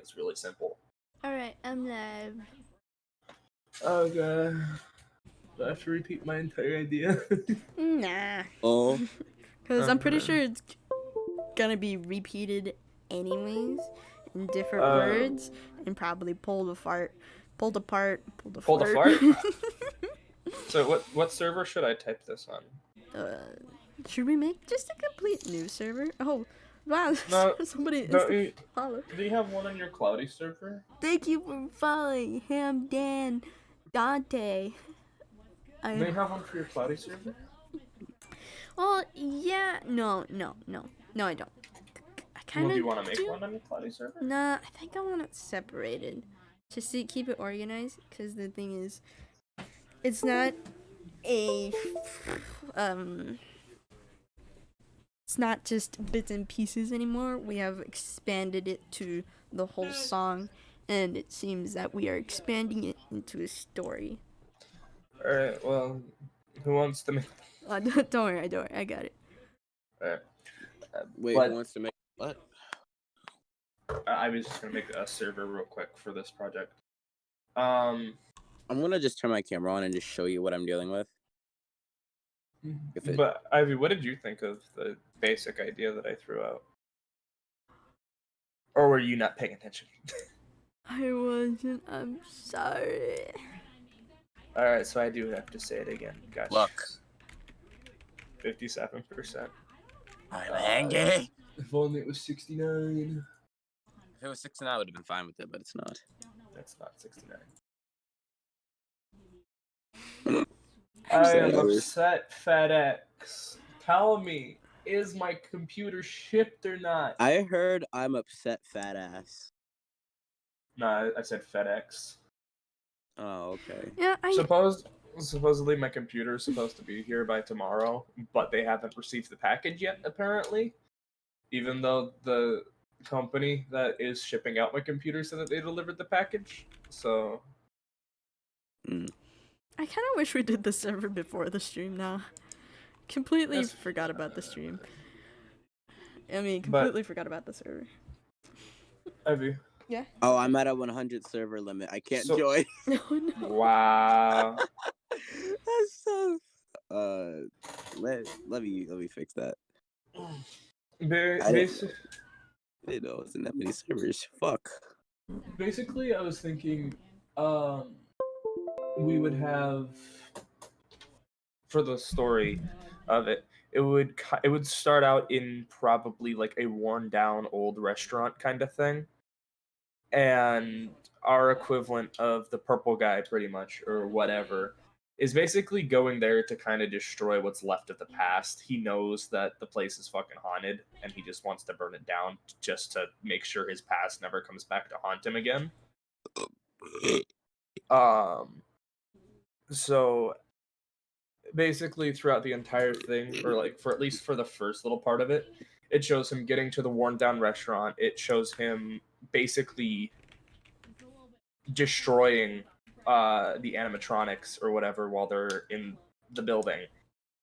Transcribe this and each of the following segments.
is really simple. Alright, I'm live. Okay. Do I have to repeat my entire idea? Nah. Oh. Because I'm pretty sure it's gonna be repeated anyways in different words and probably pulled apart. Pulled apart? So what server should I type this on? Should we make just a complete new server? Oh, wow. No, Somebody don't you, follow. do you have one on your cloudy server? Thank you for following Ham Dan Dante. Do you have one for your cloudy server? Well, yeah. No, I don't. I kind of do you want to make one on your cloudy server? Nah, I think I want it separated. Just to keep it organized, because the thing is, it's not a, it's not just bits and pieces anymore. We have expanded it to the whole song, and it seems that we are expanding it into a story. Alright, well, who wants to make... Don't worry, I got it. Alright. Wait, but who wants to make what? I was just going to make a server real quick for this project. I'm going to just turn my camera on and just show you what I'm dealing with. But, Ivy, what did you think of the basic idea that I threw out? Or were you not paying attention? I wasn't. I'm sorry. Alright, so I do have to say it again. Gotcha. Look. 57%. I'm angry. If only it was 69. If it was 69, I would have been fine with it, but it's not. That's not 69. I am upset, FedEx. Tell me, is my computer shipped or not? I heard I'm upset, fat ass. No, I said FedEx. Oh, okay. Yeah, Supposedly my computer is supposed to be here by tomorrow, but they haven't received the package yet, apparently. Even though the company that is shipping out my computer said that they delivered the package. So... I kind of wish we did the server before the stream now. Completely forgot about the stream. I mean, completely forgot about the server. Ivy. Yeah? Oh, I'm at a 100 server limit. I can't join. No, no. Wow. That's so... let me fix that. I didn't know it was in that many servers. Fuck. Basically, I was thinking, we would have, for the story of it, it would start out in probably like a worn down old restaurant kind of thing, and our equivalent of the purple guy, pretty much, or whatever, is basically going there to kind of destroy what's left of the past. He knows that the place is fucking haunted, and he just wants to burn it down just to make sure his past never comes back to haunt him again. So basically throughout the entire thing, or like for at least for the first little part of it, it shows him getting to the worn down restaurant. It shows him basically destroying the animatronics or whatever while they're in the building.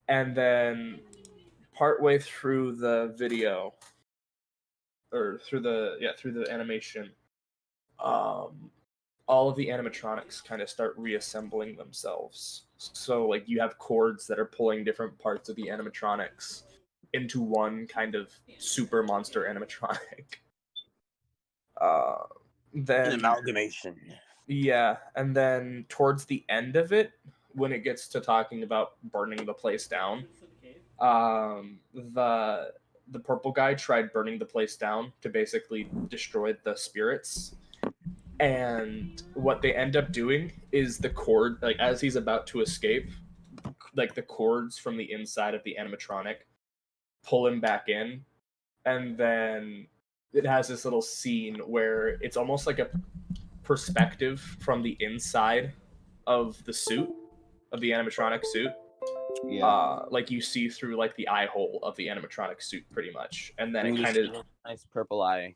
And then partway through the video, or through the animation, all of the animatronics kind of start reassembling themselves. So like you have cords that are pulling different parts of the animatronics into one kind of super monster animatronic. Then An amalgamation. Yeah, and then towards the end of it, when it gets to talking about burning the place down, the purple guy tried burning the place down to basically destroy the spirits. And what they end up doing is the cord, like as he's about to escape, like the cords from the inside of the animatronic pull him back in, and then it has this little scene where it's almost like a perspective from the inside of the suit, of the animatronic suit. Yeah. Like you see through like the eye hole of the animatronic suit pretty much, and then it kind of nice purple eye.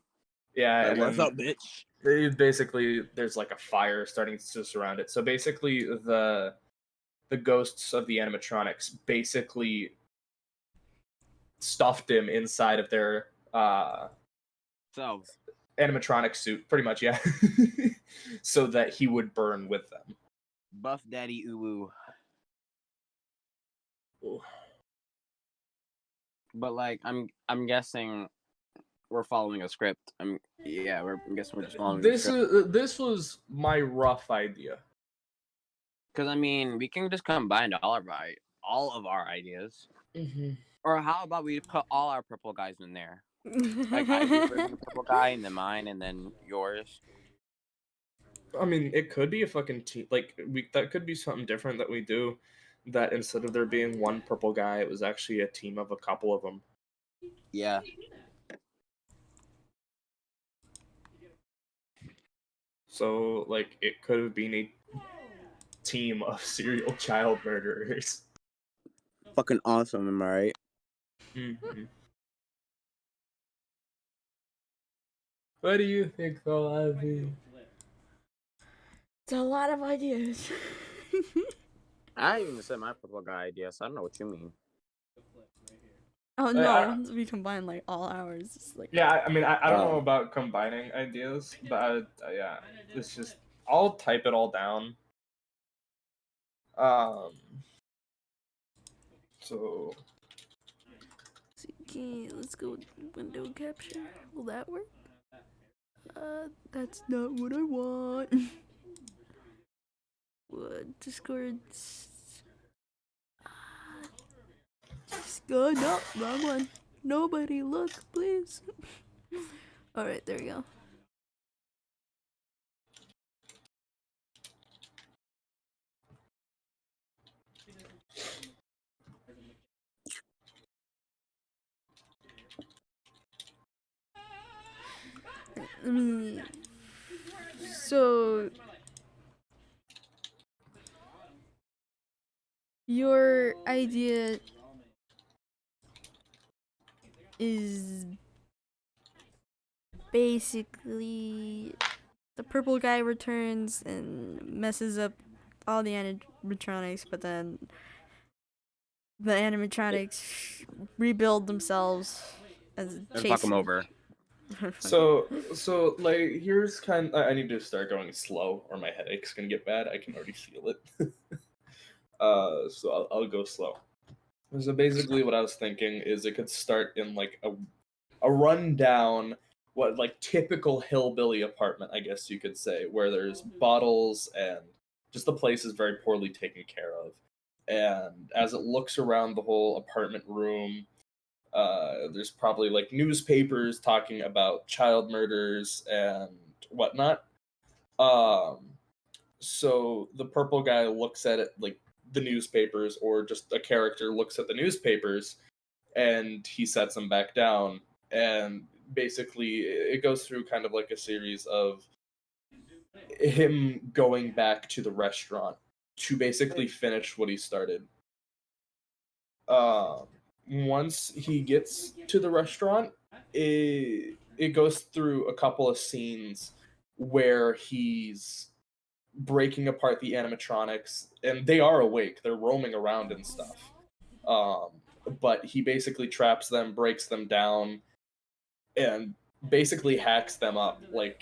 Yeah, like, and what's up, bitch? Basically, there's like a fire starting to surround it. So basically, the ghosts of the animatronics basically stuffed him inside of their selves. animatronic suit, pretty much, yeah. So that he would burn with them. Buff Daddy Uwu. But like, I'm guessing we're following a script. I'm guessing we're just following the script. This was my rough idea. Because I mean, we can just combine all of our ideas. Mm-hmm. Or how about we put all our purple guys in there? Like I do the purple guy, and then mine, and then yours. I mean, it could be a fucking team. Like that could be something different that we do. That instead of there being one purple guy, it was actually a team of a couple of them. Yeah. So like it could have been a team of serial child murderers. Fucking awesome, am I right? Mm-hmm. What do you think, though, Ivy? It's a lot of ideas. I even said my purple guy idea, so I don't know what you mean. Oh no, we combine like all ours. It's like yeah, I mean, I don't know about combining ideas, but yeah, it's just I'll type it all down. So okay, let's go with window capture. Will that work? That's not what I want. What Discord's? No, wrong one. Nobody look, please. All right, there we go. So your idea is basically the purple guy returns and messes up all the animatronics, but then the animatronics rebuild themselves and fuck them over. So like here's I need to start going slow or my headache's gonna get bad. I can already feel it. So I'll go slow. So basically what I was thinking is it could start in like a rundown, what like typical hillbilly apartment, I guess you could say, where there's bottles and just the place is very poorly taken care of. And as it looks around the whole apartment room, there's probably like newspapers talking about child murders and whatnot. So the purple guy looks at it like the newspapers, or just a character looks at the newspapers, and he sets them back down. And basically, it goes through kind of like a series of him going back to the restaurant to basically finish what he started. Once he gets to the restaurant, it goes through a couple of scenes where he's breaking apart the animatronics, and they are awake. They're roaming around and stuff. But he basically traps them, breaks them down, and basically hacks them up. Like,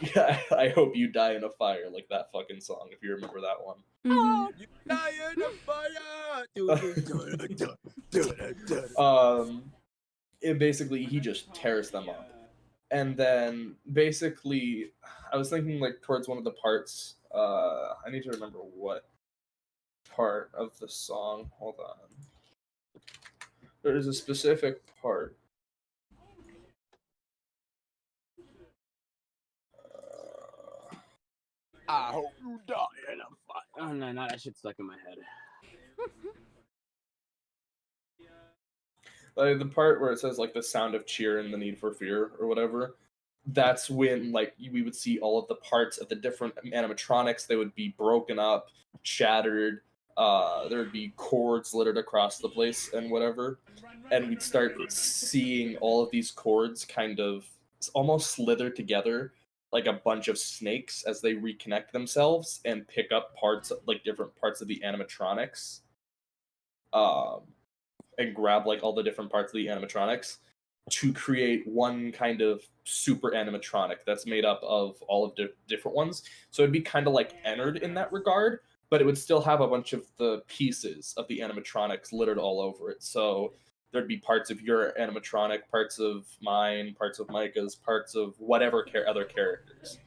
I hope you die in a fire, like that fucking song, if you remember that one. Oh, you die in a fire! And basically, he just tears them up. And then, basically, I was thinking, like, towards one of the parts, I need to remember what part of the song. Hold on. There's a specific part. I hope you die in a fire. Oh no, that shit's stuck in my head. The part where it says like the sound of cheer and the need for fear or whatever, that's when like we would see all of the parts of the different animatronics. They would be broken up, shattered. There would be cords littered across the place and whatever, and we'd start seeing all of these cords kind of almost slither together like a bunch of snakes as they reconnect themselves and pick up parts, like different parts of the animatronics. And grab like all the different parts of the animatronics, to create one kind of super animatronic that's made up of all of different ones. So it'd be kind of like Ennard in that regard, but it would still have a bunch of the pieces of the animatronics littered all over it. So there'd be parts of your animatronic, parts of mine, parts of Micah's, parts of whatever other characters,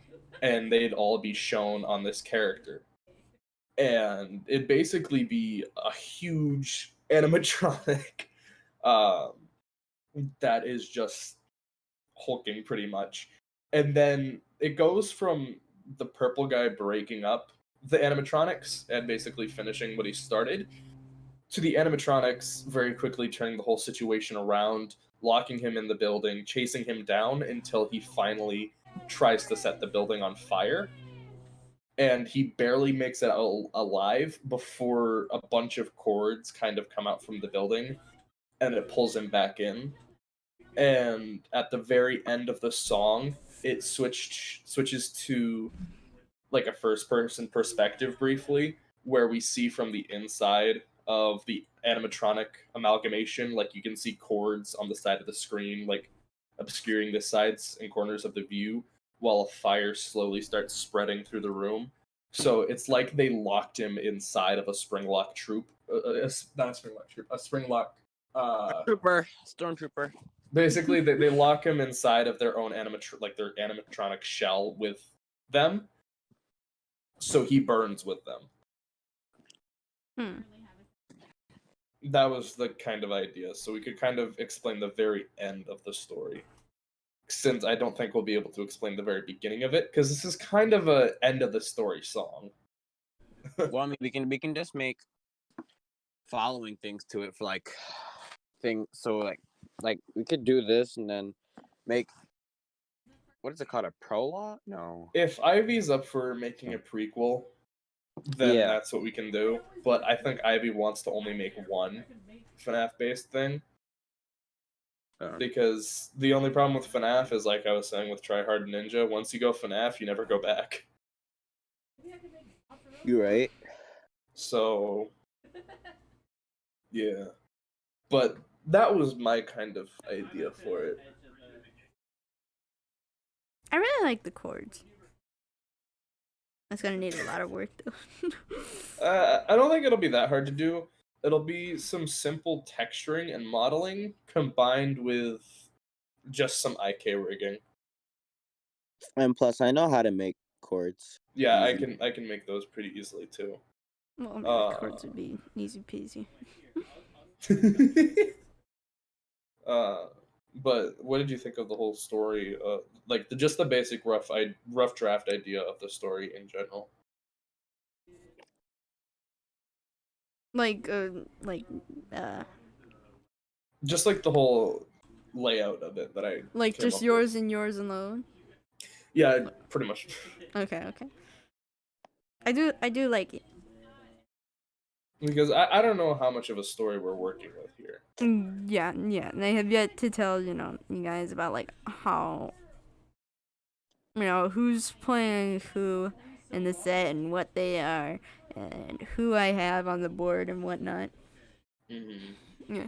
and they'd all be shown on this character. And it'd basically be a huge animatronic um, that is just hulking pretty much. And then it goes from the purple guy breaking up the animatronics and basically finishing what he started to the animatronics very quickly turning the whole situation around, locking him in the building, chasing him down until he finally tries to set the building on fire. And he barely makes it alive before a bunch of cords kind of come out from the building and it pulls him back in. And at the very end of the song, it switches to like a first person perspective briefly, where we see from the inside of the animatronic amalgamation, like you can see cords on the side of the screen, like obscuring the sides and corners of the view, while a fire slowly starts spreading through the room. So it's like they locked him inside of a springlock troop, not a springlock troop, a springlock. Stormtrooper. Basically, they lock him inside of their own their animatronic shell with them, so he burns with them. That was the kind of idea. So we could kind of explain the very end of the story, since I don't think we'll be able to explain the very beginning of it, because this is kind of a end of the story song. Well, I mean, we can just make following things to it for like thing. So like we could do this and then make, what is it called, a prologue? No. If Ivy's up for making a prequel, then Yeah. that's what we can do. But I think Ivy wants to only make one FNAF based thing. Because the only problem with FNAF is, like I was saying with Try Hard Ninja, once you go FNAF, you never go back. You're right. So, yeah. But that was my kind of idea for it. I really like the chords. That's gonna need a lot of work though. I don't think it'll be that hard to do. It'll be some simple texturing and modeling combined with just some IK rigging. And plus, I know how to make chords. Yeah, Easy. I can make those pretty easily too. Well, I mean, the chords would be easy peasy. But what did you think of the whole story? Like just the basic rough draft idea of the story in general. Just like the whole layout of it that I like came just up yours with. and yours alone. Yeah, pretty much. Okay. I do like it. Because I don't know how much of a story we're working with here. Yeah. And I have yet to tell you guys about like how who's playing who in the set and what they are and who I have on the board and whatnot. Mm-hmm. Yeah.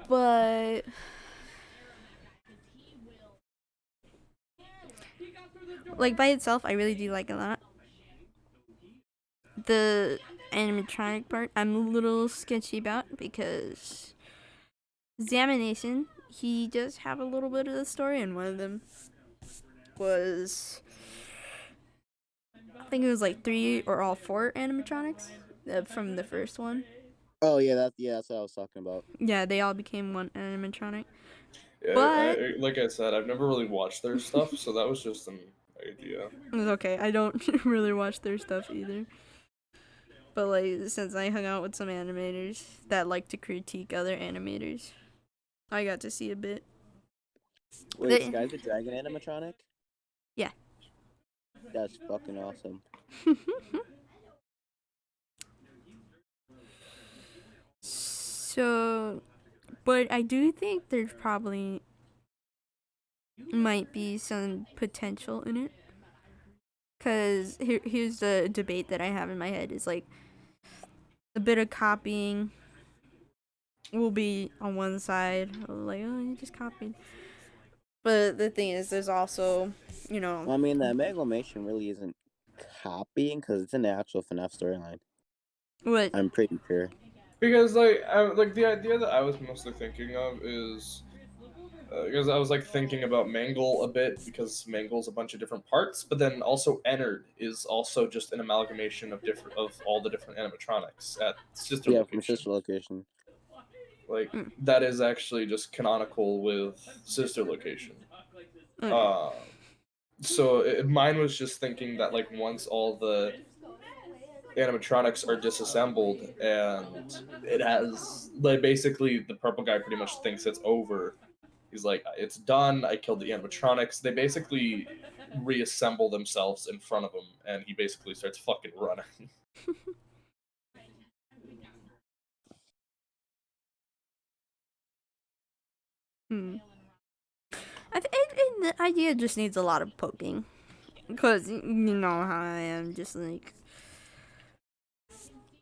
But like by itself, I really do like it a lot. The animatronic part, I'm a little sketchy about because Examination, he does have a little bit of the story, and one of them was, I think it was like 3 or all 4 animatronics from the first one. Oh yeah, that's what I was talking about. Yeah, they all became one animatronic. Yeah, But like I said, I've never really watched their stuff, so that was just an idea. it's okay. I don't really watch their stuff either. But like, since I hung out with some animators that like to critique other animators, I got to see a bit. Wait, Sky's a dragon animatronic? Yeah. That's fucking awesome. So, but I do think there's probably might be some potential in it. Because here's the debate that I have in my head is like a bit of copying will be on one side, like, oh, you just copied. But the thing is, there's also, you know, Well, I mean, the amalgamation really isn't copying because it's in the actual Fnaf storyline. what? I'm pretty sure. Because like the idea that I was mostly thinking of is because I was like thinking about Mangle a bit because Mangle's a bunch of different parts, but then also Ennard is also just an amalgamation of all the different animatronics at sister Yeah, from location. sister location. Like that is actually just canonical with sister location. Okay. Uh, so mine was just thinking that like once all the animatronics are disassembled and it has like basically the purple guy pretty much thinks it's over. He's like, it's done. I killed the animatronics. They basically reassemble themselves in front of him, and he basically starts fucking running. Hmm. The idea just needs a lot of poking. Because you know how I am, just like.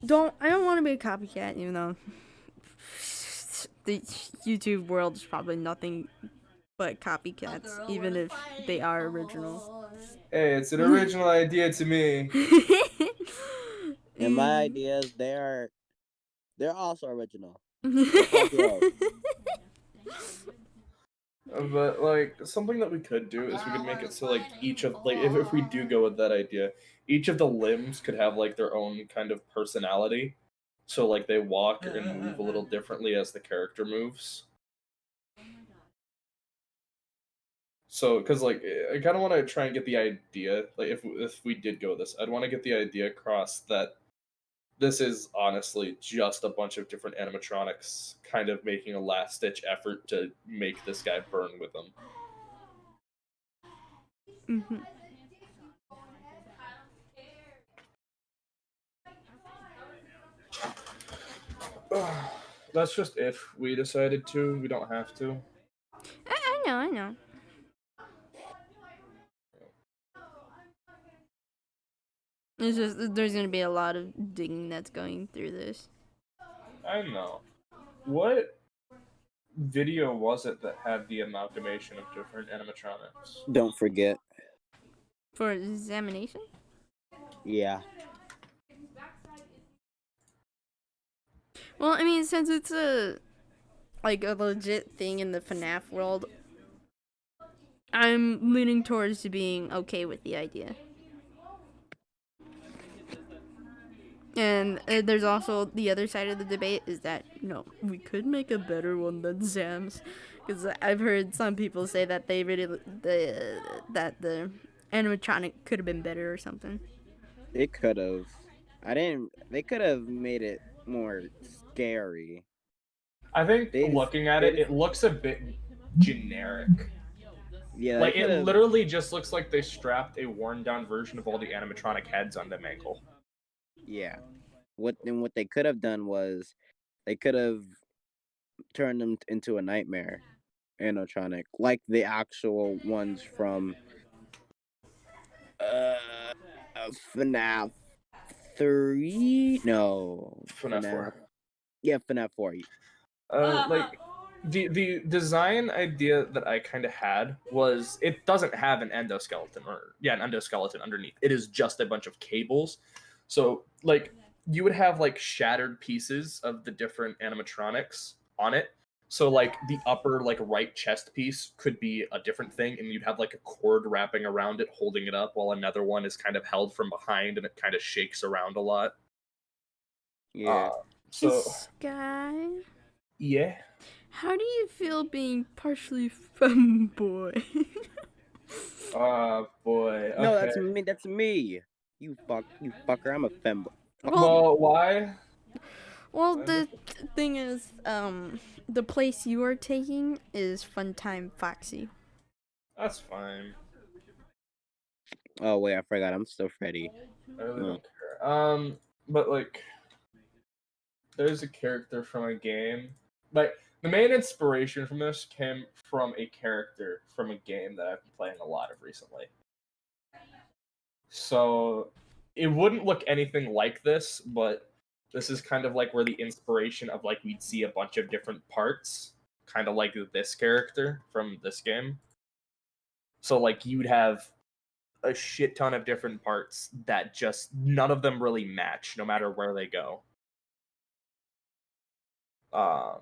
I don't want to be a copycat, even though the YouTube world is probably nothing but copycats, even if they are original. Hey, it's an original idea to me. And my ideas, they're also original. So fuck you. But like something that we could do is we could make it so like each of like if we do go with that idea, each of the limbs could have like their own kind of personality. So like they walk and move a little differently as the character moves. So, because like I kind of want to try and get the idea, like if we did go this, I'd want to get the idea across that this is honestly just a bunch of different animatronics, kind of making a last ditch effort to make this guy burn with them. Mhm. That's just if we decided to. We don't have to. I know. It's just there's gonna be a lot of digging that's going through this. I know. What video was it that had the amalgamation of different animatronics? Don't forget. For examination? Yeah. Well, I mean, since it's a legit thing in the FNAF world, I'm leaning towards being okay with the idea. And there's also the other side of the debate is that, we could make a better one than Zam's. Because I've heard some people say that that the animatronic could have been better or something. They could have. They could have made it more scary. I think They just, looking at they it, just, it looks a bit generic. yeah, they Like could it have, literally just looks like they strapped a worn down version of all the animatronic heads onto Mangle. yeah. What they could have done was they could have turned them into a nightmare animatronic, like the actual ones from uh FNAF 3. No, FNAF 4. Yeah, FNAF 4. Like the design idea that I kind of had was it doesn't have an endoskeleton an endoskeleton underneath. It is just a bunch of cables. So like you would have like shattered pieces of the different animatronics on it. So like the upper like right chest piece could be a different thing, and you'd have like a cord wrapping around it, holding it up, while another one is kind of held from behind and it kind of shakes around a lot. Yeah. Uh, so Sky, yeah, how do you feel being partially femboy? boy, No, okay. that's me. That's me. You fucker. I'm a femboy. Well, why? The thing is, the place you are taking is Funtime Foxy. That's fine. Oh wait, I forgot. I'm still Freddy. I really Mm. don't care. But like, there's a character from a game. Like, the main inspiration from this came from a character from a game that I've been playing a lot of recently. So, it wouldn't look anything like this, but This is kind of like where the inspiration of like we'd see a bunch of different parts, kind of like this character from this game. So like you'd have a shit ton of different parts that just none of them really match no matter where they go. Um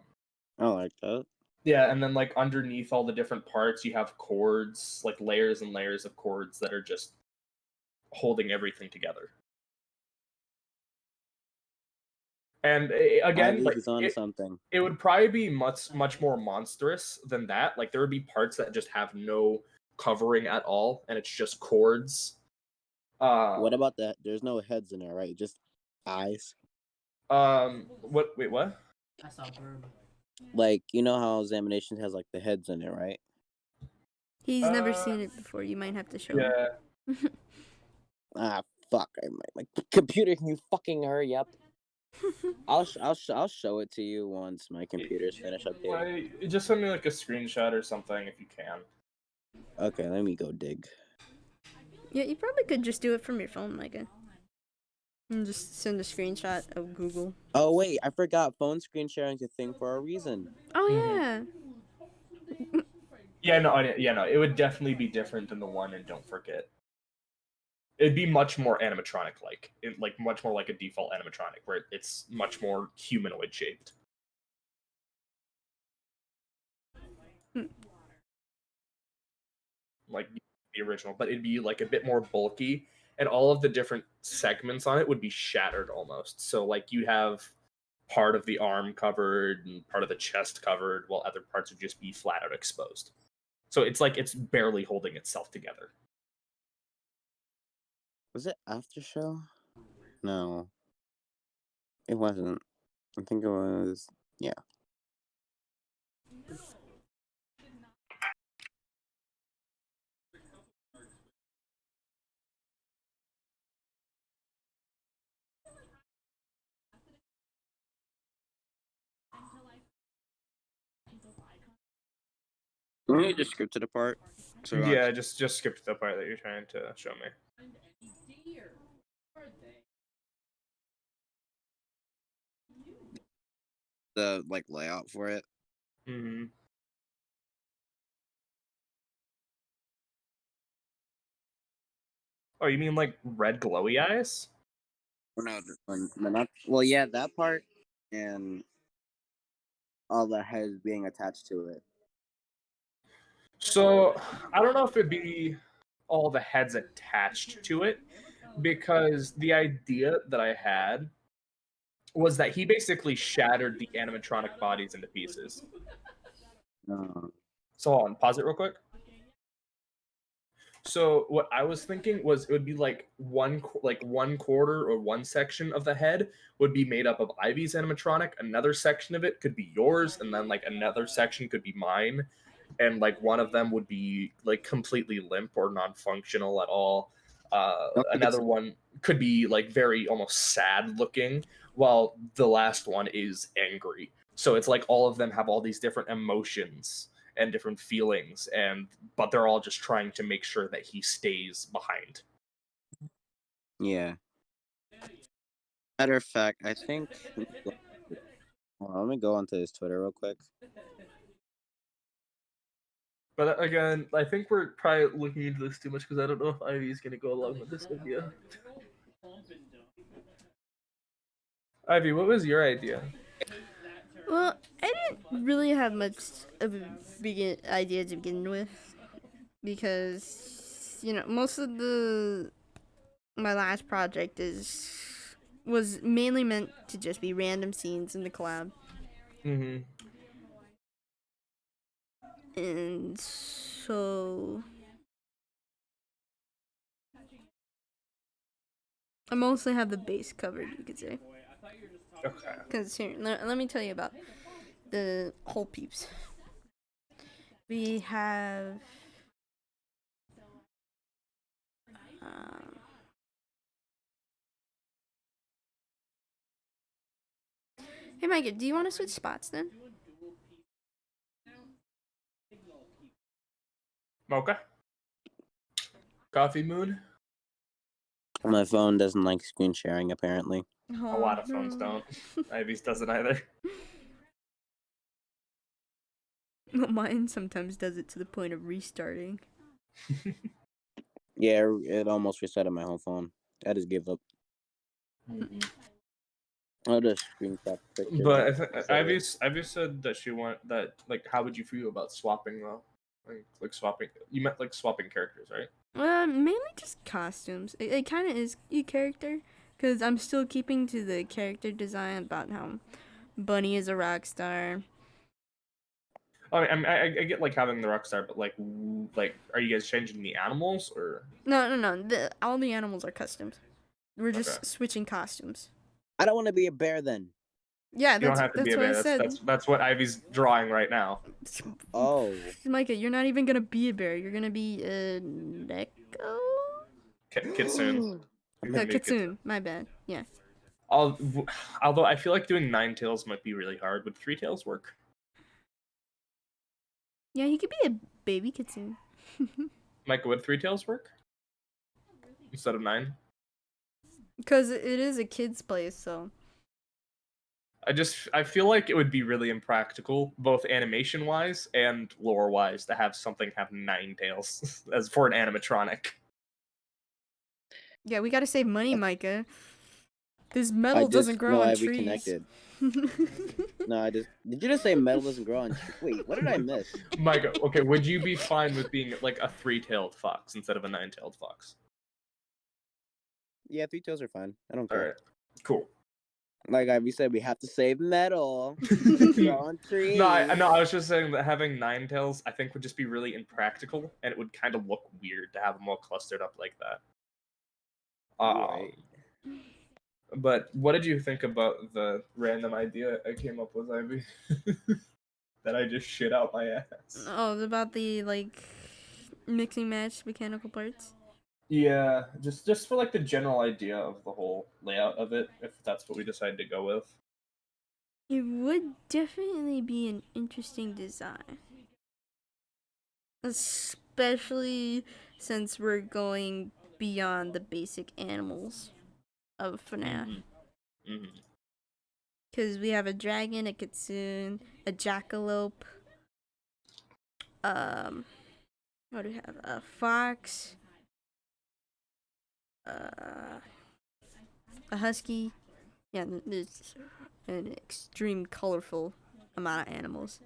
I like that. yeah, and then like underneath all the different parts you have chords, like layers and layers of chords that are just holding everything together. And again, Ivy, like he's on something. it would probably be much more monstrous than that. Like there would be parts that just have no covering at all, and it's just chords. What about that? There's no heads in there, right? Just eyes. What? Wait, what? Like, you know how Examinations has like the heads in it, right? He's never seen it before. You might have to show him. Yeah. Ah, fuck! My computer, can you fucking hurry up? I'll show it to you once my computer's finished updating. Just send me like a screenshot or something if you can. Okay, let me go dig. Yeah, you probably could just do it from your phone, Micah. And just send a screenshot of Google. Oh wait, I forgot. Phone screen sharing is a thing for a reason. Oh Mhm. yeah. Yeah, no, it would definitely be different than the one in Don't Forget. It'd be much more animatronic like. Like much more like a default animatronic where it's much more humanoid shaped. Like the original, but it'd be like a bit more bulky, and all of the different segments on it would be shattered almost. So like you have part of the arm covered and part of the chest covered, while other parts would just be flat out exposed. So it's like it's barely holding itself together. Was it after show? No, it wasn't. I think it was. Yeah. Can you just script it apart? So Yeah, just skip the part that you're trying to show me. the like layout for it. Mm-hmm. Oh, you mean like red glowy eyes? No, not. Well, yeah, that part and all the heads being attached to it. So I don't know if it'd be all the heads attached to it, because the idea that I had was that he basically shattered the animatronic bodies into pieces. No. So hold on, pause it real quick. So what I was thinking was it would be like one quarter or one section of the head would be made up of Ivy's animatronic, another section of it could be yours, and then like another section could be mine, and like one of them would be like completely limp or non-functional at all. Another one could be like very almost sad looking, while the last one is angry. So it's like all of them have all these different emotions and different feelings, but they're all just trying to make sure that he stays behind. Yeah. Matter of fact, I think. Hold on, let me go onto his Twitter real quick. But again, I think we're probably looking into this too much because I don't know if Ivy is going to go along with this idea. Ivy, what was your idea? Well, I didn't really have much of a idea to begin with, because most of my last project was mainly meant to just be random scenes in the cloud. Mm-hmm. And so I mostly have the base covered, you could say. Okay. Because here, let me tell you about the whole peeps. We have hey Micah, do you want to switch spots then? Mocha? Coffee Moon? My phone doesn't like screen sharing, apparently. A lot of phones don't. Ivy's doesn't either. Mine sometimes does it to the point of restarting. Yeah, it almost resetted my whole phone. I just give up. I'll just screenshot the picture. But Ivy said that she that like how would you feel about swapping though? Like swapping. You meant like swapping characters, right? Mainly just costumes. It kind of is your character, because I'm still keeping to the character design about how Bunny is a rock star. I get like having the rock star, but like are you guys changing the animals or? No. All the animals are customs. We're just Okay. switching costumes. I don't want to be a bear then. Yeah, You don't that's have to be a what I bear. said. That's what Ivy's drawing right now. Oh. Micah, you're not even gonna be a bear. You're gonna be a Neko? Kitsune. You're gonna be a Kitsune. My bad. Yeah. Although I feel like doing 9 tails might be really hard. Would 3 tails work? Yeah, he could be a baby Kitsune. Micah, would 3 tails work instead of 9? Because it is a kid's place, so. I feel like it would be really impractical, both animation wise and lore wise, to have something have 9 tails as for an animatronic. Yeah, we gotta save money, Micah. This metal doesn't grow on trees. Reconnected. No, did you just say metal doesn't grow on trees? Wait, what did I miss? Micah, okay, would you be fine with being like a 3-tailed fox instead of a 9-tailed fox? Yeah, 3 tails are fine. I don't All care. right, cool. Like we said, we have to save metal. Grow on trees. No, I was just saying that having 9 tails, I think, would just be really impractical, and it would kind of look weird to have them all clustered up like that. Right. But what did you think about the random idea I came up with, Ivy? That I just shit out my ass. Oh, about the like mixing match mechanical parts. Yeah, just for like the general idea of the whole layout of it, if that's what we decide to go with. It would definitely be an interesting design. Especially since we're going beyond the basic animals of Fnaf. Because we have a dragon, a kitsune, a jackalope. What do we have? A fox. A husky. Yeah, there's an extreme colorful amount of animals.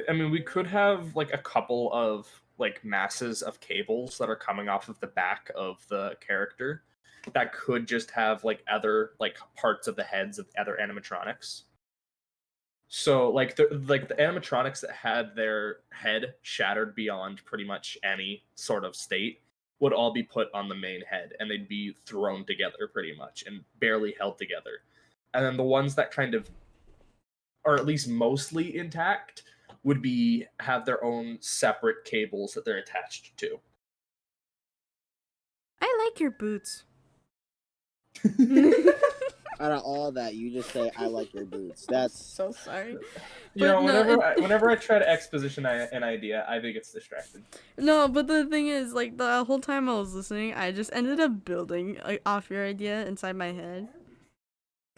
I mean, we could have like a couple of like masses of cables that are coming off of the back of the character that could just have like other like parts of the heads of other animatronics. So like the animatronics that had their head shattered beyond pretty much any sort of state would all be put on the main head, and they'd be thrown together pretty much and barely held together. And then the ones that kind of are at least mostly intact would have their own separate cables that they're attached to. I like your boots. Out of all that, you just say, "I like your boots." That's so sorry. You know, whenever I try to exposition an idea, I think it's distracted. No, but the thing is, like, the whole time I was listening, I just ended up building like, off your idea inside my head.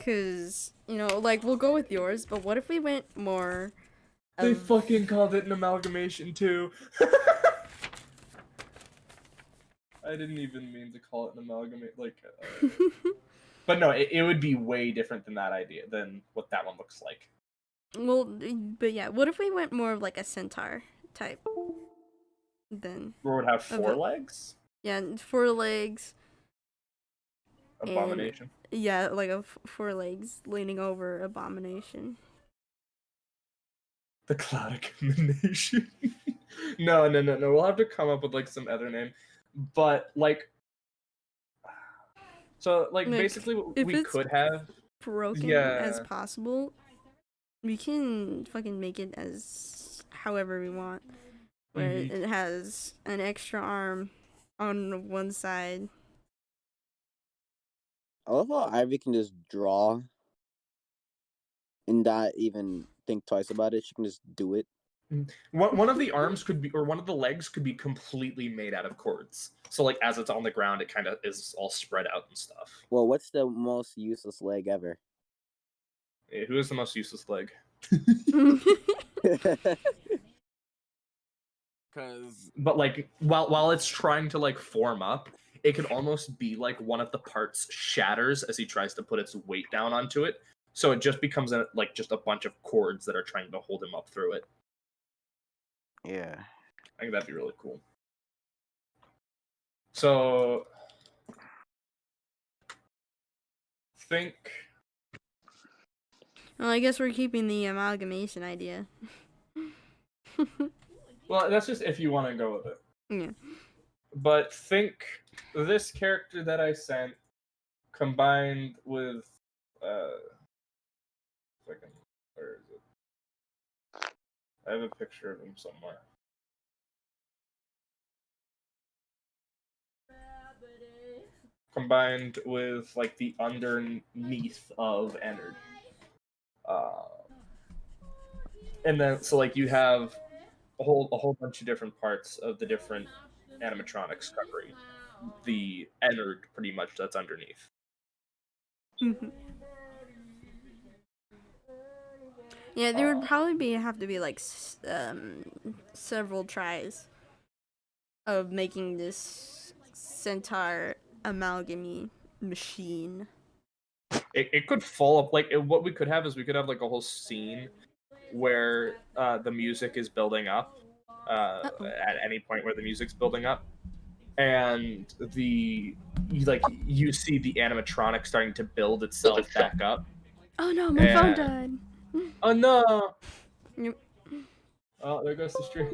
Cause, you know, like, we'll go with yours, but what if we went more They fucking called it an amalgamation too. I didn't even mean to call it an amalgamate, but no, it would be way different than that idea, than what that one looks like. Well, but yeah, what if we went more of like a centaur type? Then. Or would have 4 legs? Yeah, 4 legs. Abomination. And, yeah, like 4 legs leaning over Abomination. The Cloud Abomination. No. We'll have to come up with like some other name. But like, so like basically we could have broken as possible. We can fucking make it as however we want. Where it has an extra arm on one side. I love how Ivy can just draw and not even think twice about it. She can just do it. One of the arms could be, or one of the legs could be completely made out of cords. So like as it's on the ground, it kind of is all spread out and stuff. Well, what's the most useless leg ever? Who has the most useless leg? Because But like while it's trying to like form up, it could almost be like one of the parts shatters as he tries to put its weight down onto it. So it just becomes like just a bunch of cords that are trying to hold him up through it. yeah. I think that'd be really cool. So think. Well, I guess we're keeping the amalgamation idea. Well, that's just if you want to go with it. Yeah. But think this character that I sent combined with second, where is it? I have a picture of him somewhere. Combined with like the underneath of Ennard. And then so like you have a whole bunch of different parts of the different animatronics covering the Ennard pretty much that's underneath. Mhm. Yeah, there would probably have to be like several tries of making this centaur amalgamy machine. It could fall up like what we could have is we could have like a whole scene where the music is building up at any point where the music's building up, and you see the animatronic starting to build itself back up. Oh no, my phone And died. oh no! Yep. Oh, there goes the stream.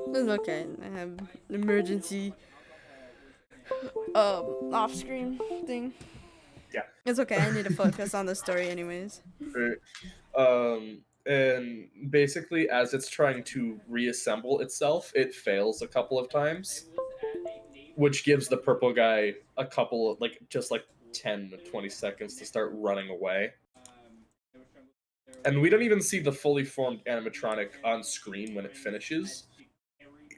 It's okay. I have an emergency off-screen thing. Yeah. It's okay. I need to focus on the story anyways. And basically, as it's trying to reassemble itself, it fails a couple of times, which gives the purple guy a couple of just 10 to 20 seconds to start running away. And we don't even see the fully formed animatronic on screen when it finishes.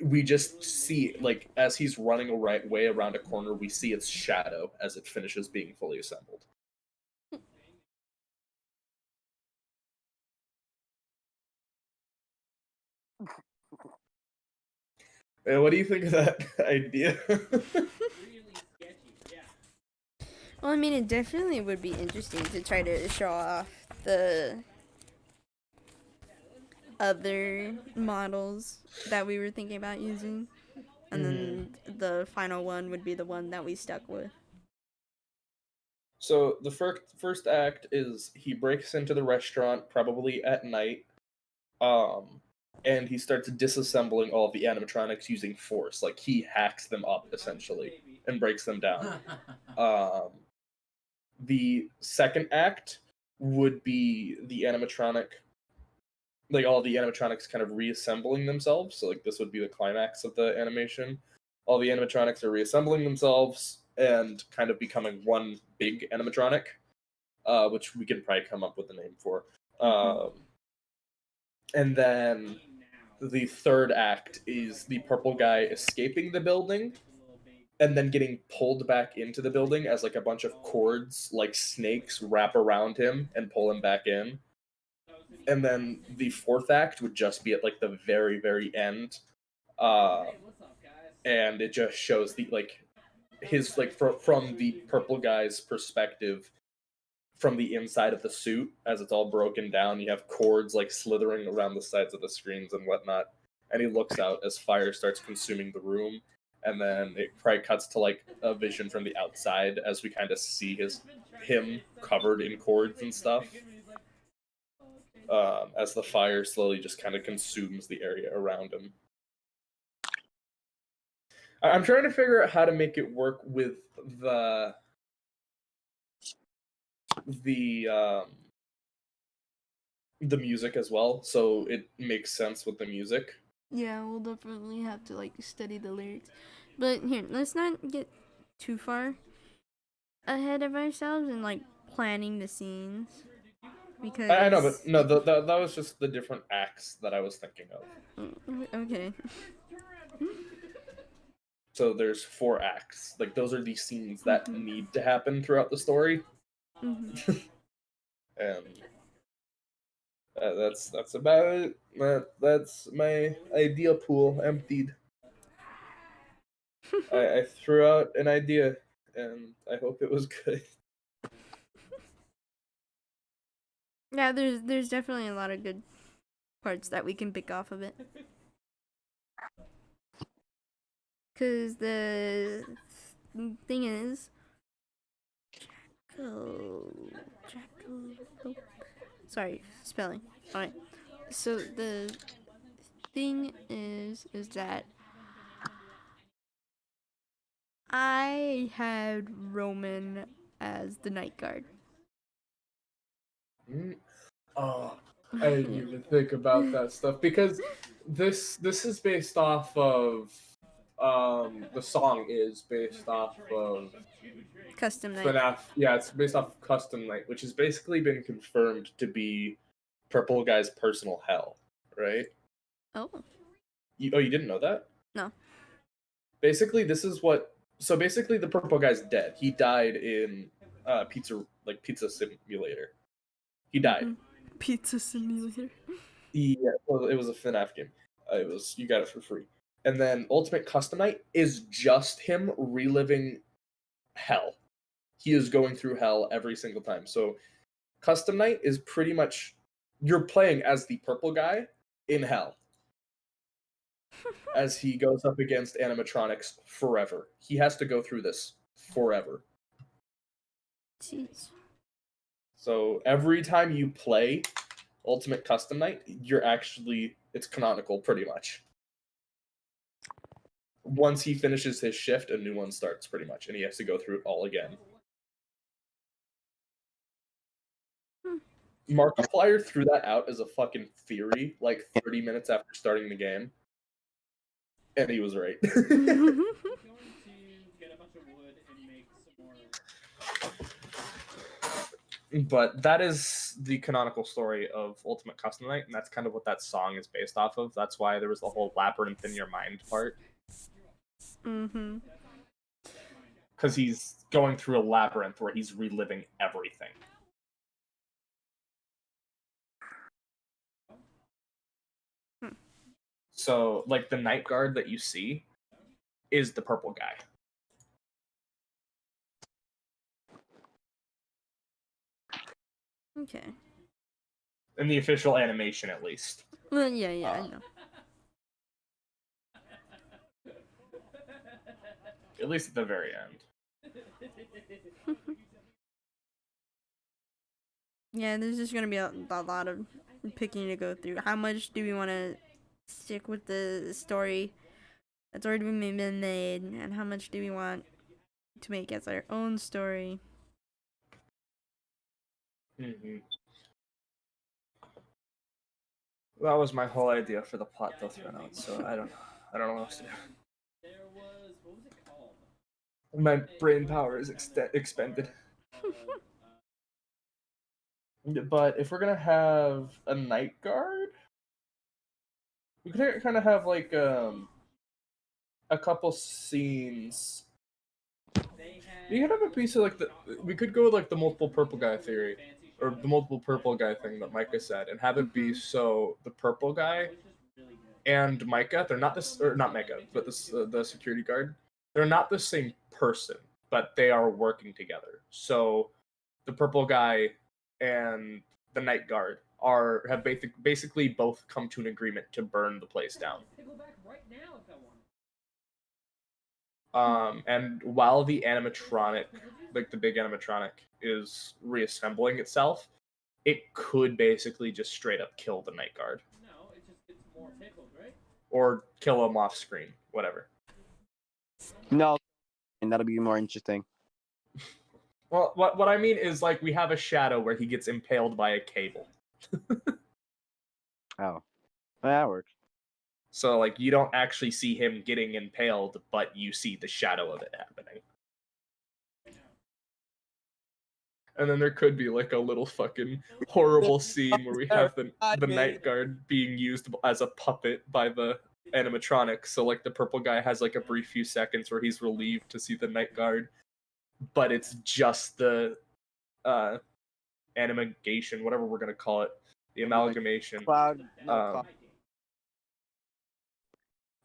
We just see, like, as he's running way around a corner, we see its shadow as it finishes being fully assembled. What do you think of that idea? Well, I mean, it definitely would be interesting to try to show off the other models that we were thinking about using. And then the final one would be the one that we stuck with. So the first act is he breaks into the restaurant probably at night, and he starts disassembling all of the animatronics using force. Like he hacks them up essentially and breaks them down. The second act would be the animatronic, like all the animatronics kind of reassembling themselves. So like this would be the climax of the animation. All the animatronics are reassembling themselves and kind of becoming one big animatronic, which we can probably come up with a name for. And then the third act is the purple guy escaping the building and then getting pulled back into the building as like a bunch of cords, like snakes, wrap around him and pull him back in. And then the fourth act would just be at like the very, very end. And it just shows the his from the purple guy's perspective from the inside of the suit as it's all broken down. You have cords like slithering around the sides of the screens and whatnot. And he looks out as fire starts consuming the room. And then it probably cuts to like a vision from the outside as we kind of see him covered in cords and stuff. As the fire slowly just kind of consumes the area around him. I'm trying to figure out how to make it work with the music as well, so it makes sense with the music. Yeah, we'll definitely have to like study the lyrics. But here, let's not get too far ahead of ourselves and like planning the scenes. Because I know, but no, that was just the different acts that I was thinking of. Okay. So there's 4 acts. Like those are the scenes that Mhm. need to happen throughout the story, Mhm. and that's about it. That's my idea pool emptied. I threw out an idea, and I hope it was good. Yeah, there's definitely a lot of good parts that we can pick off of it. Cause the thing is, Jackal. Sorry, spelling. All right. So the thing is that I had Roman as the night guard. Mm. Oh, I didn't even think about that stuff because this is based off of the song is based off of Custom night. Fnaf. Yeah, it's based off of Custom Night, which has basically been confirmed to be Purple Guy's personal hell, right? Oh You didn't know that? no. Basically, this is what. So basically, the Purple Guy's dead. He died in Pizza Simulator. He died. Pizza simulator. Yeah, well, it was a FNAF game. You got it for free. And then Ultimate Custom Night is just him reliving hell. He is going through hell every single time. So Custom Night is pretty much you're playing as the purple guy in hell as he goes up against animatronics forever. He has to go through this forever. Jeez. So every time you play Ultimate Custom Night, it's canonical pretty much. Once he finishes his shift, a new one starts pretty much, and he has to go through it all again. Markiplier threw that out as a fucking theory like 30 minutes after starting the game, and he was right. But that is the canonical story of Ultimate Custom Night, and that's kind of what that song is based off of. That's why there was the whole labyrinth in your mind part. Mm-hmm. Because he's going through a labyrinth where he's reliving everything. So, like, the night guard that you see is the purple guy. Okay. In the official animation, at least. Well, yeah, I know. At least at the very end. Yeah, there's just gonna be a lot of picking to go through. How much do we want to stick with the story that's already been made, and how much do we want to make as our own story? Mm-hmm. That was my whole idea for the plot they'll throw out, so I don't know what else to do. My brain power is expended. But if we're gonna have a night guard, we could kind of have like a couple scenes. You could have a piece of like we could go with like the multiple purple guy theory, or the multiple purple guy thing that Micah said, and have it be so the purple guy and Micah, they're not this, or not Micah, but this the security guard, they're not the same person, but they are working together. So the purple guy and the night guard have basically both come to an agreement to burn the place down. And while the animatronic, like the big animatronic, is reassembling itself, it could basically just straight up kill the night guard. Or kill him off screen, whatever. No, and that'll be more interesting. Well, what I mean is, like, we have a shadow where he gets impaled by a cable. Oh, that works. So, like, you don't actually see him getting impaled, but you see the shadow of it happening. And then there could be like a little fucking horrible scene where we have the me. night guard being used as a puppet by the animatronics. So like the purple guy has like a brief few seconds where he's relieved to see the night guard, but it's just the animation, whatever we're gonna call it, the amalgamation. Cloud. No,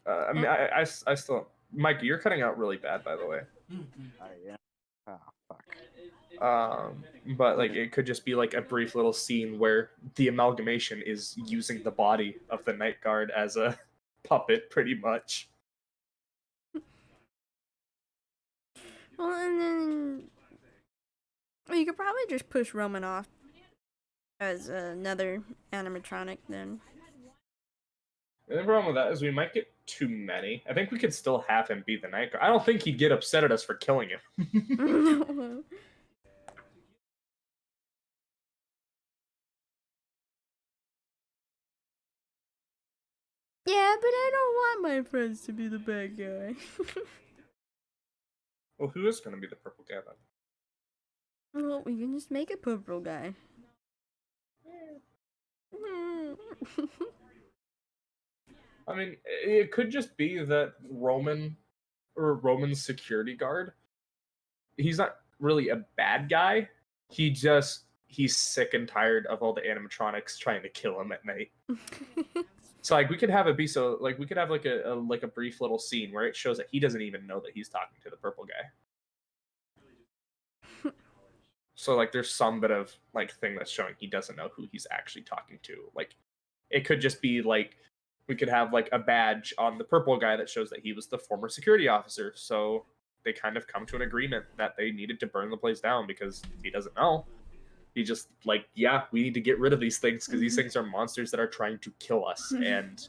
Um, I mean, I still, Mikey, you're cutting out really bad, by the way. yeah. Oh fuck. But like it could just be like a brief little scene where the amalgamation is using the body of the night guard as a puppet, pretty much. Well, and then you could probably just push Roman off as another animatronic then. And the problem with that is we might get too many. I think we could still have him be the night guard. I don't think he'd get upset at us for killing him. Yeah, but I don't want my friends to be the bad guy. Well, who is going to be the purple guy then? Well, we can just make a purple guy. I mean, it could just be that Roman's security guard, he's not really a bad guy. He's sick and tired of all the animatronics trying to kill him at night. So like we could have it be so like we could have like a brief little scene where it shows that he doesn't even know that he's talking to the purple guy. So like there's some bit of like thing that's showing he doesn't know who he's actually talking to. Like it could just be like we could have like a badge on the purple guy that shows that he was the former security officer. So they kind of come to an agreement that they needed to burn the place down because he doesn't know. He just like, yeah, we need to get rid of these things because these things are monsters that are trying to kill us. And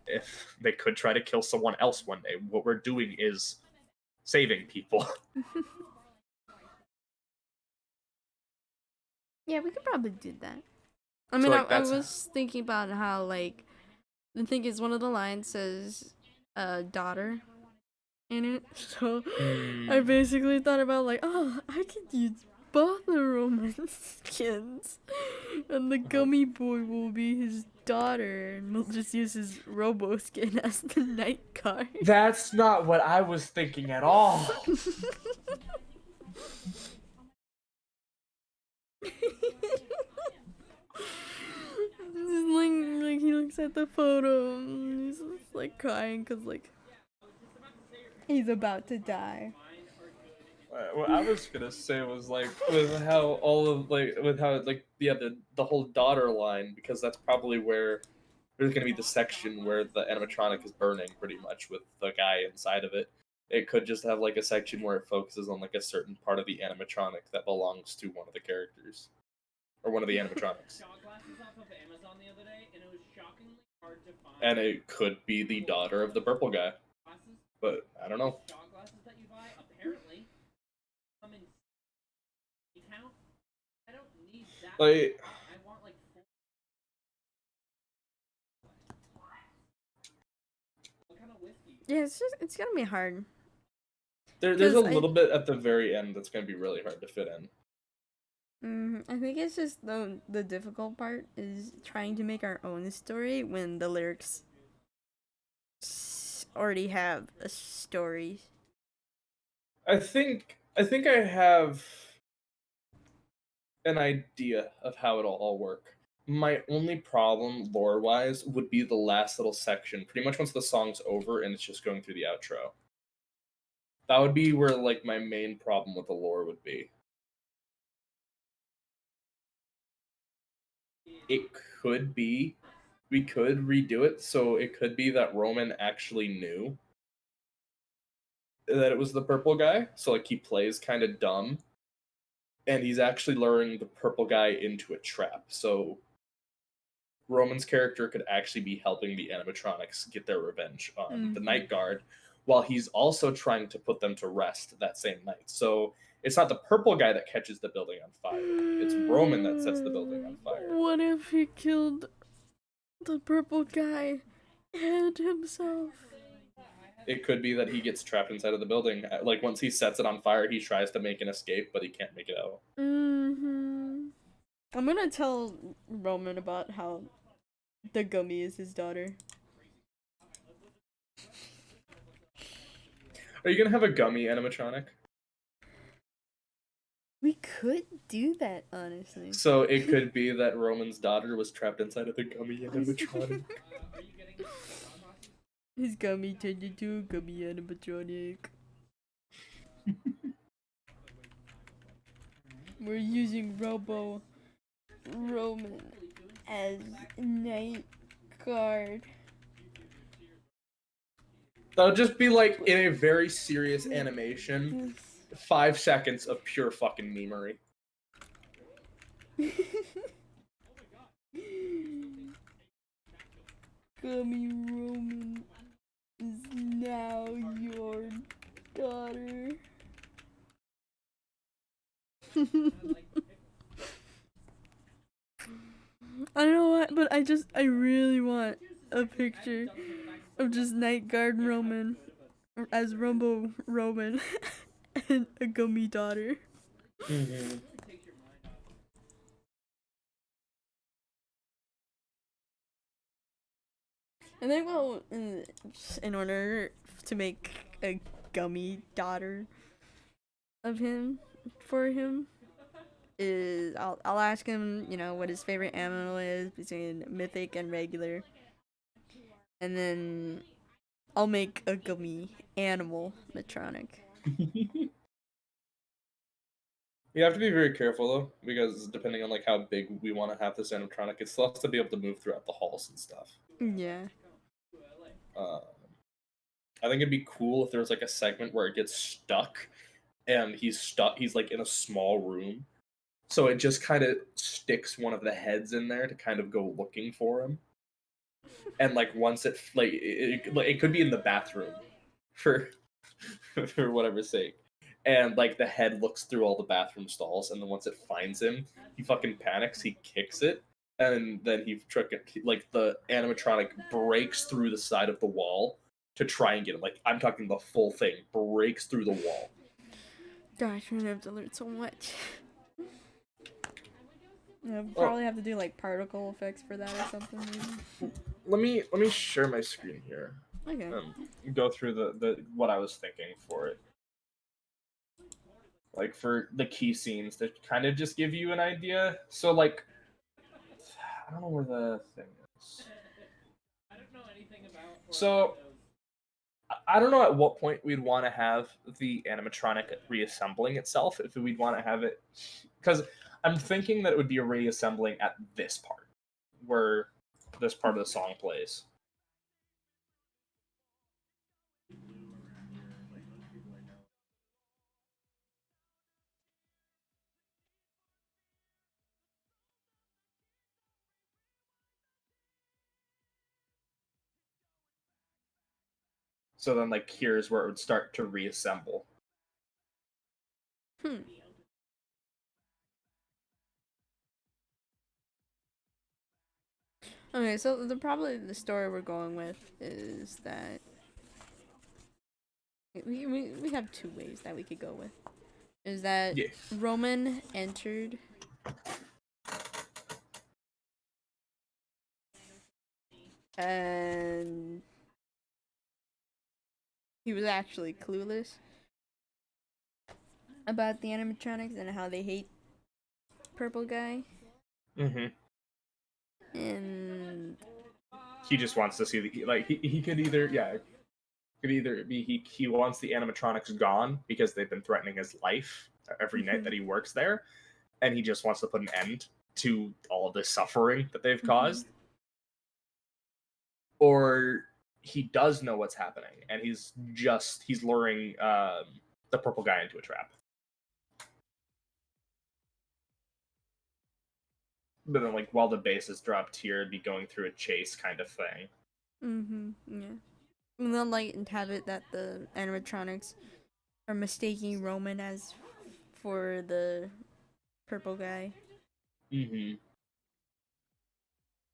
if they could try to kill someone else one day, what we're doing is saving people. Yeah, we could probably do that. I mean, So, like, I that's- was thinking about how, like, the thing is, one of the lines says, daughter in it. So, I basically thought about, like, oh, I could use both the Roman skins. And the gummy boy will be his daughter. And we'll just use his robo skin as the night guard. That's not what I was thinking at all. like he looks at the photo and he's just like crying because like he's about to die. What I was gonna say was like with how all of like with how like yeah the whole daughter line, because that's probably where there's gonna be the section where the animatronic is burning pretty much with the guy inside of it. It could just have like a section where it focuses on like a certain part of the animatronic that belongs to one of the characters or one of the animatronics. And it could be the daughter of the purple guy, but I don't know. Like, Yeah, it's gonna be hard. there's a 'Cause little bit at the very end that's gonna be really hard to fit in. I think it's just the difficult part is trying to make our own story when the lyrics already have a story. I think I have an idea of how it'll all work. My only problem lore-wise would be the last little section, pretty much once the song's over and it's just going through the outro. That would be where like my main problem with the lore would be. It could be we could redo it so it could be that Roman actually knew that it was the purple guy, so like he plays kind of dumb and he's actually luring the purple guy into a trap. So Roman's character could actually be helping the animatronics get their revenge on the night guard while he's also trying to put them to rest that same night. So it's not the purple guy that catches the building on fire. It's Roman that sets the building on fire. What if he killed the purple guy and himself? It could be that he gets trapped inside of the building. Like once he sets it on fire, he tries to make an escape, but he can't make it out. I'm gonna tell Roman about how the gummy is his daughter. Are you gonna have a gummy animatronic? We could do that, honestly. So it could be that Roman's daughter was trapped inside of the gummy animatronic. His gummy turned into a gummy animatronic. We're using Roman as night guard. That'll just be like in a very serious animation, 5 seconds of pure fucking memery. Gummy Roman is now your daughter. I don't know what, but I really want a picture of just Night Guard Roman as Rumbo Roman and a gummy daughter. Mm-hmm. I think, well, in order to make a gummy daughter of him for him, is I'll ask him, what his favorite animal is between mythic and regular, and then I'll make a gummy animal matronic. You have to be very careful though, because depending on like how big we want to have this animatronic, it still has to be able to move throughout the halls and stuff. Yeah. I think it'd be cool if there was like a segment where it gets stuck, and he's stuck. He's like in a small room, so it just kind of sticks one of the heads in there to kind of go looking for him. And like once it could be in the bathroom, for for whatever's sake. And like the head looks through all the bathroom stalls, and then once it finds him, he fucking panics. He kicks it, and then like the animatronic breaks through the side of the wall to try and get him. Like I'm talking the full thing breaks through the wall. Gosh, we're gonna have to learn so much. Yeah, we'll probably have to do like particle effects for that or something. Maybe. Let me share my screen here. Okay. Go through the what I was thinking for it. Like for the key scenes to kind of just give you an idea. So like, I don't know where the thing is. So I don't know at what point we'd want to have the animatronic reassembling itself. If we'd want to have it, because I'm thinking that it would be reassembling at this part, where this part of the song plays. So then, like, here's where it would start to reassemble. Okay, so probably the story we're going with is that we have two ways that we could go with. Is that Roman entered and he was actually clueless about the animatronics and how they hate purple guy. Mm-hmm. And he just wants to see he could either be he wants the animatronics gone because they've been threatening his life every night that he works there, and he just wants to put an end to all of this suffering that they've caused. Or he does know what's happening, and he's luring the purple guy into a trap. But then, like, while the base is dropped here, it'd be going through a chase kind of thing. Yeah. And then, like, have it that the animatronics are mistaking Roman as for the purple guy. Mm-hmm.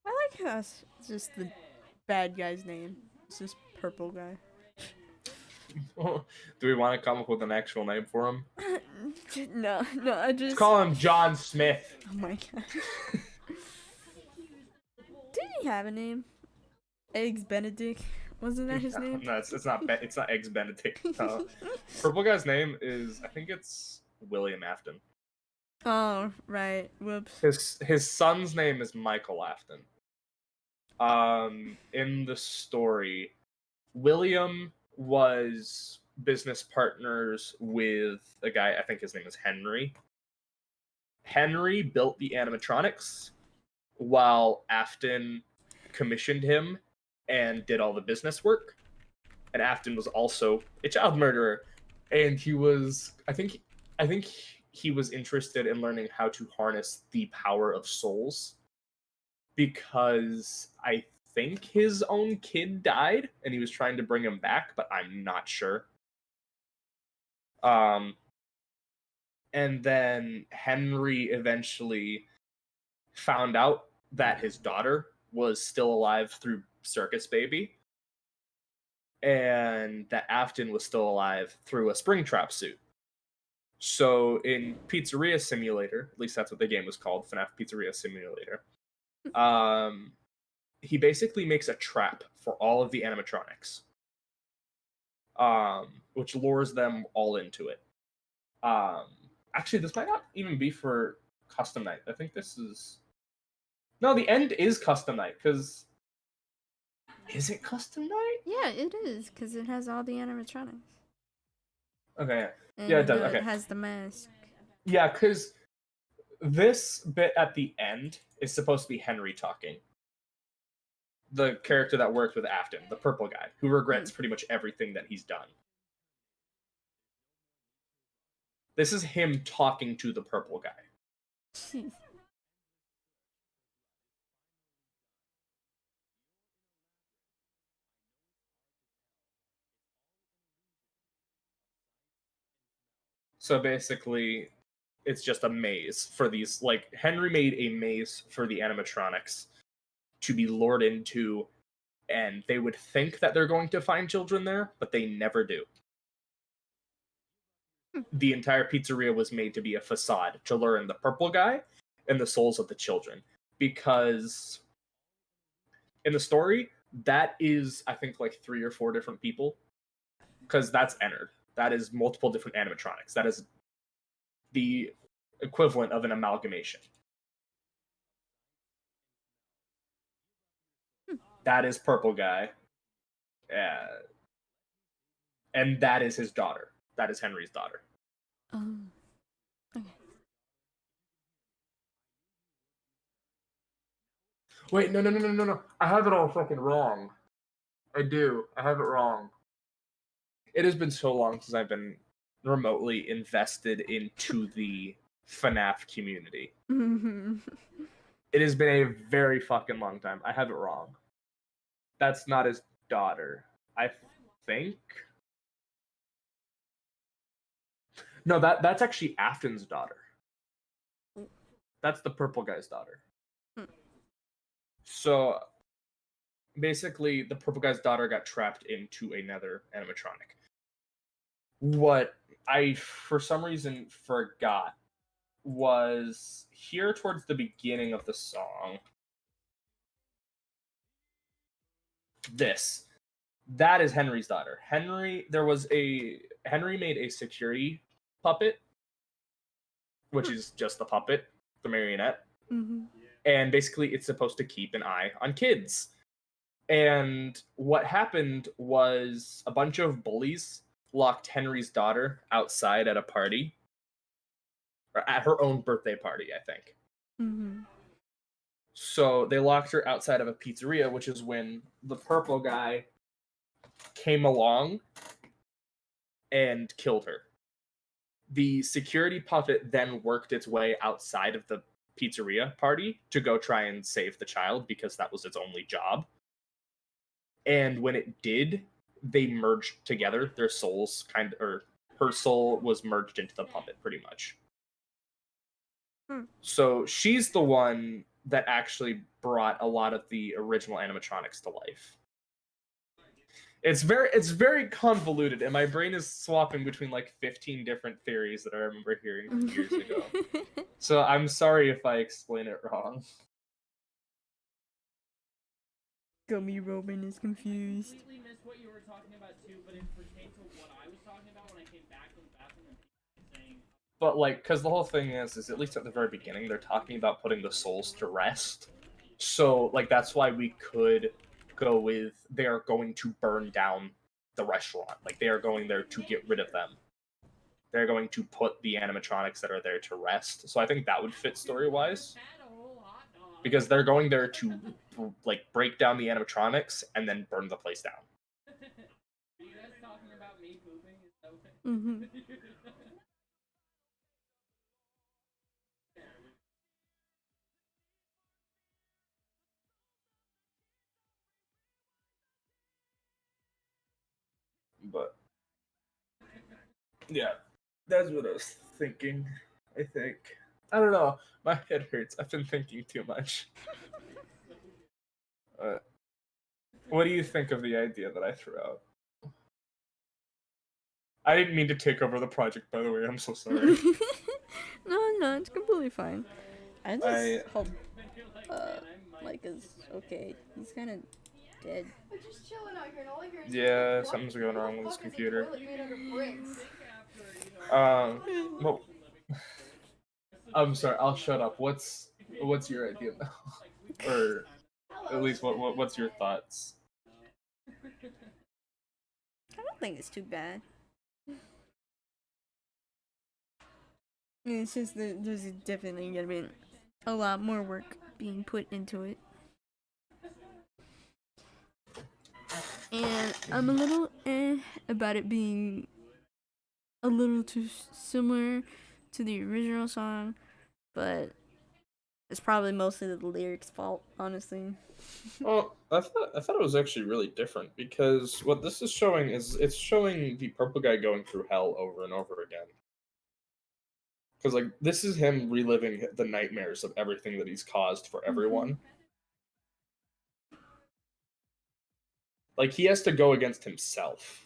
I like how it's just the bad guy's name. It's just purple guy. Do we want to come up with an actual name for him? No, I Let's just. call him John Smith. Oh my god. Did he have a name? Eggs Benedict? Wasn't that his name? No, it's not. It's not Eggs Benedict. Purple guy's name is, I think it's William Afton. Oh, right. Whoops. His son's name is Michael Afton. In the story, William was business partners with a guy, I think his name is Henry. Henry built the animatronics while Afton commissioned him and did all the business work. And Afton was also a child murderer, and he was, I think he was interested in learning how to harness the power of souls, because I think his own kid died and he was trying to bring him back, but I'm not sure. And then Henry eventually found out that his daughter was still alive through Circus Baby, and that Afton was still alive through a Springtrap suit. So in Pizzeria Simulator, at least that's what the game was called, FNAF Pizzeria Simulator, he basically makes a trap for all of the animatronics, which lures them all into it. Actually, this might not even be for Custom Night. I think this is... No, the end is Custom Night, because... Is it Custom Night? Yeah, it is, because it has all the animatronics. Okay. And Yeah, it does. It Okay. has the mask. Yeah, because this bit at the end is supposed to be Henry talking. The character that worked with Afton, the purple guy, who regrets pretty much everything that he's done. This is him talking to the purple guy. Jeez. So basically, it's just a maze for these. Like, Henry made a maze for the animatronics to be lured into, and they would think that they're going to find children there, but they never do. The entire pizzeria was made to be a facade to lure in the purple guy and the souls of the children. Because in the story, that is, I think, like 3 or 4 different people. Because that's Ennard. That is multiple different animatronics. That is the equivalent of an amalgamation. That is purple guy. And that is his daughter. That is Henry's daughter. Okay. Wait, no. I have it all fucking wrong. I do. I have it wrong. It has been so long since I've been remotely invested into the FNAF community. It has been a very fucking long time. I have it wrong. That's not his daughter. I think. No, that's actually Afton's daughter. That's the purple guy's daughter. So basically, the purple guy's daughter got trapped into another animatronic. What I, for some reason, forgot was here towards the beginning of the song. That is Henry's daughter. Henry made a security puppet, which is just the puppet, the marionette. Mm-hmm. And basically it's supposed to keep an eye on kids. And what happened was a bunch of bullies locked Henry's daughter outside at a party. Or at her own birthday party, I think. Mm-hmm. So they locked her outside of a pizzeria, which is when the purple guy came along and killed her. The security puppet then worked its way outside of the pizzeria party to go try and save the child because that was its only job. And when it did, they merged together. Their souls or her soul was merged into the puppet pretty much. So she's the one that actually brought a lot of the original animatronics to life. It's very convoluted, and my brain is swapping between like 15 different theories that I remember hearing from years ago. So I'm sorry if I explain it wrong. Gummy Robin is confused. completely missed what you were talking about too, but it pertained to what I was talking about when I came back from the bathroom and saying. But like, because the whole thing is at least at the very beginning, they're talking about putting the souls to rest. So like that's why we could go with they are going to burn down the restaurant. Like they are going there to get rid of them. They're going to put the animatronics that are there to rest. So I think that would fit story wise. Because they're going there to like break down the animatronics and then burn the place down. Are you guys talking about me pooping? Is that what? Mm-hmm. But yeah, that's what I was thinking. I think I don't know. My head hurts. I've been thinking too much. What do you think of the idea that I threw out? I didn't mean to take over the project, by the way. I'm so sorry. No, it's completely fine. I just I- hope Mike is okay. He's kind of dead. I'm just chilling out here, and all I hear is Yeah, what something's the going wrong with his fuck is a computer. toilet made out of bricks? Well, I'm sorry. I'll shut up. What's your idea now? Or at least what's your thoughts? I don't think it's too bad. It's just that there's definitely gonna be a lot more work being put into it. And I'm a little about it being a little too similar to the original song, but it's probably mostly the lyrics' fault, honestly. Well, I thought it was actually really different because what this is showing is it's showing the purple guy going through hell over and over again. Because like this is him reliving the nightmares of everything that he's caused for everyone. Like he has to go against himself,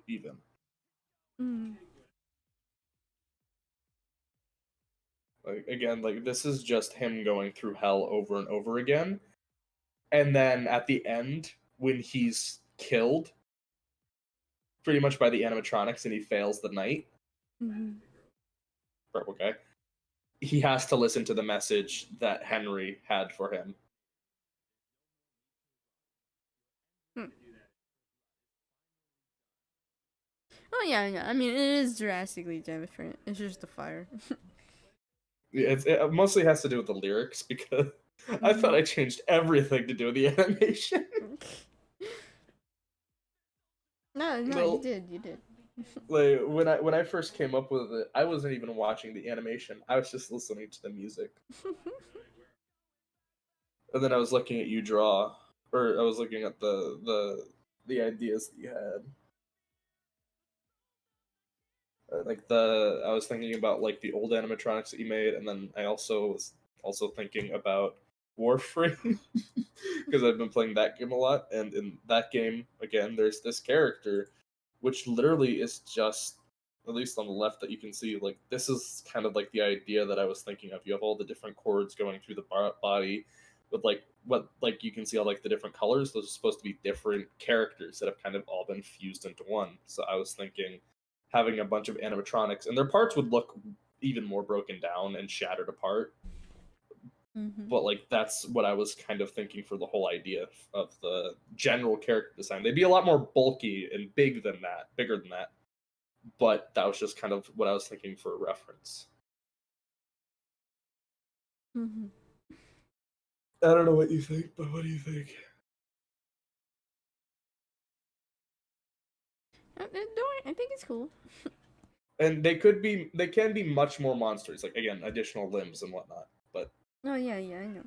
even. Mm. Like again, like this is just him going through hell over and over again. And then at the end, when he's killed pretty much by the animatronics and he fails the night, Mm-hmm. purple guy, he has to listen to the message that Henry had for him. Oh yeah. I mean, it is drastically different. It's just the fire. It mostly has to do with the lyrics because I thought I changed everything to do with the animation. No, Well, you did. like when I first came up with it, I wasn't even watching the animation. I was just listening to the music. And then I was looking at you draw, or I was looking at the ideas that you had. I was thinking about like the old animatronics that you made, and then I also was also thinking about Warframe because I've been playing that game a lot, and in that game again, there's this character, which literally is just at least on the left that you can see like this is kind of like the idea that I was thinking of. You have all the different chords going through the body, with like what like you can see all like the different colors. Those are supposed to be different characters that have kind of all been fused into one. So I was thinking having a bunch of animatronics and their parts would look even more broken down and shattered apart. Mm-hmm. But like that's what I was kind of thinking for the whole idea of the general character design. They'd be a lot more bulky and bigger than that. But that was just kind of what I was thinking for a reference. Mm-hmm. I don't know what you think, but what do you think? I think it's cool. And they can be much more monsters, like again, additional limbs and whatnot. But Oh yeah, I know.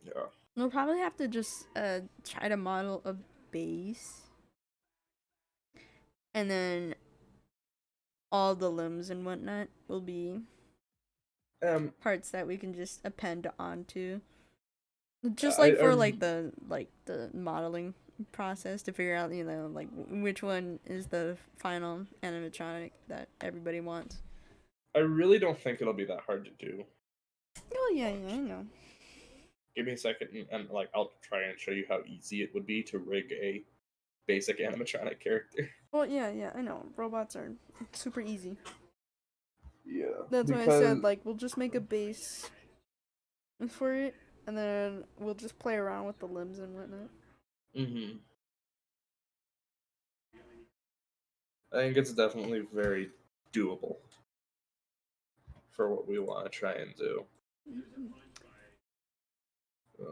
yeah. We'll probably have to just try to model a base, and then all the limbs and whatnot will be Um parts that we can just append onto Just I- like for I- the modeling process to figure out, like which one is the final animatronic that everybody wants. I really don't think it'll be that hard to do. Oh yeah, I know. Give me a second, and like I'll try and show you how easy it would be to rig a basic animatronic character. Well, yeah, I know. Robots are super easy. Yeah, That's why I said like we'll just make a base for it, and then we'll just play around with the limbs and whatnot. Mm-hmm. I think it's definitely very doable for what we want to try and do.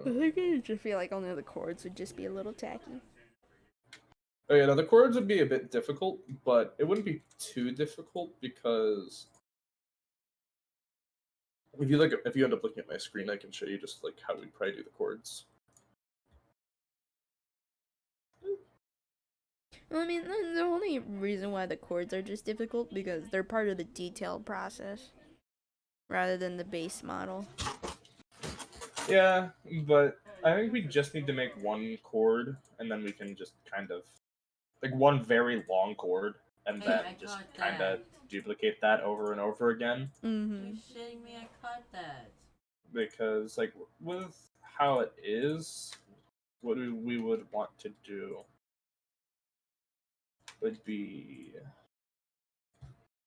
I think I just feel like only the chords would just be a little tacky. Oh yeah, now the chords would be a bit difficult, but it wouldn't be too difficult because if you end up looking at my screen, I can show you just like how we'd probably do the chords. Well, I mean, the only reason why the chords are just difficult because they're part of the detailed process rather than the base model. Yeah, but I think we just need to make one chord, and then we can just kind of like one very long chord, and Hey, then I just caught kind of that. duplicate that over and over again. Mm-hmm. You shitting me? I caught that. Because like with how it is, what we would want to do would be.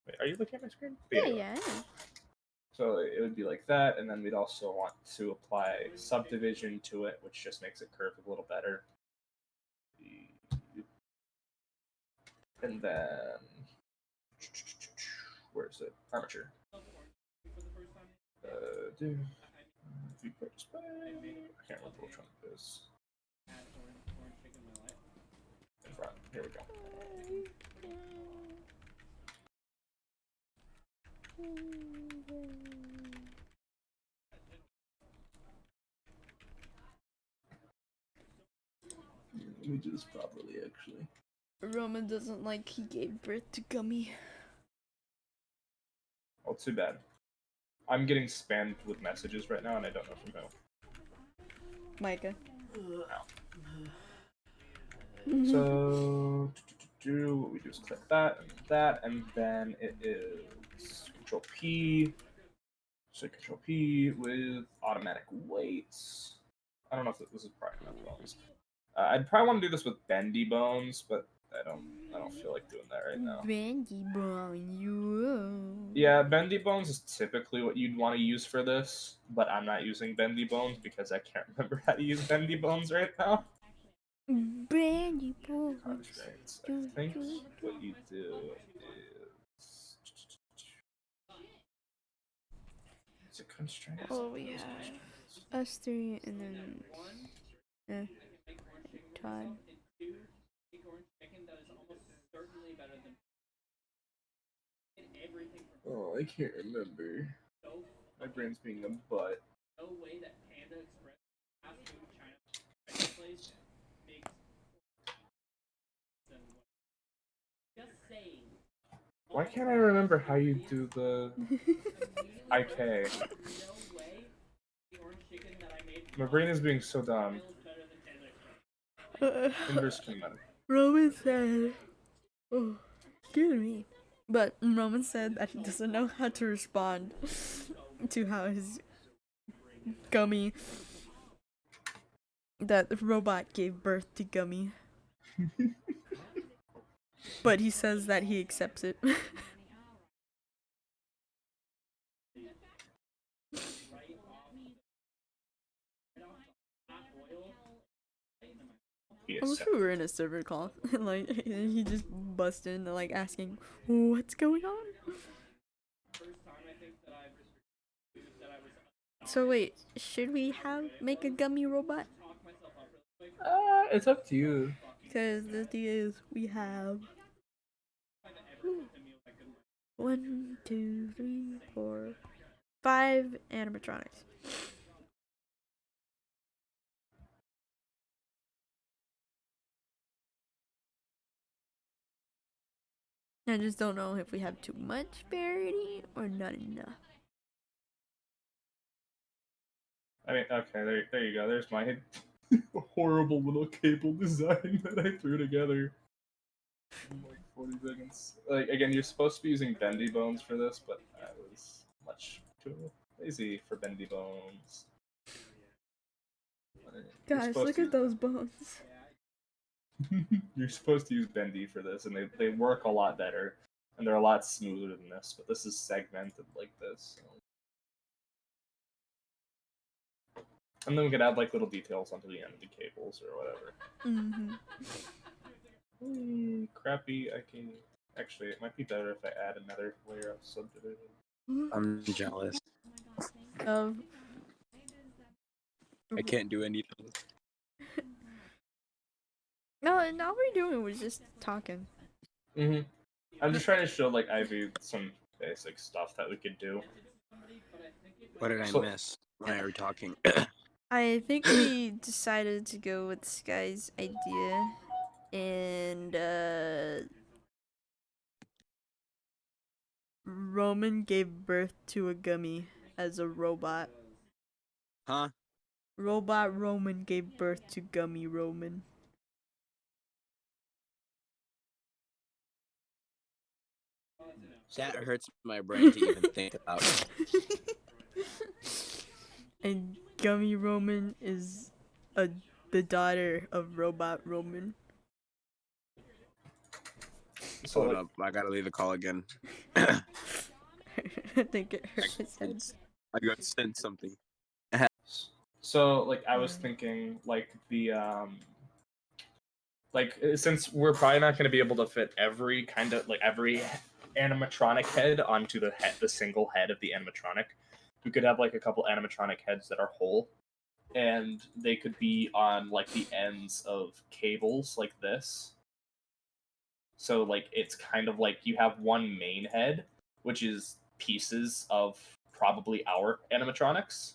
Wait, are you looking at my screen? Yeah, I know. So it would be like that, and then we'd also want to apply subdivision to it, which just makes it curve a little better. And then where is it? Armature. Do view display. I can't remember which one it is. In front. Here we go. Let me do this properly, actually. Roman doesn't like he gave birth to Gummy. Oh, too bad. I'm getting spammed with messages right now, and I don't know from who. Micah. So what we do is click that, and then it is Control P. So Control P with automatic weights. I don't know if this is probably not bones. I'd probably want to do this with bendy bones, but I don't feel like doing that right now. Bendy bone, you. Yeah, bendy bones is typically what you'd want to use for this, but I'm not using bendy bones because I can't remember how to use bendy bones right now. Bendy bones. Constraints. I think what you do is. Is it constraints? Oh, we have S3 and then Todd. Oh, I can't remember. My brain's being a butt. No way that Panda Express fast food China place makes just saying. Why can't I remember how you do the IK? No way the orange chicken that I made My brain is being so dumb. feels better than Panda Express. Inverse kinetic. Roman said, oh, excuse me. But Roman said that he doesn't know how to respond to how his Gummy, that the robot gave birth to Gummy. But he says that he accepts it. I wish we were in a server call. Like, he just busted in, like, asking, what's going on? So wait, should we make a Gummy robot? It's up to you. Because the thing is, we have 1, 2, 3, 4, 5 animatronics. I just don't know if we have too much variety or not enough. I mean, okay, there you go. There's my horrible little cable design that I threw together in like 40 seconds. Like again, you're supposed to be using bendy bones for this, but I was much too lazy for bendy bones. You're Guys, supposed look to at those bones. you're supposed to use bendy for this, and they work a lot better, and they're a lot smoother than this. But this is segmented like this. So. And then we could add like little details onto the end of the cables or whatever. Crappy. I can actually. It might be better if I add another layer of subdivision. I'm jealous. Of I can't do anything. no, all we're doing was just talking. I'm just trying to show like Ivy some basic stuff that we could do. What did I So- miss when I were talking? I think we decided to go with Sky's idea, and Roman gave birth to a gummy as a robot. Huh? Robot Roman gave birth to Gummy Roman. That hurts my brain to even think about. And Gummy Roman is the daughter of Robot Roman. So Hold like, up, I gotta leave the call again. I think it hurt his head. I gotta send something. so like I was thinking like the like since we're probably not going to be able to fit every kind of like every animatronic head onto the single head of the animatronic, we could have like a couple animatronic heads that are whole, and they could be on like the ends of cables like this. So like it's kind of like you have one main head, which is pieces of probably our animatronics,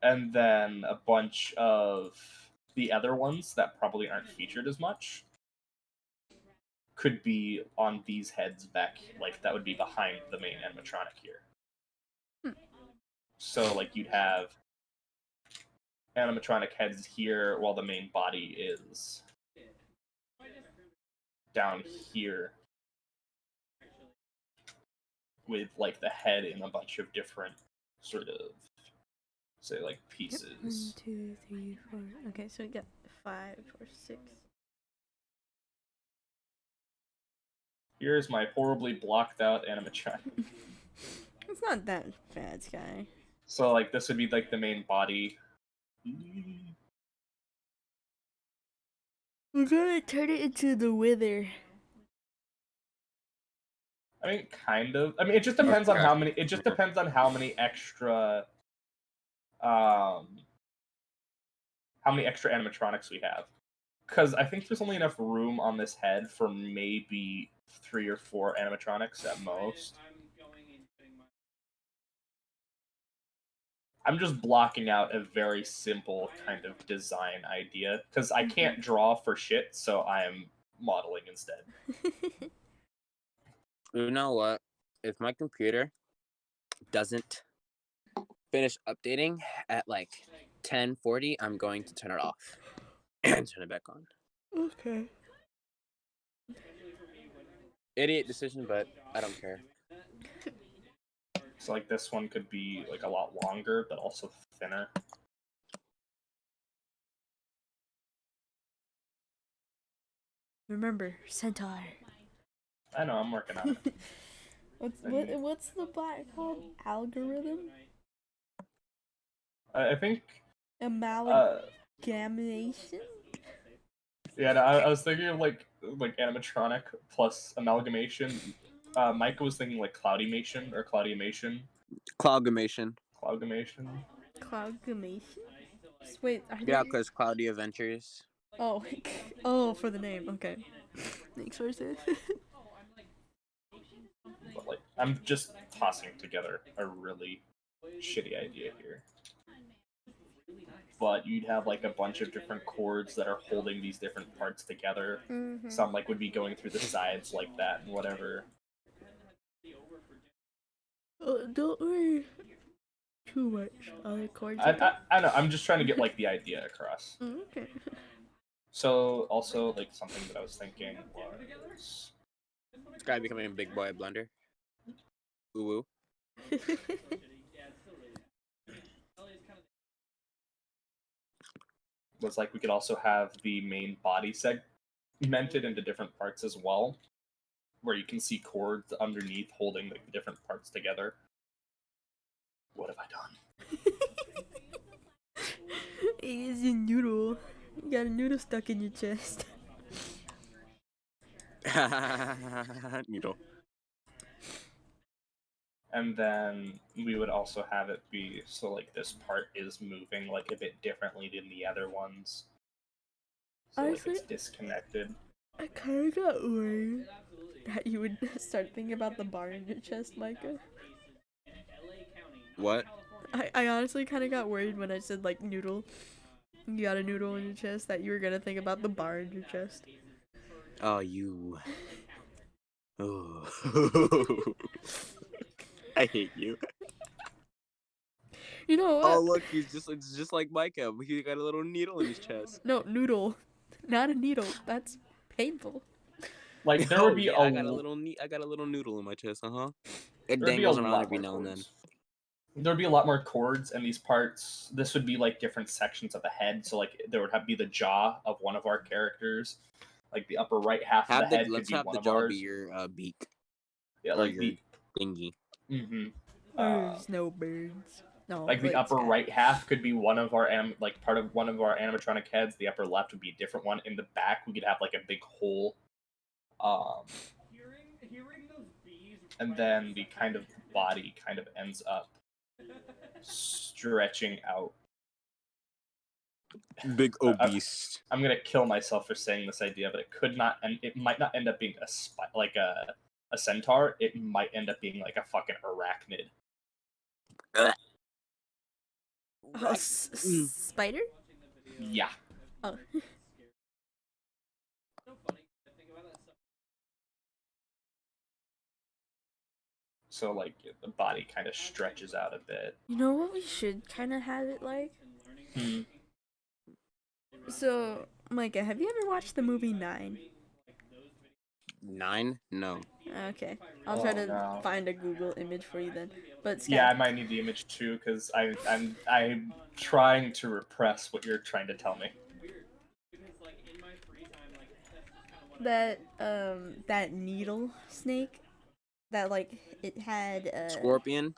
and then a bunch of the other ones that probably aren't featured as much could be on these heads back, like that would be behind the main animatronic here. So like you'd have animatronic heads here while the main body is down here with like the head in a bunch of different sort of say like pieces. Yep. 1, 2, 3, 4. Okay, so we got 5 or 6. Here's my horribly blocked out animatronic. It's not that bad, Sky. So like this would be like the main body. We're gonna turn it into the Wither. I mean, kind of. I mean, it just depends on Okay. how many. It just depends on how many extra, how many extra animatronics we have. Because I think there's only enough room on this head for maybe 3 or 4 animatronics at most. I'm just blocking out a very simple kind of design idea because I can't draw for shit, so I am modeling instead. You know what? If my computer doesn't finish updating at like 10:40, I'm going to turn it off and turn it back on. Okay. Idiot decision, but I don't care. So like this one could be like a lot longer, but also thinner. Remember, centaur. I know, I'm working on it. What's the black called? Algorithm? I think. Amalgamation? Yeah, no, I was thinking of like animatronic plus amalgamation. Micah was thinking like cloudymation or cloudymation. Clogamation. Cloudymation. Cloudgamation? Wait, are Yeah, they... because Cloudy Adventures. Oh, oh, for the name. Okay. Makes more sense. But like, I'm just tossing together a really shitty idea here. But you'd have like a bunch of different cords that are holding these different parts together. Some like would be going through the sides like that and whatever. Don't worry. too much other chords. I know. I'm just trying to get like the idea across. Okay. So also like something that I was thinking was This guy becoming a big boy at Blender. Ooh woo. like we could also have the main body segmented into different parts as well, where you can see cords underneath holding like the different parts together. What have I done? It is a noodle. You got a noodle stuck in your chest. Needle. And then we would also have it be so like this part is moving like a bit differently than the other ones. So Honestly, like it's disconnected. I kind of got worried that you would start thinking about the bar in your chest, Micah. What? I honestly kind of got worried when I said like noodle. You got a noodle in your chest that you were gonna think about the bar in your chest. Oh, you. Oh. I hate you. You know what? Oh, look, it's just like Micah. He got a little needle in his chest. No, noodle. Not a needle. That's painful. Like there Oh, would be yeah, I got a little noodle in my chest, It there'd be a dangles around lot every more now and then. chords. There'd be a lot more chords, and these parts. This would be like different sections of the head. So like there would be the jaw of one of our characters, like the upper right half of the head could Let's be have one the of jaw ours. be your beak Yeah, or like your the thingy. There's no birds. No. like the upper sky. right half could be one of our part of one of our animatronic heads. The upper left would be a different one. In the back, we could have like a big hole. And then the kind of body kind of ends up stretching out. Big obese. I'm gonna kill myself for saying this idea, but it could not, and it might not end up being like a centaur. It might end up being like a fucking arachnid. Oh, spider? Yeah. Oh. So like the body kind of stretches out a bit. You know what we should kind of have it like? So, Micah, have you ever watched the movie 9? 9? No. Okay, I'll try to no. find a Google image for you then. But Sky, Yeah, I might need the image too because I'm trying to repress what you're trying to tell me. that needle snake, that like it had Scorpion?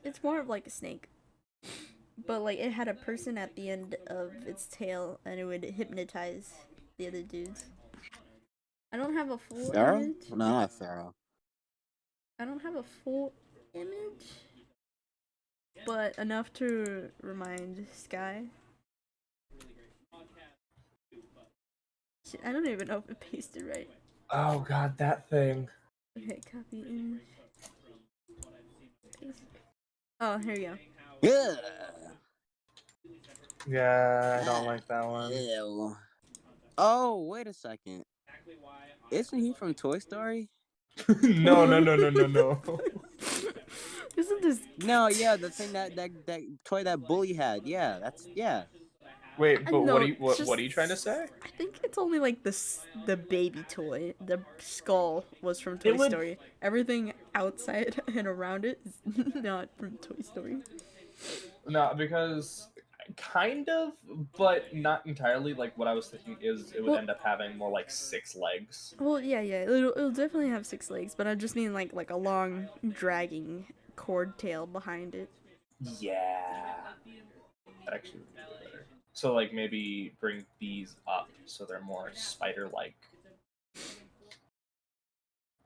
it's more of like a snake, but like it had a person at the end of its tail and it would hypnotize the other dudes. I don't have a full Pharaoh? image. No, not Pharaoh. I don't have a full image, but enough to remind Sky. Shit, I don't even know if it pasted right. Oh god, that thing. Okay, copy image. Paste. Oh, here you go. Yeah. Yeah, I don't like that one. Ew. Oh, wait a second. Isn't he from Toy Story? No. Isn't this? No, yeah, the thing that toy that Bully had. Yeah, yeah. Wait, but No, what it's are you trying to say? I think it's only like the baby toy. The skull was from Toy Story. Everything outside and around it is not from Toy Story. No, because kind of, but not entirely. Like what I was thinking is it would end up having more like 6 legs. Well, yeah, it'll definitely have 6 legs, but I just mean like a long dragging cord tail behind it. Yeah. That actually would be better. So like maybe bring these up so they're more spider-like.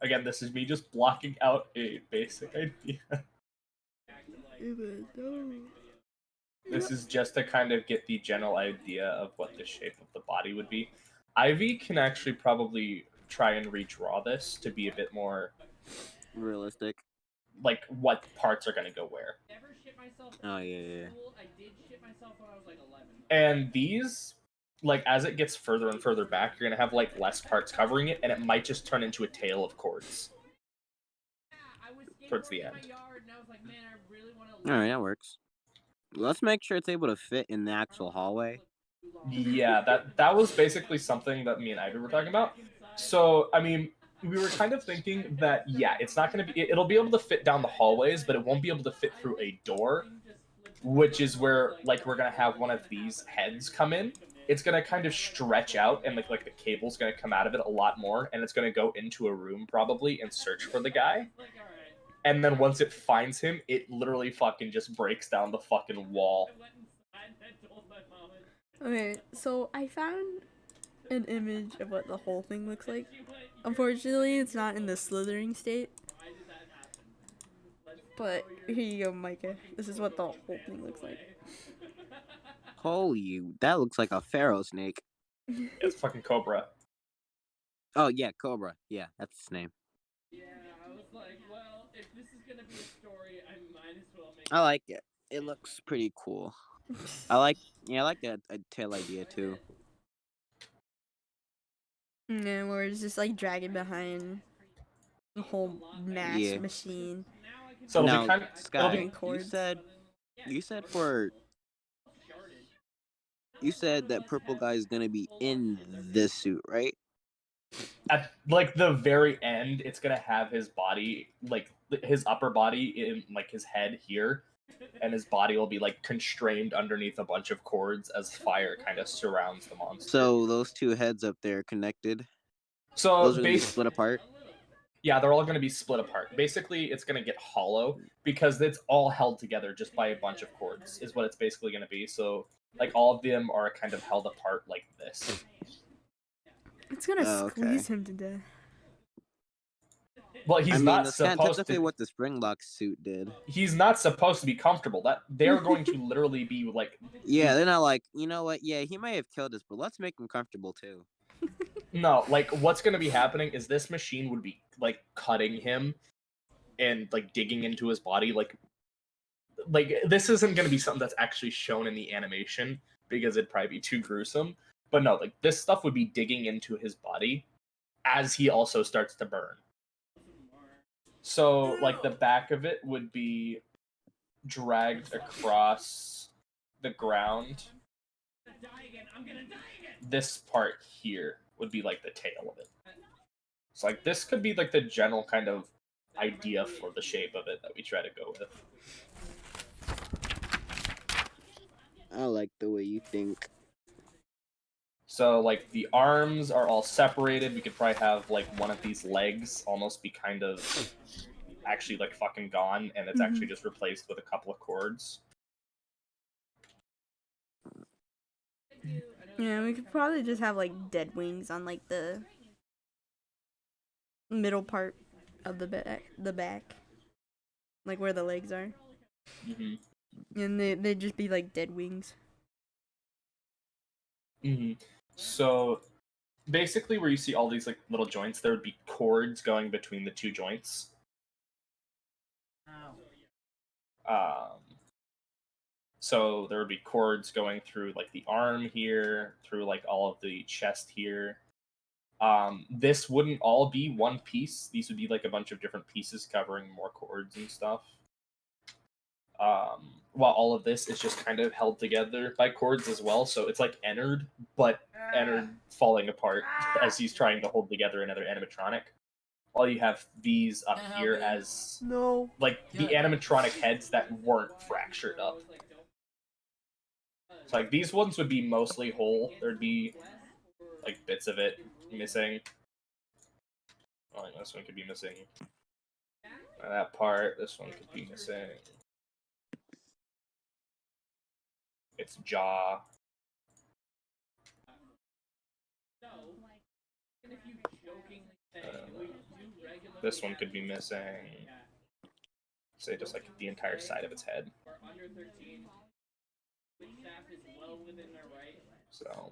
Again, this is me just blocking out a basic idea. This is just to kind of get the general idea of what the shape of the body would be. Ivy can actually probably try and redraw this to be a bit more Realistic. like what parts are going to go where. Oh, yeah. And these, like as it gets further and further back, you're going to have like less parts covering it, and it might just turn into a tail of cords. towards the end. All right, that works. Let's make sure it's able to fit in the actual hallway. Yeah, that was basically something that me and Ivy were talking about. So, I mean, we were kind of thinking that yeah, it's not going to be it'll be able to fit down the hallways, but it won't be able to fit through a door, which is where like we're going to have one of these heads come in. It's going to kind of stretch out and like the cable's going to come out of it a lot more, and it's going to go into a room probably and search for the guy. And then once it finds him, it literally fucking just breaks down the fucking wall. Okay, so I found an image of what the whole thing looks like. Unfortunately, it's not in the slithering state. But here you go, Micah. This is what the whole thing looks like. Holy, that looks like a pharaoh snake. It's fucking Cobra. Oh yeah, Cobra. Yeah, that's his name. Yeah, I was like, well, if this is gonna be a story, I might as well make. I like it. It looks pretty cool. I like that a tail idea too. Yeah, where it's just like dragging behind the whole mass Yeah. machine. So it'll Now, be kind of Sky, And cords. you said that purple guy is gonna be in this suit, right? at like the very end, it's gonna have his body, like his upper body in like his head here, and his body will be like constrained underneath a bunch of cords as fire kind of surrounds the monster. So those two heads up there connected. So Those are gonna be split apart. yeah, they're all gonna be split apart. Basically, it's gonna get hollow because it's all held together just by a bunch of cords. Is what it's basically gonna be. So like all of them are kind of held apart like this. It's gonna Oh, okay. squeeze him to death. Well, he's not that's supposed technically to. what the Springlock suit did. He's not supposed to be comfortable. That they're going to literally be like. Yeah, they're not like, you know what? Yeah, he may have killed us, but let's make him comfortable too. No, like what's going to be happening is this machine would be like cutting him and like digging into his body. Like this isn't going to be something that's actually shown in the animation because it'd probably be too gruesome. But no, like this stuff would be digging into his body as he also starts to burn. So like the back of it would be dragged across the ground. This part here would be like the tail of it. So like this could be like the general kind of idea for the shape of it that we try to go with. I like the way you think. So like the arms are all separated. We could probably have like one of these legs almost be kind of actually like fucking gone, and it's actually just replaced with a couple of cords. Yeah, we could probably just have like dead wings on like the middle part of the back, like where the legs are, and they'd just be like dead wings. So basically, where you see all these like little joints, there would be cords going between the two joints. So there would be cords going through like the arm here, through like all of the chest here. This wouldn't all be one piece. These would be like a bunch of different pieces covering more cords and stuff. While all of this is just kind of held together by cords as well. So it's like Ennard, but Ennard falling apart as he's trying to hold together another animatronic. While you have these up here as like the animatronic heads that weren't fractured up. So like these ones would be mostly whole. There'd be like bits of it missing. Oh, this one could be missing. That part. This one could be missing. Its jaw. This one could be missing. Say just like the entire side of its head. So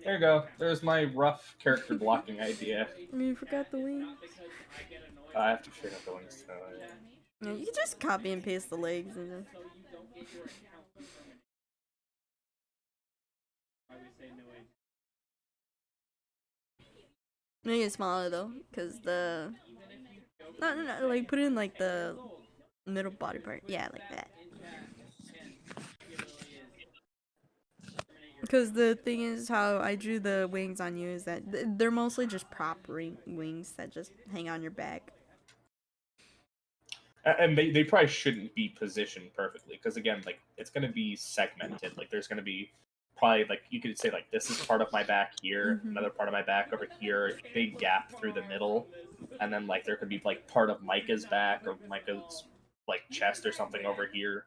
there you go. There's my rough character blocking idea. I mean, you forgot the wings. I have to figure out the wings too. Yeah, you can just copy and paste the legs and then. Make it smaller though, because the No, like put it in like the middle body part. Yeah, like that. Because the thing is, how I drew the wings on you is that they're mostly just prop wings that just hang on your back. And they probably shouldn't be positioned perfectly because again, like it's gonna be segmented. Like there's gonna be probably like you could say like this is part of my back here, Mhm. another part of my back over here, big gap through the middle, and then like there could be like part of Micah's back or Micah's like chest or something over here.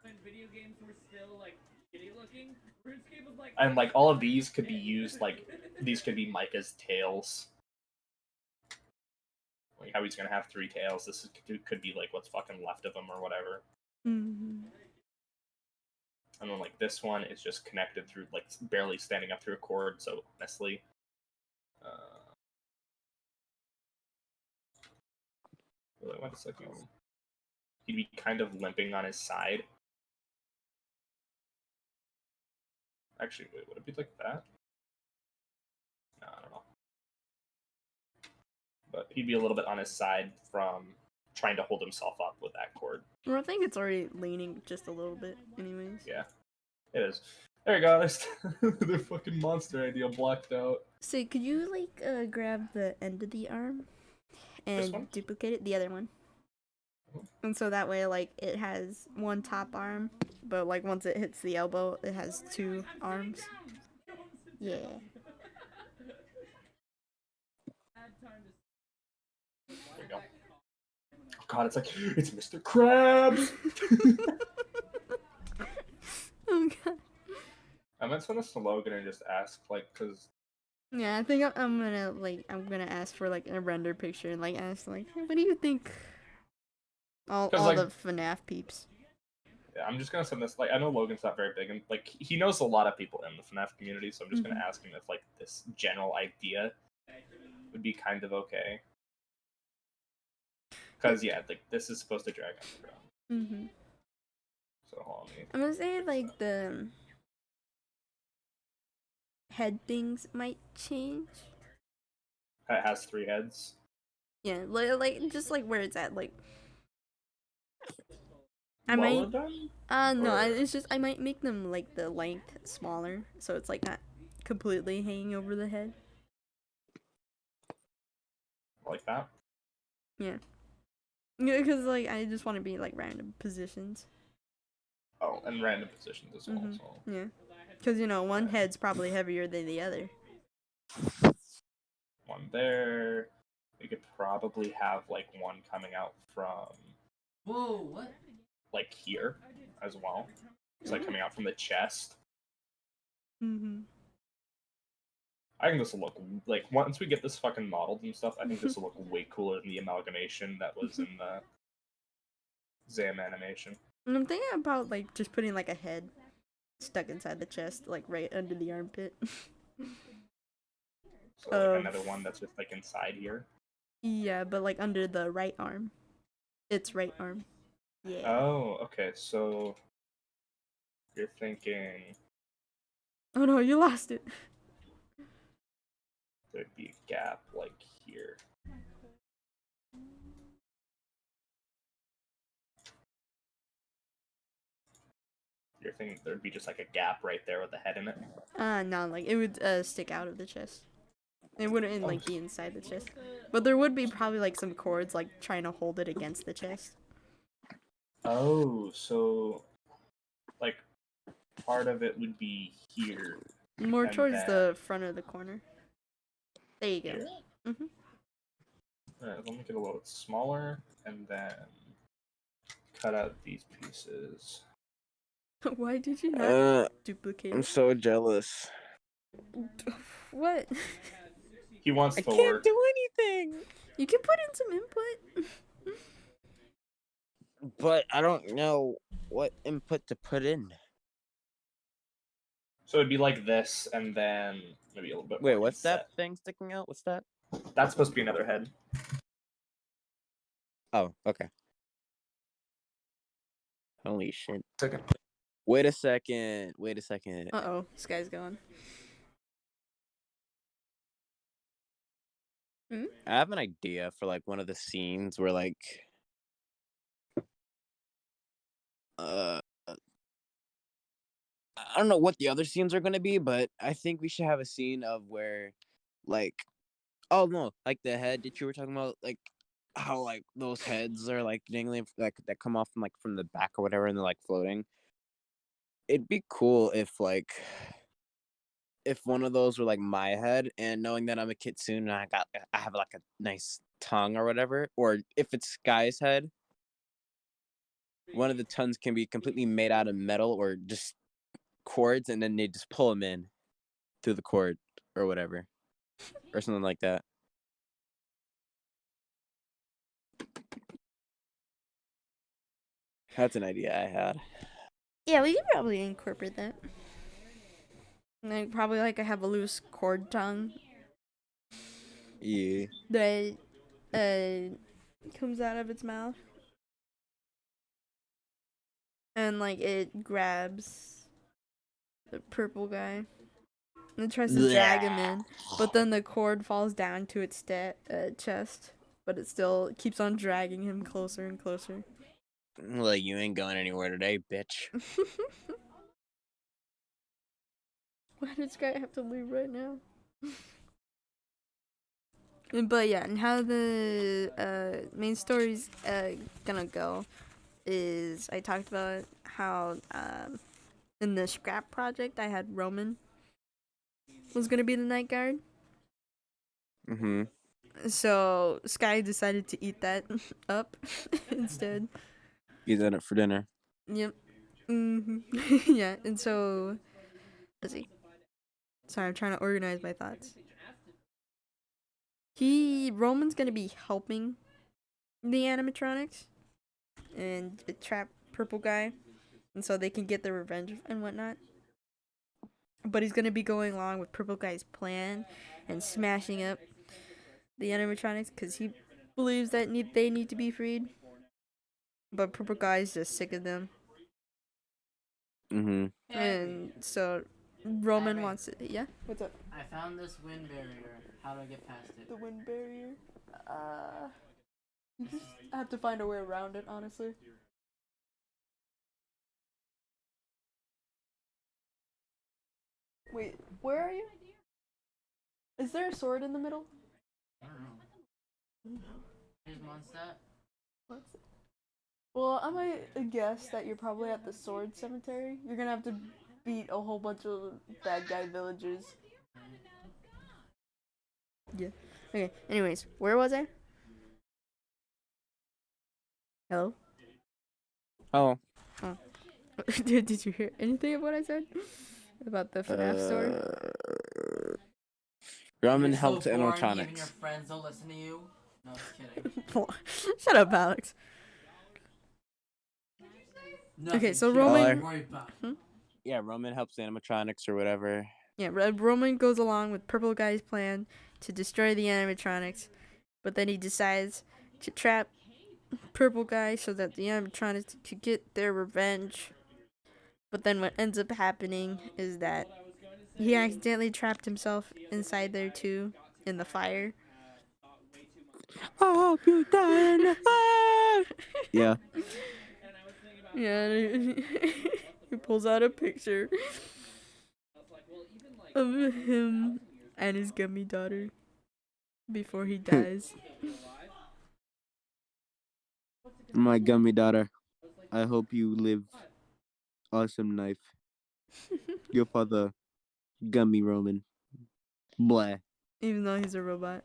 And like all of these could be used like these could be Micah's tails. Like how he's gonna have 3 tails. This could be like what's fucking left of him or whatever. Mhm. And then like this one is just connected through like barely standing up through a cord. So honestly, wait a second. He'd be kind of limping on his side. Actually, wait, would it be like that? No, I don't know. But he'd be a little bit on his side from trying to hold himself up with that cord. Well, I think it's already leaning just a little bit, anyways. Yeah, it is. There you go. There's the fucking monster idea blocked out. So could you like grab the end of the arm This one? and duplicate it, the other one? And so that way, like, it has one top arm, but like once it hits the elbow, it has 2 arms. Yeah. There you go. Oh god, it's Mr. Krabs. Oh god. I might send this to Logan and just ask, like, cause Yeah, I think I'm gonna ask for like a render picture and like ask like, hey, what do you think? All like, the FNAF peeps. yeah, I'm just gonna send this. Like, I know Logan's not very big, and like he knows a lot of people in the FNAF community, so I'm just gonna ask him if like this general idea would be kind of okay. Cause yeah, like this is supposed to drag on the ground. Mhm. So hold on, I'm gonna say like the head things might change. it has 3 heads. Yeah, like just like where it's at, like I Well might. done. No, Or- it's just I might make them like the length smaller, so it's like not completely hanging over the head. like that. Yeah, because like I just want to be like random positions. Oh, and random positions as well. So. Yeah, because you know one head's probably heavier than the other. One there. We could probably have like one coming out from Whoa, what? like here as well. It's like coming out from the chest. Mhm. I think this will look like once we get this fucking modeled and stuff. I think this will look way cooler than the amalgamation that was in the Zam animation. And I'm thinking about like just putting like a head stuck inside the chest, like right under the armpit. So like another one that's just like inside here. Yeah, but like under the right arm. Its right arm. Yeah. Oh, okay. So you're thinking Oh no, you lost it. there'd be a gap like here. You're thinking there'd be just like a gap right there with the head in it. No, like it would stick out of the chest. It wouldn't like be inside the chest. But there would be probably like some cords like trying to hold it against the chest. Oh, so like part of it would be here. More And towards then the front of the corner. There you go. here. Mhm. Alright, let me get a little bit smaller and then cut out these pieces. Why did you not duplicate I'm it? so jealous. What? He wants I to can't work. do anything. You can put in some input. But I don't know what input to put in. So it'd be like this and then maybe a little bit Wait, more what's that inset. thing sticking out? What's that? That's supposed to be another head. Oh, okay. Holy shit. Second. Wait a second. Wait a second. Uh-oh, this guy's gone. Hmm? I have an idea for like one of the scenes where like uh I don't know what the other scenes are gonna be, but I think we should have a scene of where like oh no, like the head that you were talking about, like how like those heads are like dangling like that come off from the back or whatever and they're like floating. It'd be cool if one of those were like my head and knowing that I'm a kitsune and I have like a nice tongue or whatever, or if it's Sky's head, one of the tongues can be completely made out of metal or just cords, and then they just pull them in through the cord or whatever, or something like that. That's an idea I had. Yeah, we could probably incorporate that. Like probably like I have a loose cord tongue Yeah. that comes out of its mouth, and like it grabs the purple guy and tries to drag him in, but then the cord falls down to its chest, but it still keeps on dragging him closer and closer. Like, you ain't going anywhere today, bitch. Why does Sky have to leave right now? But yeah, and how the main story's gonna go is I talked about how in the scrap project I had Roman was gonna be the night guard. Mm-hmm. So Sky decided to eat that up instead. He's in it for dinner. Yep. Yeah, and so let's see. Sorry, I'm trying to organize my thoughts. Roman's gonna be helping the animatronics and trap purple guy, and so they can get their revenge and whatnot. But he's gonna be going along with purple guy's plan and smashing up the animatronics because he believes that they need to be freed. But purple guy's just sick of them, Mm-hmm. and so Roman wants it. Yeah, what's up? I found this wind barrier. How do I get past it? The wind barrier. You just have to find a way around it, honestly. Wait, where are you? Is there a sword in the middle? I don't know. Here's Mondstadt. What's it? Well, I might guess that you're probably at the sword cemetery. You're gonna have to beat a whole bunch of bad guy villagers. Yeah. Okay. Anyways, where was I? Hello. Oh. Did you hear anything of what I said about the Fnaf story? Ramen You're helped so boring, even your animatronics. friends don't listen to you. No, just kidding. Shut up, Alex. Nothing, Okay, so kid. Roman. Don't worry about it. Yeah, Roman helps animatronics or whatever. Yeah, Red Roman goes along with Purple Guy's plan to destroy the animatronics, but then he decides to trap Purple Guy so that the animatronics could get their revenge. But then what ends up happening is that he accidentally trapped himself inside there too, in the fire. I hope you die in the fire. Yeah. Yeah, he pulls out a picture of him and his gummy daughter before he dies. My gummy daughter, I hope you live awesome life. Your father, gummy Roman. Blah. Even though he's a robot.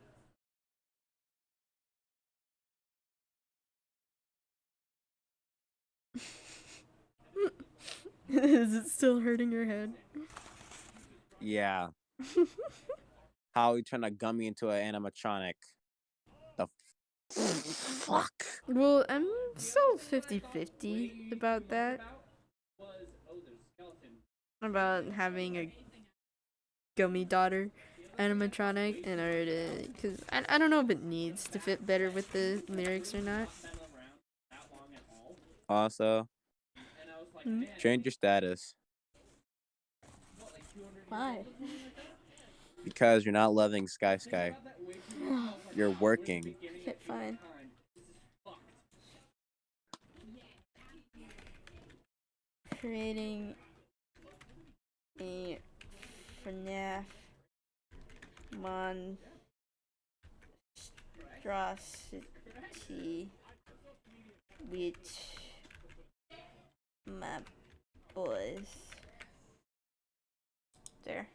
Is it still hurting your head? Yeah. How he turned a gummy into an animatronic. The fuck? Well, I'm still 50-50 about that. About having a gummy daughter animatronic in order to... Because I don't know if it needs to fit better with the lyrics or not. Also, change your status. Why? Because you're not loving Sky Sky. You're working. Okay, fine. Creating a Fnaf monstrosity with my boys. There.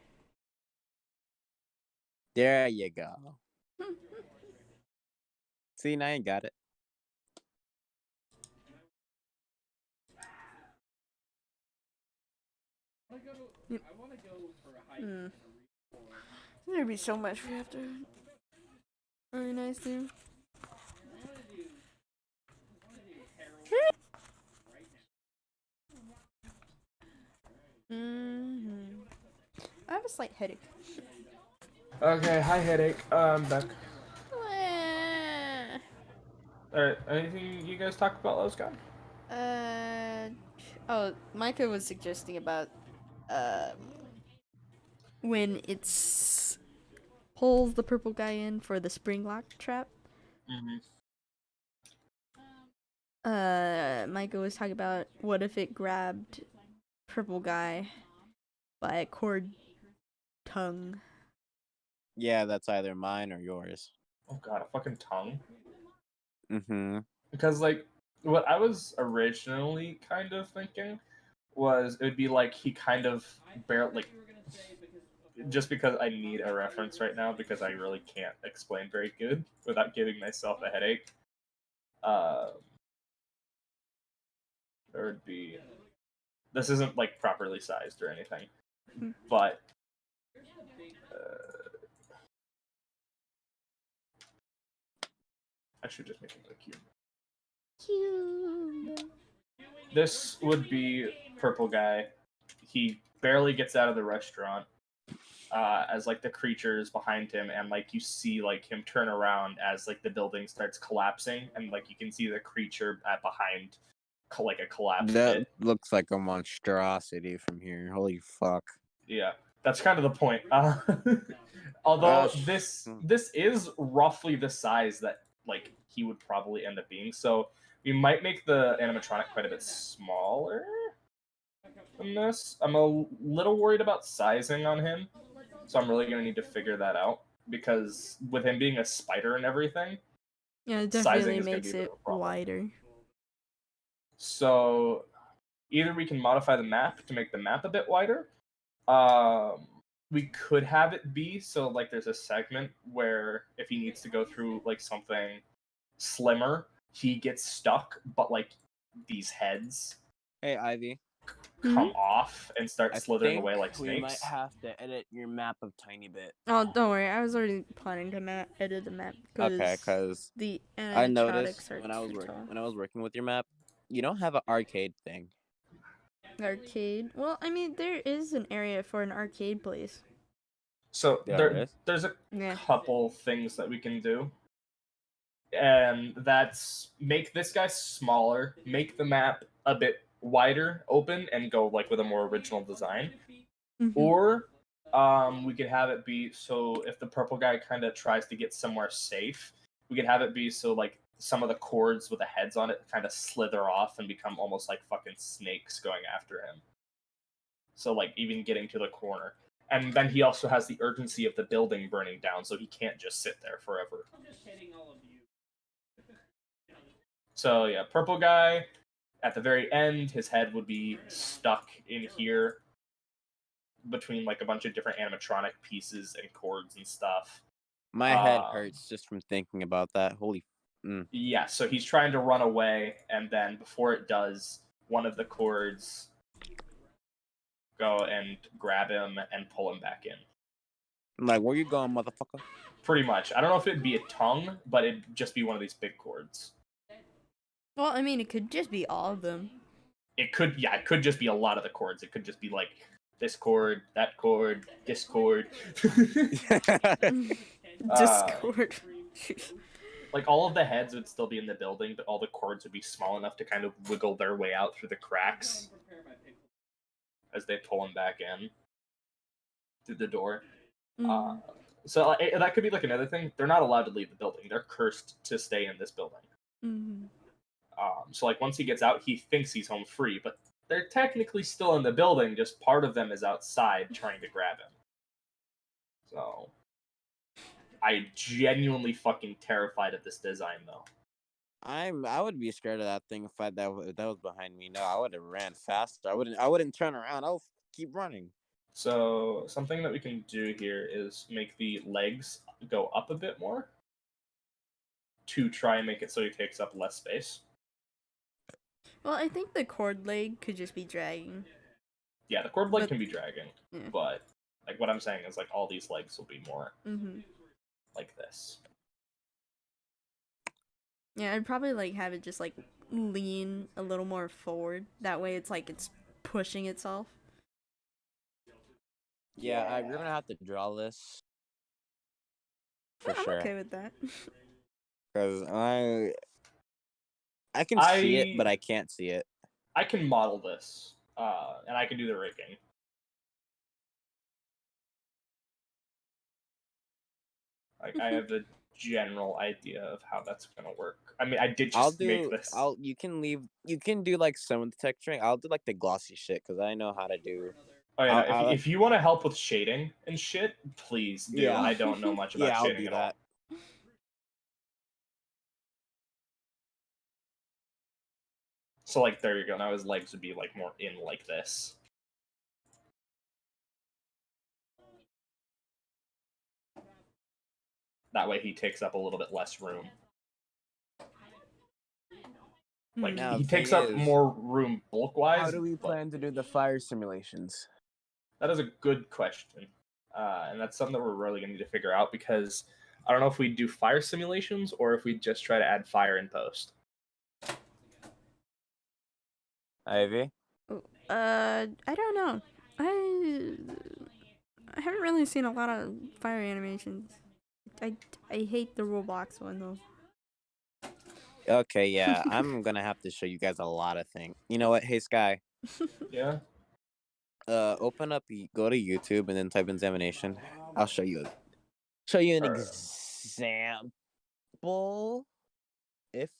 There you go. See, now you got it. There'd be so much we have to organize too. I have a slight headache. Okay, hi headache. I'm back. Alright, anything you guys talk about, those guys? Oh, Micah was suggesting about when it's pulls the purple guy in for the spring lock trap. Micah was talking about what if it grabbed purple guy by a cord tongue. Yeah, that's either mine or yours. Oh god, a fucking tongue. Mm-hmm. Because, like, what I was originally kind of thinking was it would be like he kind of barely, like, just because I need a reference right now because I really can't explain very good without giving myself a headache. There would be. This isn't like properly sized or anything, but I should just make it a cube. This would be purple guy. He barely gets out of the restaurant as like the creatures behind him, and like you see like him turn around as like the building starts collapsing, and like you can see the creature behind like a collapsed That pit. looks like a monstrosity from here. Holy fuck. Yeah, that's kind of the point. Although this Hmm. is roughly the size that like he would probably end up being, so we might make the animatronic quite a bit smaller than this. I'm a little worried about sizing on him, so I'm really gonna need to figure that out because with him being a spider and everything, Yeah, it sizing definitely is gonna be makes a bit it of a problem. wider. So either we can modify the map to make the map a bit wider. We could have it be so like there's a segment where if he needs to go through like something slimmer, he gets stuck, but like these heads Hey, Ivy. come off and start I slithering think away like we might snakes. have to edit your map a tiny bit. Oh, don't worry. I was already planning to edit the map Okay, because the I noticed animatronics are when I was too tall. working with your map, you don't have an arcade thing. Arcade. Well, I mean, there is an area for an arcade place. So There it is. there's a Yeah. couple things that we can do. And that's make this guy smaller, make the map a bit wider, open, and go like with a more original design. Or we could have it be so if the purple guy kind of tries to get somewhere safe, we could have it be so like some of the cords with the heads on it kind of slither off and become almost like fucking snakes going after him. So like even getting to the corner. And then he also has the urgency of the building burning down, so he can't just sit there forever. So yeah, purple guy. At the very end, his head would be stuck in here between like a bunch of different animatronic pieces and cords and stuff. My head hurts just from thinking about that. Holy. Yeah, so he's trying to run away, and then before it does, one of the cords go and grab him and pull him back in. I'm like, where you going, motherfucker? Pretty much. I don't know if it'd be a tongue, but it'd just be one of these big cords. Well, I mean, it could just be all of them. It could just be a lot of the cords. It could just be like this cord, that cord, this cord. Discord. Like all of the heads would still be in the building, but all the cords would be small enough to kind of wiggle their way out through the cracks as they pull him back in through the door. So that could be like another thing. They're not allowed to leave the building. They're cursed to stay in this building. Mm-hmm. So like once he gets out, he thinks he's home free, but they're technically still in the building. Just part of them is outside trying to grab him. So I genuinely fucking terrified of this design though. I would be scared of that thing if that was behind me. No, I would have ran faster. I wouldn't turn around. I'll keep running. So something that we can do here is make the legs go up a bit more to try and make it so he takes up less space. Well, I think the cord leg could just be dragging. Yeah, the cord leg But- can be dragging, Yeah. but like what I'm saying is like all these legs will be more Mm-hmm. like this. Yeah, I'd probably like have it just like lean a little more forward. That way, it's like it's pushing itself. Yeah, we're gonna have to draw this for Yeah, I'm sure. okay with that. Because I can see it, but I can't see it. I can model this, and I can do the rigging. Like I have a general idea of how that's gonna work. I mean, I did just make this. You can do like some of the texturing. I'll do like the glossy shit because I know how to do. Oh yeah, I'll- if you want to help with shading and shit, please do. Yeah. I don't know much about Yeah, I'll shading do at that. all. So like there you go. Now his legs would be like more in like this. That way he takes up a little bit less room. Like Now, he the takes thing up is, more room bulk wise. How do we plan to do the fire simulations? That is a good question, and that's something that we're really gonna need to figure out because I don't know if we do fire simulations or if we just try to add fire in post. Ivy? I don't know. I haven't really seen a lot of fire animations. I hate the Roblox one though. Okay, yeah, I'm gonna have to show you guys a lot of things. You know what? Hey, Sky. Yeah. Open up. Go to YouTube and then type in examination. I'll show you. Show you an example. If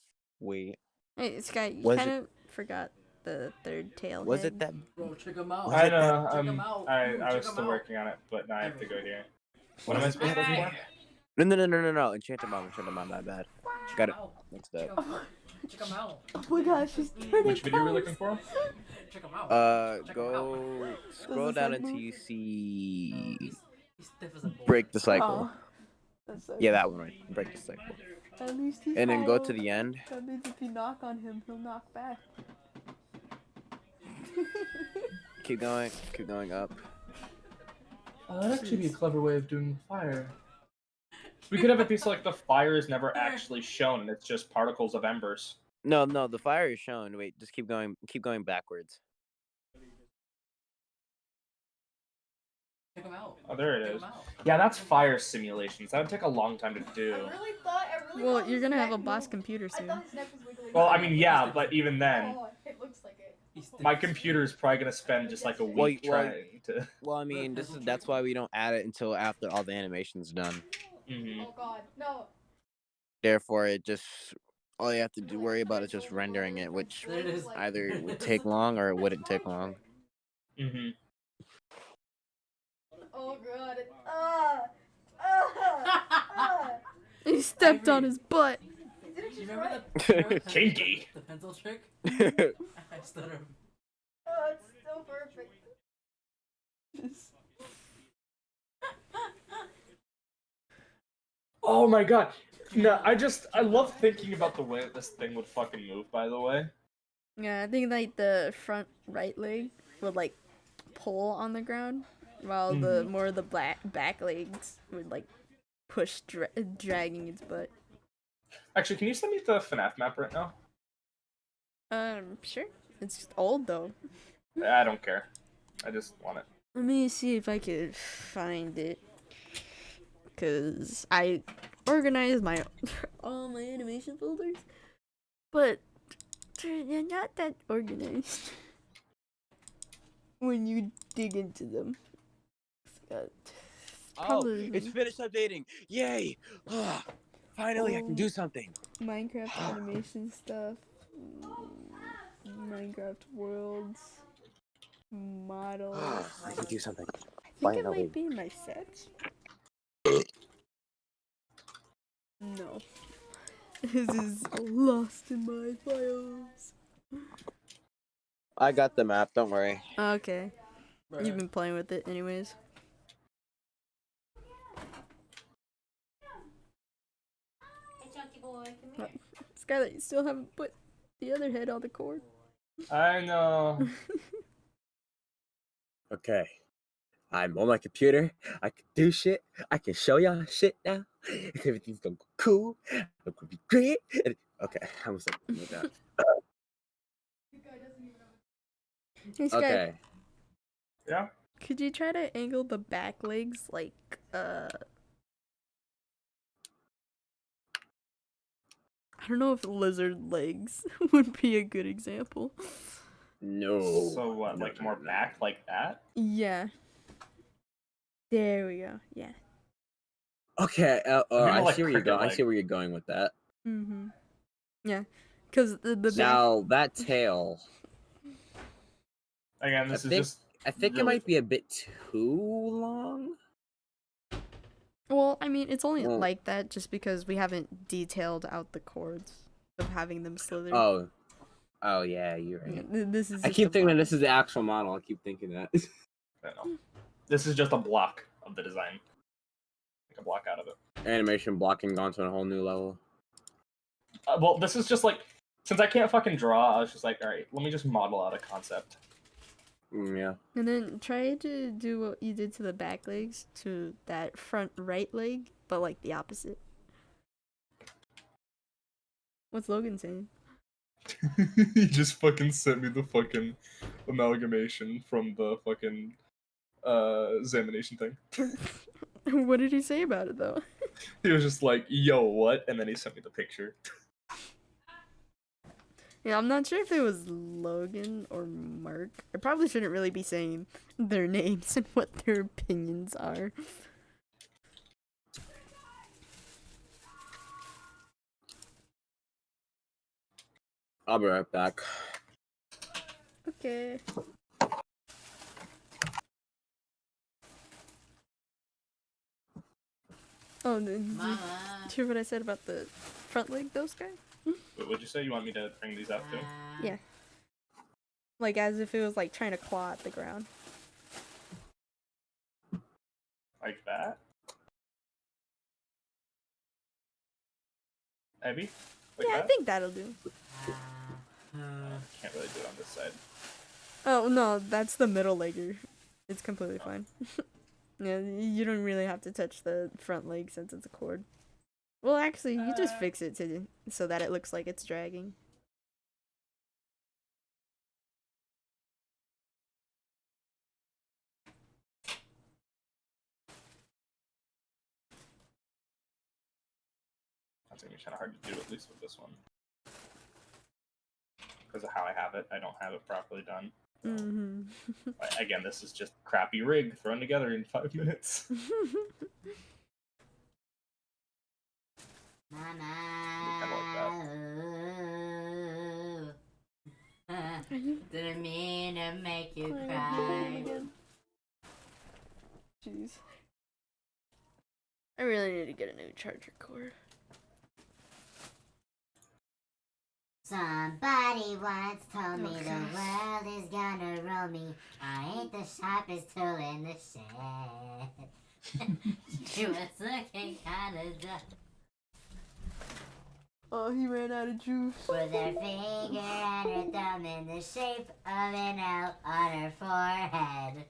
we Hey, Sky, you Was kind of forgot the third tail. was it that Bro, check him out. Was I it that- know. Check 'em out. I Ooh, was check 'em still out. working on it, but now I have to go here. What was am I it supposed to that- look for? No. Enchanted bomb. My bad. Check Got 'em it. out. Next Check up. 'em out. Check 'em out. Oh my gosh, she's turning Which video are we looking for? Check 'em out. Check 'em Go scroll this down like until move? you see He's stiff as a board. break the cycle. That's so Yeah, that one right. Break the cycle. At least he's And then go to the end. That means if you knock on him, he'll knock back. Keep going up. That'd actually be a clever way of doing fire. We could have a piece like the fire is never actually shown, and it's just particles of embers. No, the fire is shown. Wait, just keep going backwards. Check 'em out. Oh, there it Check is. 'em out. Yeah, that's fire simulations. That would take a long time to do. I really Well, thought you're his gonna have a neck boss moved. computer I soon. thought his neck was wiggling. Well, I mean, yeah, but even then, Oh, it looks like it. He's stiff my as a computer is probably gonna spend just like a Well, week well- trying to. Well, I mean, that's why we don't add it until after all the animation's done. Mhm. Oh god, no. Therefore, all you have to worry about is just rendering it, which There it is. either would take long or it wouldn't take long. Mhm. Oh god. He stepped on Ivy. his butt. Did it You just remember right? the Kinky. the pencil trick? I stutter. Oh, it's so perfect. Oh my god. No, I love thinking about the way that this thing would fucking move. By the way. Yeah, I think like the front right leg would like pull on the ground, while the more of the back legs would like push, dragging its butt. Actually, can you send me the Fnaf map right now? Sure. It's old though. I don't care. I just want it. Let me see if I could find it. Cause I organized my all my animation folders, but they're not that organized when you dig into them. It's got Oh, it's Probably. finished updating. Yay! Finally, I can do something. Minecraft animation stuff. Minecraft worlds. Models. I can do something. I think it Finally. might be in my sets. No. This is lost in my files. I got the map. Don't worry. Okay. Bruh. You've been playing with it anyways. Hey, Chunky boy, come here. Skylar, you still haven't put the other head on the cord. I know. Okay. I'm on my computer. I can do shit. I can show y'all shit now. Everything's gonna go cool. It's gonna be great. Okay, I was like, with that. Hey, Sky, Okay. Yeah. could you try to angle the back legs like, I don't know if lizard legs would be a good example. No. So what? No, Like no, more no. back, like that? Yeah. There we go. Yeah. Okay. gonna, I like, see where you're cricket going. I leg. see where you're going with that. Mm-hmm. Yeah. Because the back. Now that tail, Again, this is think- just. I think it really- might be a bit too long. Well, I mean, it's only Well- like that just because we haven't detailed out the chords of having them slither. Oh yeah, you're right. Yeah, this is. I just keep a thinking block. this is the actual model. I keep thinking that. I don't know. This is just a block of the design. Like a block out of it. Animation blocking gone to a whole new level. Well, this is just like, since I can't fucking draw, I was just like, all right, let me just model out a concept. Yeah. And then try to do what you did to the back legs to that front right leg, but like the opposite. What's Logan saying? He just fucking sent me the fucking amalgamation from the fucking examination thing. What did he say about it though? He was just like, yo, what? And then he sent me the picture. Yeah, I'm not sure if it was Logan or Mark. I probably shouldn't really be saying their names and what their opinions are. I'll be right back. Okay. Oh, did you Mama. hear what I said about the front leg, those guys? Wait, what'd you say? You want me to bring these out too? Yeah. Like as if it was like trying to claw at the ground. Like that? Maybe? Like Yeah, I that? think that'll do. Can't really do it on this side. Oh no, that's the middle legger. It's completely fine. Yeah, you don't really have to touch the front leg since it's a cord. Well, actually, you just fix it so that it looks like it's dragging. That's gonna be kind of hard to do, at least with this one. Because of how I have it, I don't have it properly done. Mm-hmm. Again, this is just crappy rig thrown together in 5 minutes. Didn't mean to make you cry. Jeez. I really need to get a new charger cord. Somebody once told me Okay. the world is gonna roll me. I ain't the sharpest tool in the shed. She was looking kinda dumb Oh, he ran out of juice. with her finger and her thumb in the shape of an L on her forehead.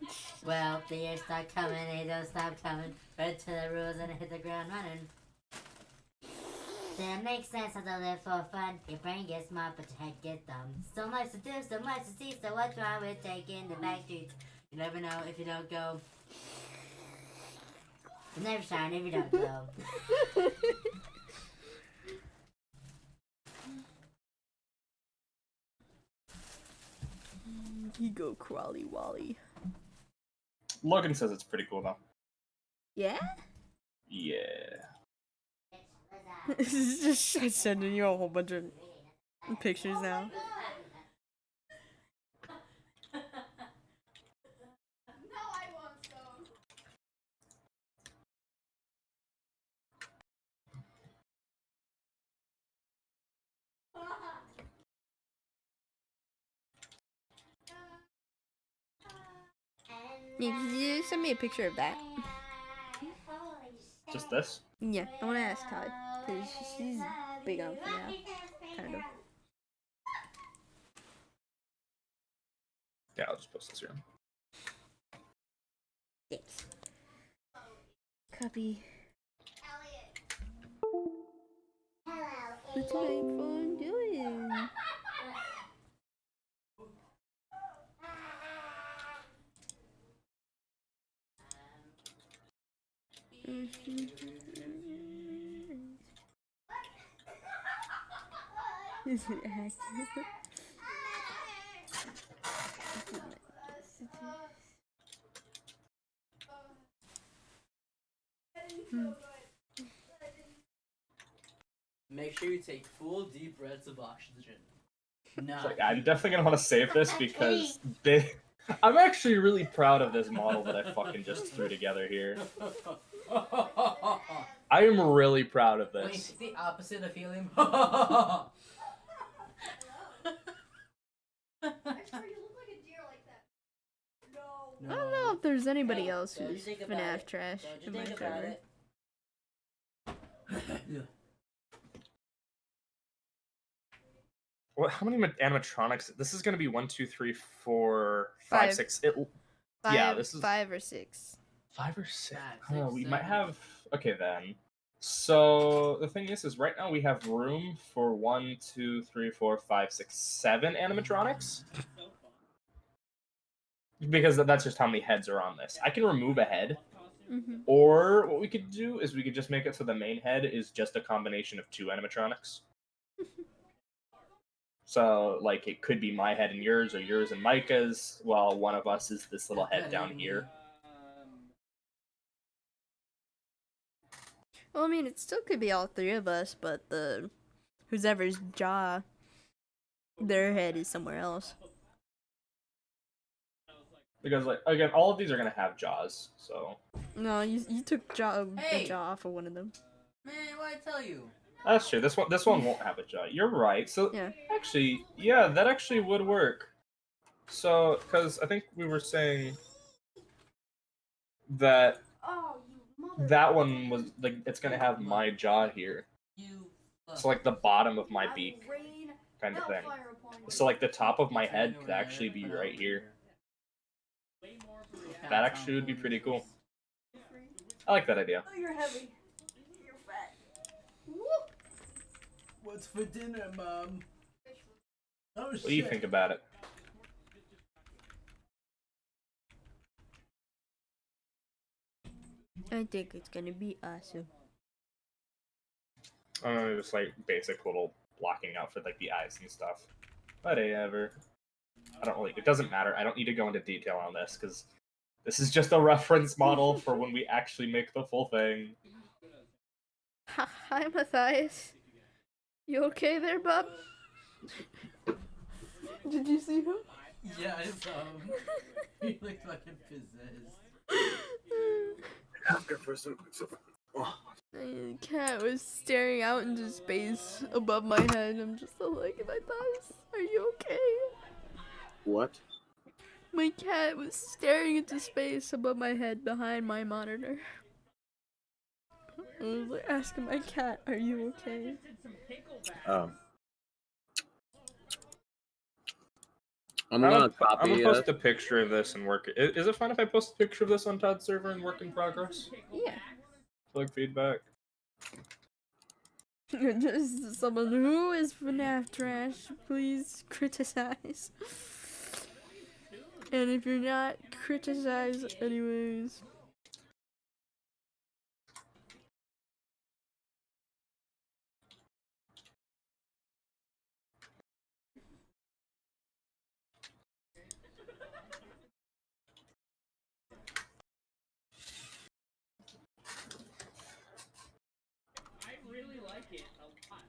Well, the years start coming, they don't stop coming. Right to the rules and hit the ground running. That makes sense how to live for fun. Your brain gets smart, but your head gets dumb. So much to do, so much to see. So what's wrong with taking the back streets? You never know if you don't go. You never shine if you don't go. He go crawly wally. Logan says it's pretty cool though. Yeah? Yeah. This is just sending you a whole bunch of pictures now. Yeah, can you send me a picture of that? Just this? Yeah, I want to ask Todd, because she's big on Fnaf, kind of. Yeah, I'll just post this here. Thanks. Copy. What's my phone doing? Is it active? Make sure you take full deep breaths of oxygen. No. It's like, I'm definitely gonna want to save this because I'm actually really proud of this model that I fucking just threw together here. I am really proud of When you this. take the opposite of helium. I don't know if there's anybody else Don't you who's think about FNAF it. trash Don't you in my think about server. it. What? How many animatronics? This is gonna be 1, 2, 3, 4, 5, Five. 6. Yeah, this is 5 or 6. 5 or 6. Five, Oh, six, we might seven. have. Okay then. So the thing is right now we have room for 1, 2, 3, 4, 5, 6, 7 animatronics. Because that's just how many heads are on this. I can remove a head, Mm-hmm. or what we could do is we could just make it so the main head is just a combination of 2 animatronics. So, like, it could be my head and yours, or yours and Micah's, while one of us is this little head down here. Well, I mean, it still could be all 3 of us, but whoever's jaw, their head is somewhere else. Because, like, again, all of these are going to have jaws, so... No, you took Hey! a jaw off of one of them. Man, what'd I tell you? That's true, this one won't have a jaw. You're right, so... Yeah. Actually, yeah, that actually would work. So, because I think we were saying that that one was, like, it's going to have my jaw here. You. So, like, the bottom of my beak kind of thing. So, like, the top of my head could actually be right here. That actually would be pretty cool. I like that idea. Oh, you're heavy. You're fat. What's for dinner, Mom? Oh, What do you think about it? I think it's gonna be awesome. Just like basic little blocking out for like the eyes and stuff. Whatever. I don't really. It doesn't matter. I don't need to go into detail on this because this is just a reference model for when we actually make the full thing. Hi, Matthias. You okay there, bub? Did you see him? Yeah, I saw him. He looked fucking possessed. After for some. The cat was staring out into space above my head. I'm just so like, Matthias, are you okay? What? My cat was staring into space above my head behind my monitor. I was like asking my cat, are you okay? Oh. I'm I'm gonna gonna copy post a picture of this and work it. Is it fine if I post a picture of this on Todd's server and work in progress? Yeah. For like feedback. Just someone who is FNAF trash, please criticize. And if you're not, criticize anyways. it a lot.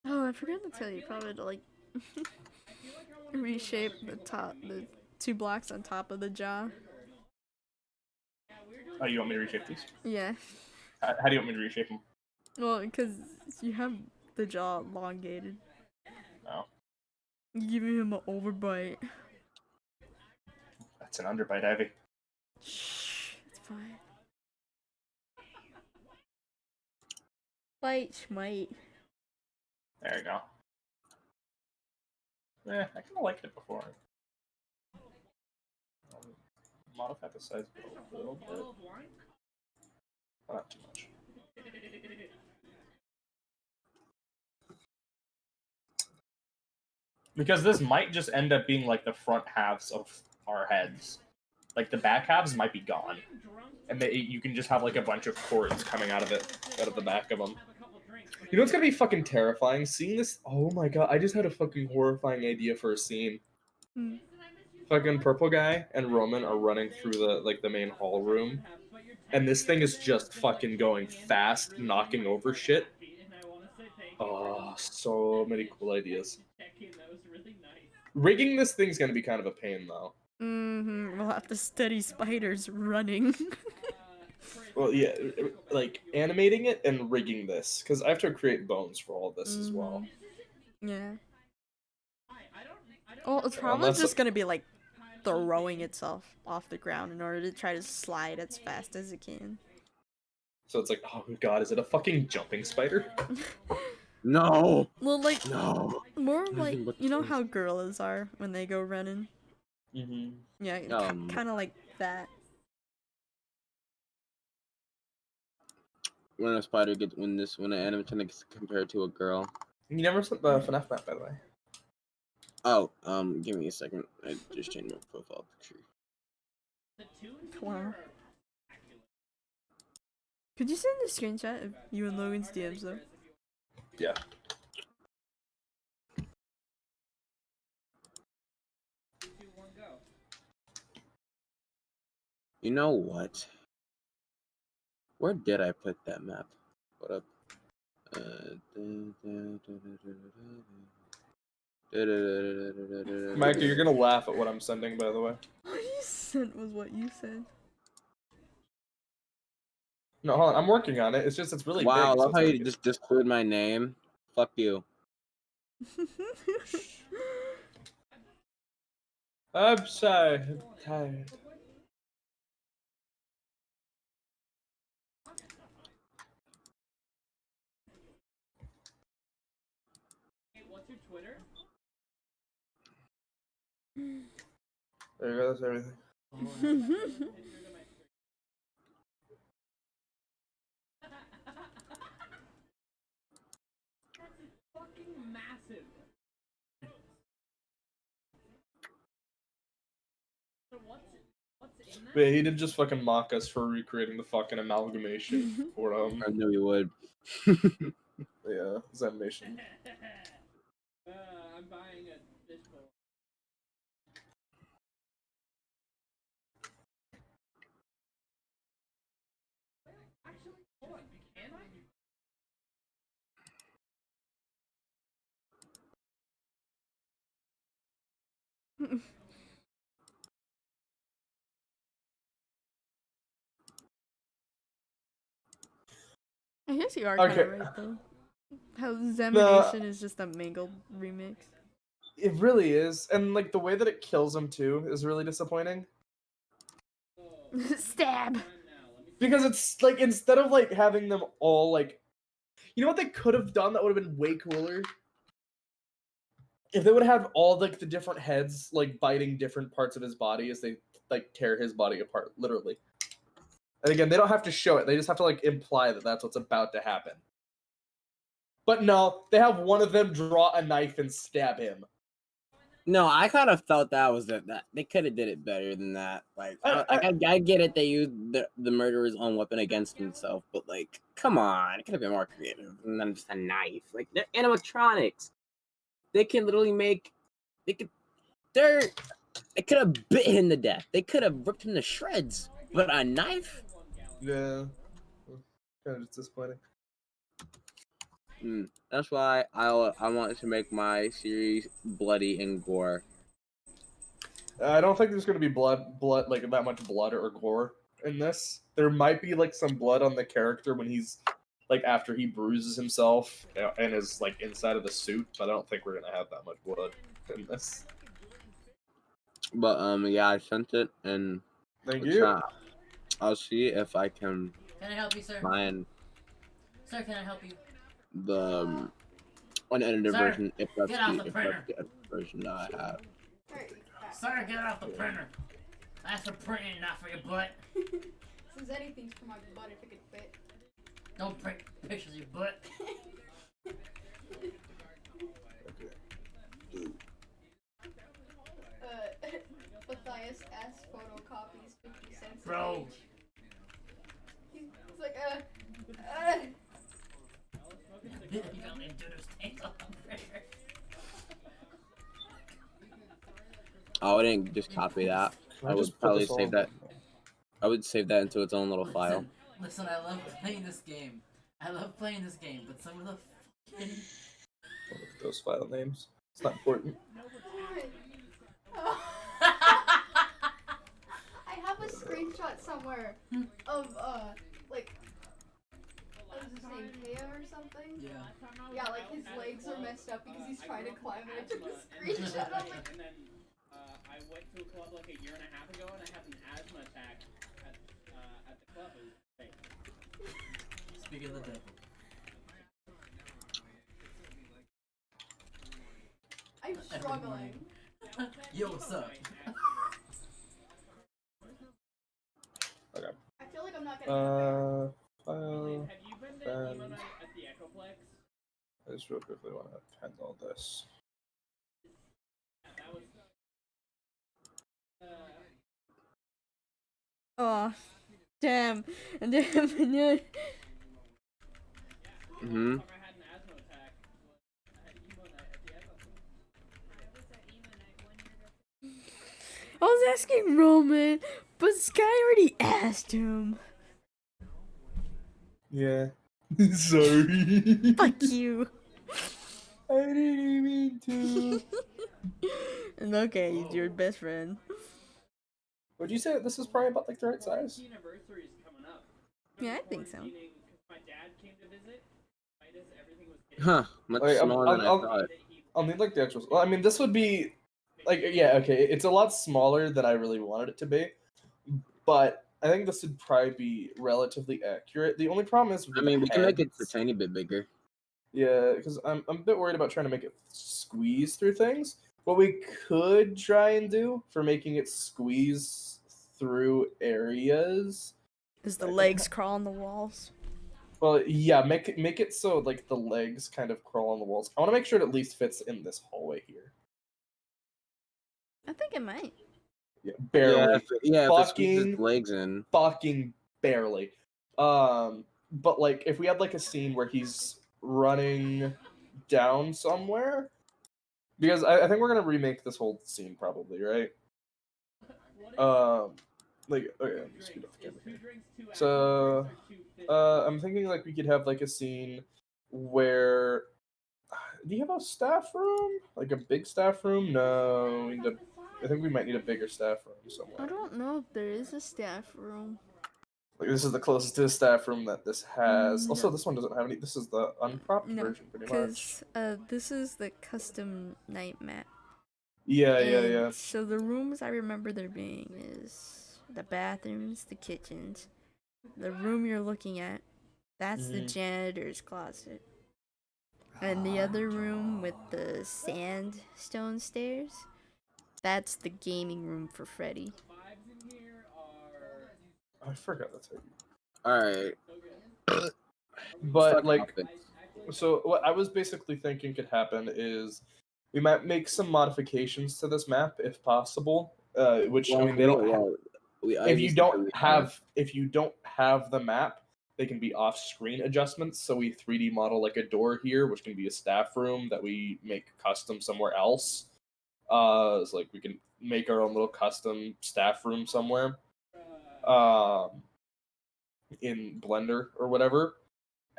Oh, I forgot to tell you, probably to like reshape the 2 blocks on top of the jaw. Oh, you want me to reshape these? Yeah. How do you want me to reshape them? Well, because you have the jaw elongated. Oh, You give him an overbite. that's an underbite heavy. Shh, it's fine. Bite, schmite. There you go. I kind of liked it before. Modify the size a little bit. Not too much. Because this might just end up being like the front halves of our heads. Like the back halves might be gone. And you can just have like a bunch of cords coming out of the back of them. You know what's gonna be fucking terrifying? Seeing this. Oh my god! I just had a fucking horrifying idea for a scene. Fucking purple guy and Roman are running through the main hall room, and this thing is just fucking going fast, knocking over shit. Oh, so many cool ideas. Rigging this thing's gonna be kind of a pain though. We'll have to study spiders running. Well, yeah, like animating it and rigging this, because I have to create bones for all this as well. Yeah. Well, it's probably Unless- just gonna be like throwing itself off the ground in order to try to slide as fast as it can. So it's like, oh god, is it a fucking jumping spider? No. Well, like No. more Nothing like but you know things. how gorillas are when they go running. Mm-hmm. Yeah, kind of like that. When a spider gets when an animatronic gets compared to a girl. You never sent the Fnaf map, by the way. Oh, give me a second. I just changed my profile picture. Wow. Could you send a screenshot of you and Logan's DMs though? Yeah. You know what? Where did I put that map? What up? Micah, you're gonna laugh at what I'm sending, by the way. What you sent was what you said. No, hold on, I'm working on it. It's just, it's really Wow, I big. so love it's how hard you to just discluded my name. Fuck you. I'm sorry. I'm tired. Hey, what's your Twitter? There you go, that's everything. Fucking massive. So what's in that? But he did just fucking mock us for recreating the fucking amalgamation for I knew you would. yeah, his animation. I'm buying a fishbowl. Actually, hold on. Can I? I guess you are kind of Okay. right though. How Zemination is just a mangled remix. It really is, and like the way that it kills him too is really disappointing. Stab. Because it's like instead of like having them all like, you know what they could have done that would have been way cooler? If they would have all like the different heads like biting different parts of his body as they like tear his body apart, literally. And again, they don't have to show it; they just have to like imply that that's what's about to happen. But no, they have one of them draw a knife and stab him. No, I kind of felt that was that they could have did it better than that. Like, I get it. They used the murderer's own weapon against himself, but like, come on, it could have been more creative than just a knife. Like, they're animatronics. They can literally make. They could have bit him to death. They could have ripped him to shreds. But a knife? Yeah. Kind of disappointing. That's why I want to make my series bloody and gore. I don't think there's going to be blood, like that much blood or gore in this. There might be like some blood on the character when he's like after he bruises himself and is like inside of the suit, but I don't think we're going to have that much blood in this. But yeah, I sent it and Thank it's you. not. I'll see if I can Can I help you, sir? find Sir, can I help you? the unedited Sir, version if that's get off the the if that's printer. the edited version that I have. Sir, get off the printer. That's for printing, not for your butt. Says anything's for my butt if it could fit. Don't print pictures of your butt. Matthias S photocopies 50 cents. Bro. He's like, You got me doodle stains on the printer. Oh, I didn't just copy that. I would probably save that. I would save that into its own little file. Listen, I love playing this game. But some of the fucking... Look at those file names. It's not important. I have a screenshot somewhere of like what was his name, Teo or something? Yeah. Yeah, like his legs are messed up because he's trying to climb and I took a screenshot. I'm like, And then I went to a club like a year and a half ago and I had an asthma attack at the club. It was fake. Speak of the devil. I'm struggling. Yo, what's up? Okay. I feel like I'm not getting File. Have you been to emo night at the Echoplex? I just real quickly want to append all this. Yeah, that was. Oh, damn. Mm-hmm. I had an asthma attack. I had emo night at the Echoplex. I was asking Roman, but Sky already asked him. Yeah. Sorry. Fuck you. I didn't mean to. And okay, he's your best friend. Would you say this is probably about like the right size? Anniversary is coming up. Yeah, I think so. My dad came to visit. Everything was getting Huh? Much Like, smaller than I thought. I'll need like the actual. Well, I mean, this would be like yeah, okay. It's a lot smaller than I really wanted it to be, but I think this would probably be relatively accurate. The only problem is, I mean, we can make it a heads. tiny bit bigger. Yeah, because I'm a bit worried about trying to make it squeeze through things. What we could try and do for making it squeeze through areas. Is the legs crawl on the walls? Well, yeah, make it so like the legs kind of crawl on the walls. I want to make sure it at least fits in this hallway here. I think it might. Yeah, barely. If it squeezes Fucking- legs in. Fucking barely. But like if we had like a scene where he's running down somewhere, because I think we're gonna remake this whole scene probably, right? Like okay, let me speed up the camera here. So I'm thinking like we could have like a scene where do you have a staff room? Like a big staff room? No, I think we might need a bigger staff room somewhere. I don't know if there is a staff room. Like this is the closest to a staff room that this has. No. Also, this one doesn't have any. This is the uncropped No, version, pretty much. because this is the custom night map. Yeah, And so the rooms I remember there being is the bathrooms, the kitchens, the room you're looking at. That's the janitor's closet. And the other room with the sandstone stairs, that's the gaming room for Freddy. I forgot that's how you. All right. But like, so what I was basically thinking could happen is we might make some modifications to this map if possible. Which I mean, they don't. If you don't have the map, they can be off-screen adjustments. So we 3D model like a door here, which can be a staff room that we make custom somewhere else. It's like we can make our own little custom staff room somewhere. in Blender or whatever,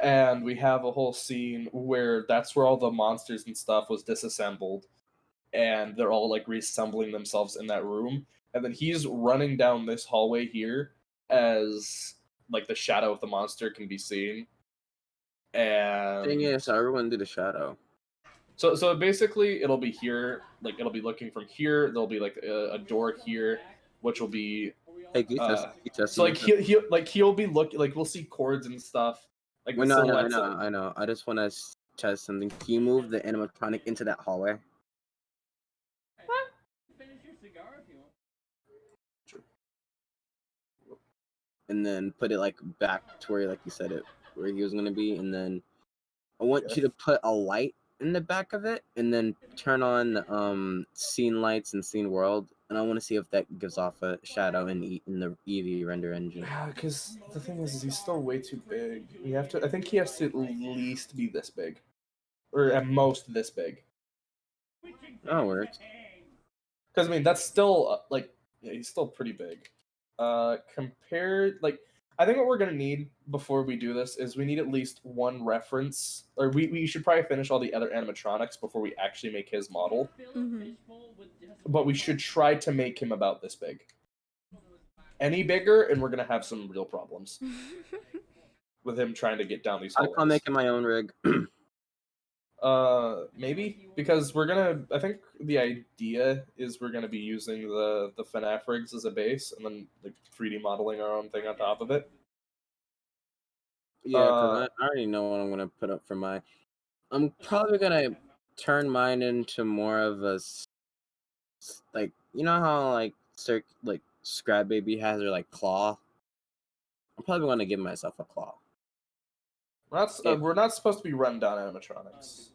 and we have a whole scene where that's where all the monsters and stuff was disassembled, and they're all like reassembling themselves in that room, and then he's running down this hallway here as like the shadow of the monster can be seen. Thing And is, how everyone do the shadow? so basically it'll be here, like it'll be looking from here, there'll be like a door here, which will be Hey, can you test so me? like he'll be looking, like we'll see chords and stuff, like the Well, no, silhouettes of- I know. I just want to test something. Can you move the animatronic into that hallway? Finish your cigar if you want. And then put it like back to where, like you said it, where he was gonna be, and then I want Okay. you to put a light in the back of it, and then turn on scene lights and scene world, and I want to see if that gives off a shadow in the Eevee render engine. Yeah, because the thing is he's still way too big. We have to. I think he has to at least be this big, or at most this big. That works. Because I mean that's still like, yeah, he's still pretty big. Compared, like I think what we're gonna need before we do this is we need at least one reference, or we should probably finish all the other animatronics before we actually make his model. Mhm. But we should try to make him about this big. Any bigger, and we're gonna have some real problems with him trying to get down these I hallways. can't make it my own rig. Maybe because we're gonna. I think the idea is we're gonna be using the Fnaf rigs as a base, and then like 3D modeling our own thing on top of it. Yeah, because I already know what I'm gonna put up for my. I'm probably gonna turn mine into more of a like, you know how like like Scrap Baby has her like claw. I'm probably gonna give myself a claw. We're not supposed to be run down animatronics.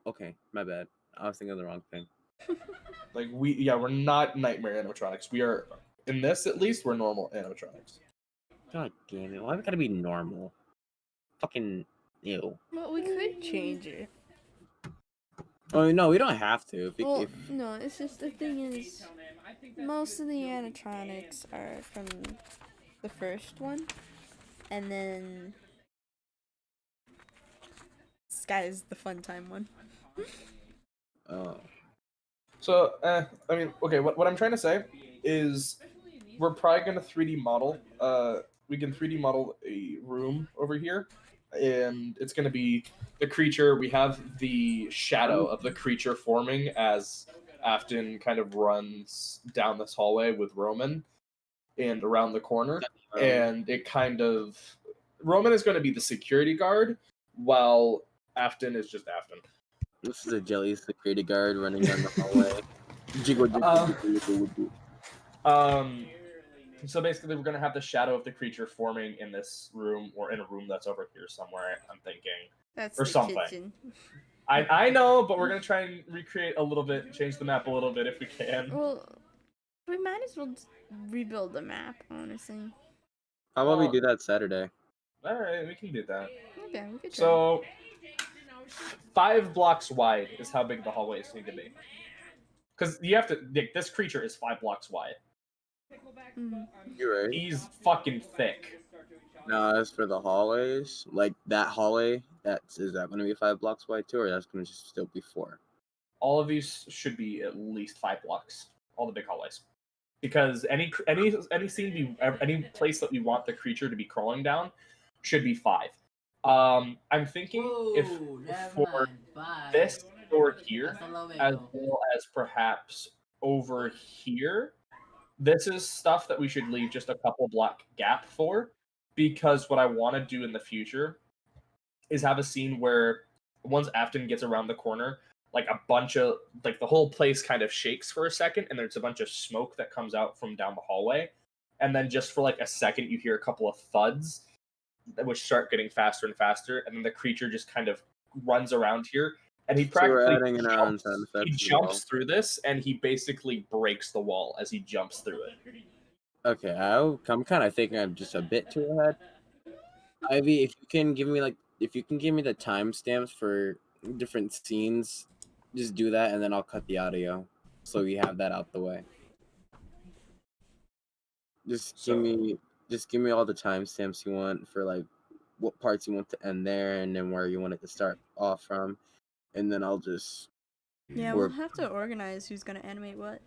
Okay, my bad. I was thinking of the wrong thing. Like we're not nightmare animatronics. We are, in this at least, we're normal animatronics. God damn it! Why we gotta be normal? Fucking ew. Well, we could change it. Oh no, we don't have to. Well, no, it's just the thing is, most of the animatronics are from the first one, and then Sky's the fun time one. Oh. So, I mean, okay, what I'm trying to say is we're probably going to 3D model. We can 3D model a room over here, and it's going to be the creature. We have the shadow of the creature forming as Afton kind of runs down this hallway with Roman and around the corner. And it kind of... Roman is going to be the security guard, while Afton is just Afton. This is a jelly security guard running down the hallway. Jiggle, jiggle. So basically, we're gonna have the shadow of the creature forming in this room, or in a room that's over here somewhere. I'm thinking, That's or the something. kitchen. I know, but we're gonna try and recreate a little bit, change the map a little bit if we can. Well, we might as well just rebuild the map, honestly. How about we do that Saturday? All right, we can do that. Okay, we could try. So, 5 blocks wide is how big the hallways need to be. Because you have to. This creature is 5 blocks wide. You're right. He's fucking thick. No, as for the hallways, like that hallway, is that going to be 5 blocks wide too, or that's going to just still be 4? All of these should be at least 5 blocks. All the big hallways, because any scene any place that we want the creature to be crawling down should be 5. I'm thinking if for this door here, as well as perhaps over here, this is stuff that we should leave just a couple block gap for, because what I want to do in the future is have a scene where once Afton gets around the corner, like a bunch of like the whole place kind of shakes for a second, and there's a bunch of smoke that comes out from down the hallway, and then just for like a second you hear a couple of thuds, which start getting faster and faster, and then the creature just kind of runs around here, and he practically jumps through this, and he basically breaks the wall as he jumps through it. Okay, I'm kind of thinking I'm just a bit too ahead. Ivy, if you can give me the timestamps for different scenes, just do that, and then I'll cut the audio so we have that out the way. Just So- give me all the timestamps you want for like what parts you want to end there, and then where you want it to start off from, and then I'll just Yeah, work. we'll have to organize who's gonna animate what.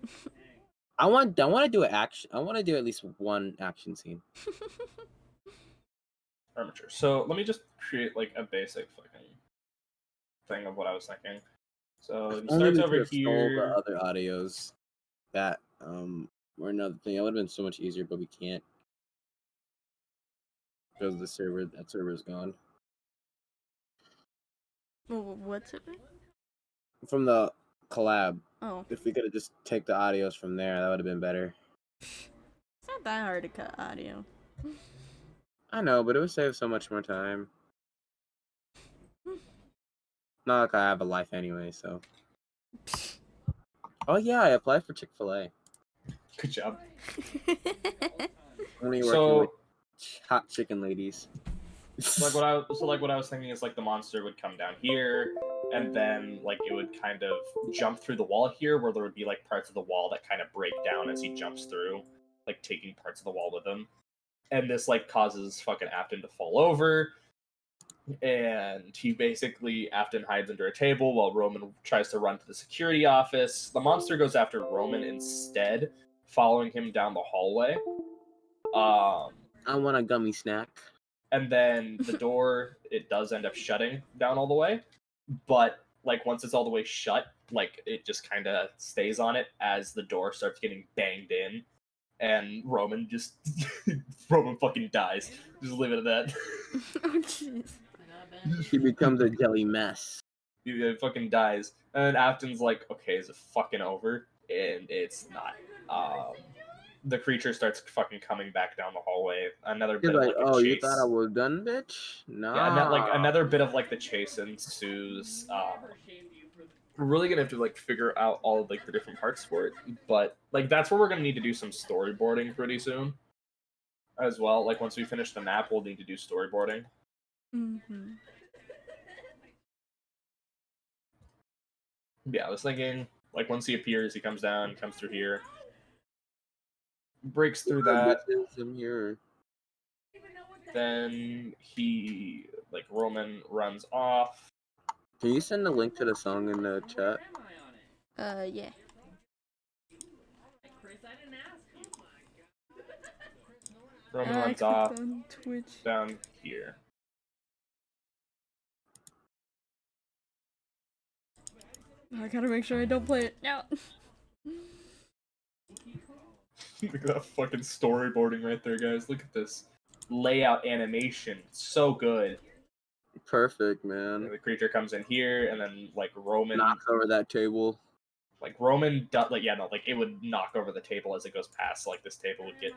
I want to do an action. I want to do at least one action scene. Armature. So let me just create like a basic fucking thing of what I was thinking. So he Only starts we over could have stole the here. other audios. That or another thing. It would have been so much easier, but we can't because the server is gone. What's it? From the collab. Oh, If we could have just take the audios from there, that would have been better. it's not that hard to cut audio. I know, but it would save so much more time. Not like I have a life anyway, so. Oh yeah, I applied for Chick-fil-A. Good job. Only working with So hot chicken ladies. like what I was thinking is like the monster would come down here, and then like it would kind of jump through the wall here, where there would be like parts of the wall that kind of break down as he jumps through, like taking parts of the wall with him. And this like causes fucking Afton to fall over, and he basically Afton hides under a table while Roman tries to run to the security office. The monster goes after Roman instead, following him down the hallway. I want a gummy snack. And then the door, it does end up shutting down all the way, but like once it's all the way shut, like it just kind of stays on it as the door starts getting banged in, and Roman just Roman fucking dies. Just leave it at that. Oh jeez. He becomes a jelly mess. He fucking dies, and then Afton's like, okay, is it fucking over? And it's not. The creature starts fucking coming back down the hallway. Another He's bit of like, like a "Oh, chase. you thought I was done, bitch? No." Yeah, and that, like another bit of like the chase ensues. We're really gonna have to like figure out all of like the different parts for it, but like that's where we're gonna need to do some storyboarding pretty soon, as well. Like once we finish the map, we'll need to do storyboarding. Mm-hmm. Yeah, I was thinking like once he appears, he comes down, comes through here, breaks through that. I'm here. Then he like Roman runs off. Can you send the link to the song in the chat? Yeah. Chris, I didn't ask you. Roman I runs clicked off on Twitch. down here. I gotta make sure I don't play it. No. Look at that fucking storyboarding right there, guys. Look at this layout animation. So good. Perfect, man. The creature comes in here, and then like Roman, Knocks over that table. like it would knock over the table as it goes past. Like this table would get.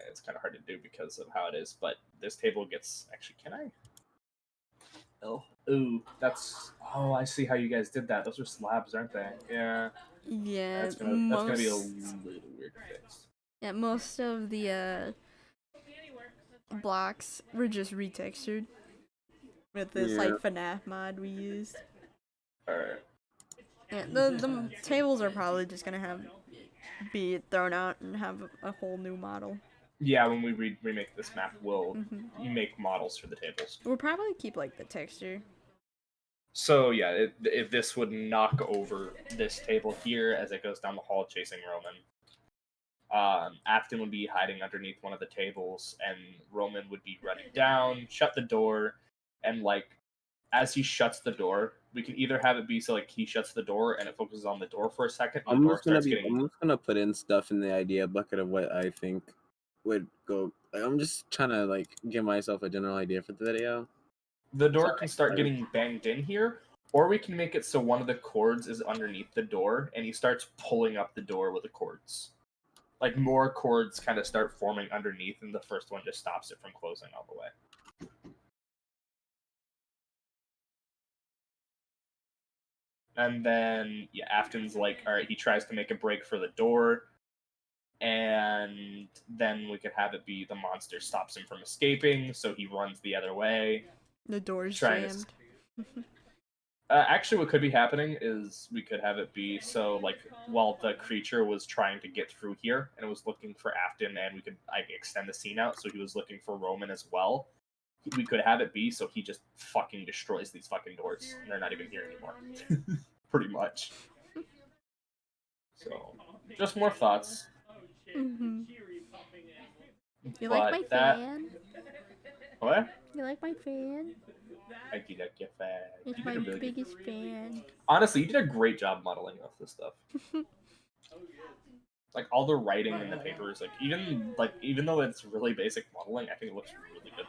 It's kind of hard to do because of how it is, but this table gets actually. Can I? Oh, ooh, that's. Oh, I see how you guys did that. Those are slabs, aren't they? Yeah, Yeah, that's gonna be a little weird to fix. Yeah, most of the blocks were just retextured with this Yeah. like Fnaf mod we used. All right. Yeah, the tables are probably just gonna be thrown out and have a whole new model. Yeah, when we remake this map, we'll Mm-hmm. make models for the tables. We'll probably keep like the texture. So yeah, if this would knock over this table here as it goes down the hall chasing Roman. Afton would be hiding underneath one of the tables, and Roman would be running down, shut the door, and like as he shuts the door, we can either have it be so like he shuts the door and it focuses on the door for a second. And the door starts getting. I'm just gonna put in stuff in the idea bucket of what I think would go. Like, I'm just trying to like give myself a general idea for the video. The door can start getting banged in here, or we can make it so one of the cords is underneath the door and he starts pulling up the door with the cords. Like more cords kind of start forming underneath, and the first one just stops it from closing all the way. And then, yeah, Afton's like, all right, he tries to make a break for the door, and then we could have it be the monster stops him from escaping, so he runs the other way. The door's Trying to jammed. Actually, what could be happening is we could have it be so like while the creature was trying to get through here and it was looking for Afton, and we could extend the scene out so he was looking for Roman as well. We could have it be so he just fucking destroys these fucking doors and they're not even here anymore. Pretty much. So, just more thoughts. Mm-hmm. You But like my that fan? what? You like my fan? I did like your fan. It's You my did a really good. biggest fan. Honestly, you did a great job modeling off this stuff. Like all the writing in the papers, even though it's really basic modeling, I think it looks really good.